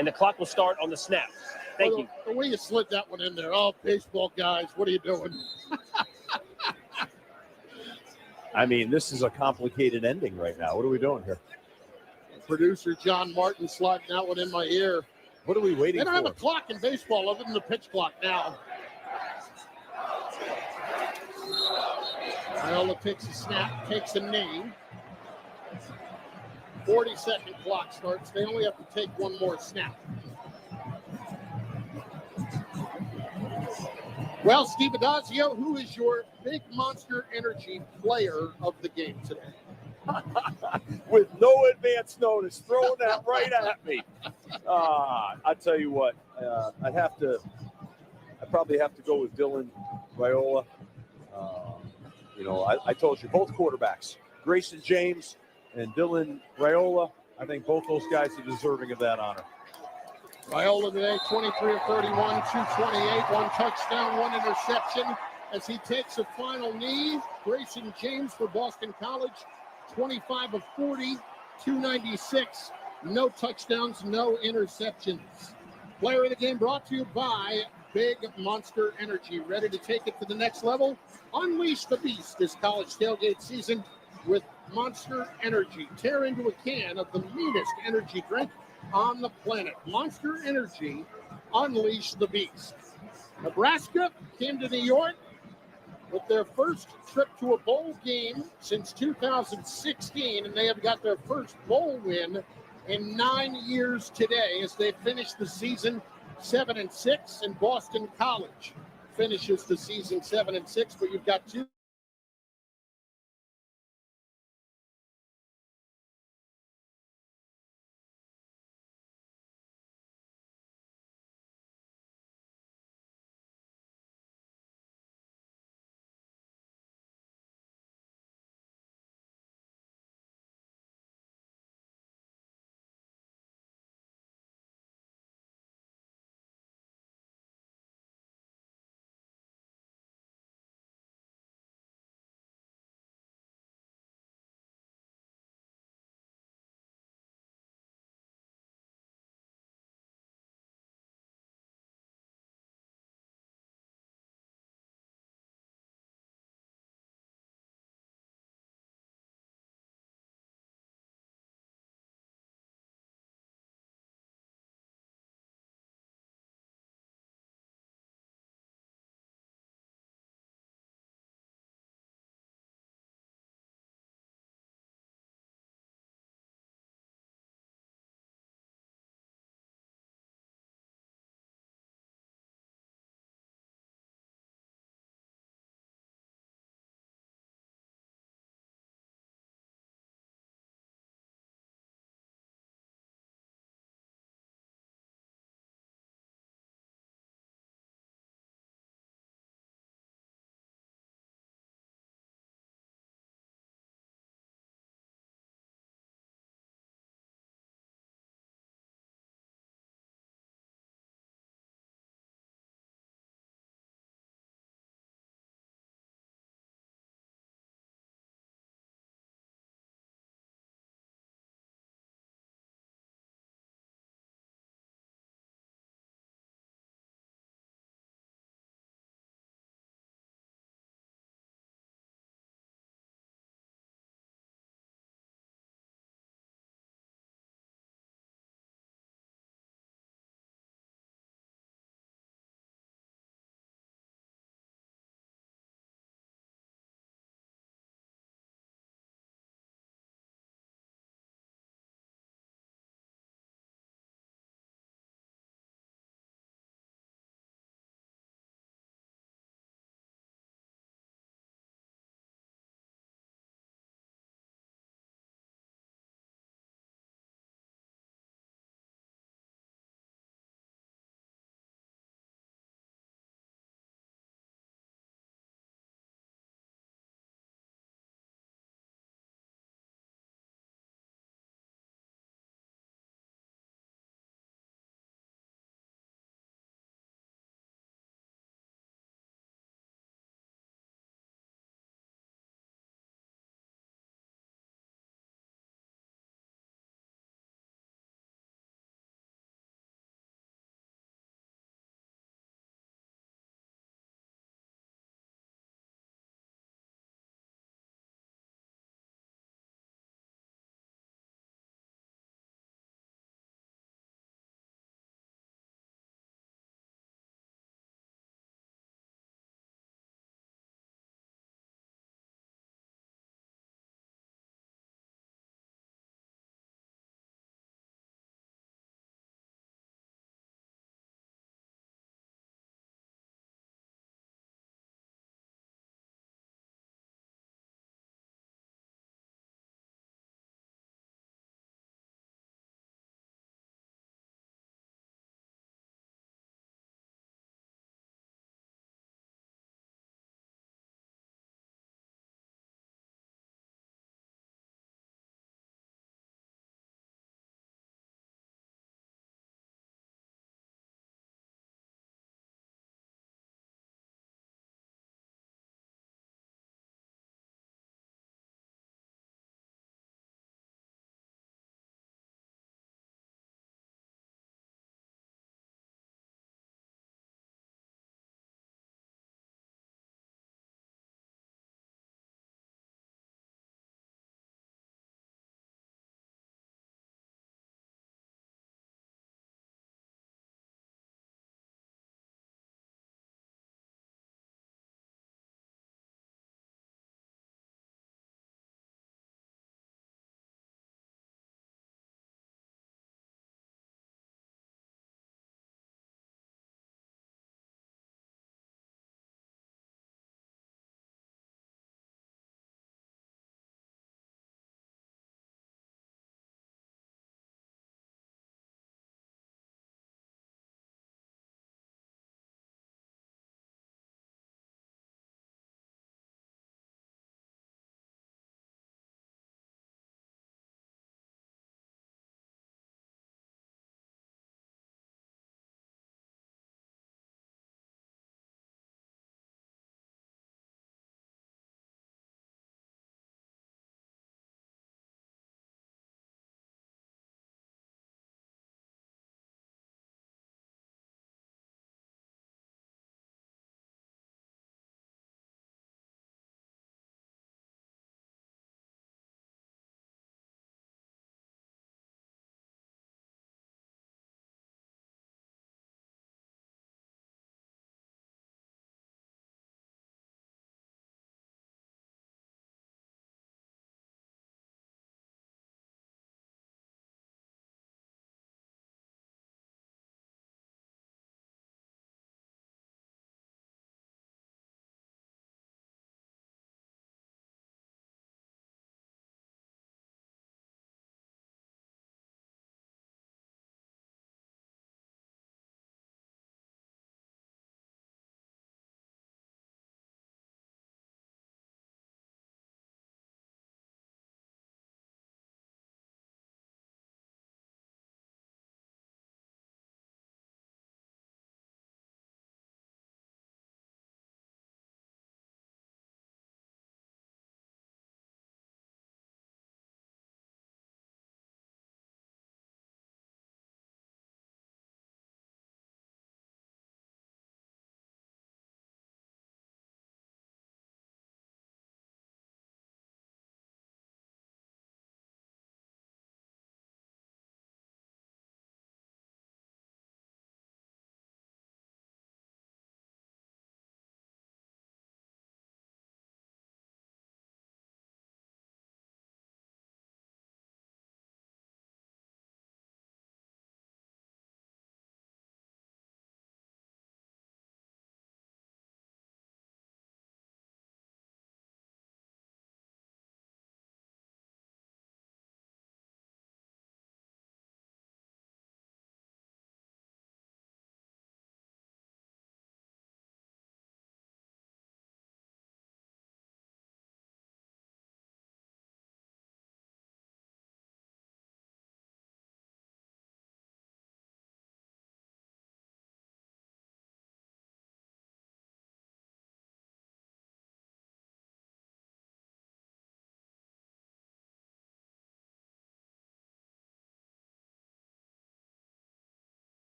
and the clock will start on the snap. Thank you. The way you slid that one in there. Oh, baseball guys, what are you doing? I mean, this is a complicated ending right now. What are we doing here? Producer John Martin sliding that one in my ear. What are we waiting for? They don't have a clock in baseball other than the pitch clock now. Raiola takes a snap, takes a knee. 40-second clock starts. They only have to take one more snap. Well, Steve Adazio, who is your big Monster Energy player of the game today? With no advance notice, throwing that right at me. I tell you what, I'd probably have to go with Dylan Raiola. I told you, both quarterbacks, Grayson James and Dylan Raiola, I think both those guys are deserving of that honor. Raiola today, 23 of 31, 228, 1 touchdown, 1 interception as he takes a final knee. Grayson James for Boston College, 25 of 40, 296, no touchdowns, no interceptions. Player of the game brought to you by Big Monster Energy. Ready to take it to the next level? Unleash the beast this college tailgate season with Monster Energy. Tear into a can of the meanest energy drink on the planet. Monster Energy, unleash the beast. Nebraska came to New York with their first trip to a bowl game since 2016, and they have got their first bowl win in 9 years today as they finish the season 7-6, and Boston College finishes the season 7-6, but you've got two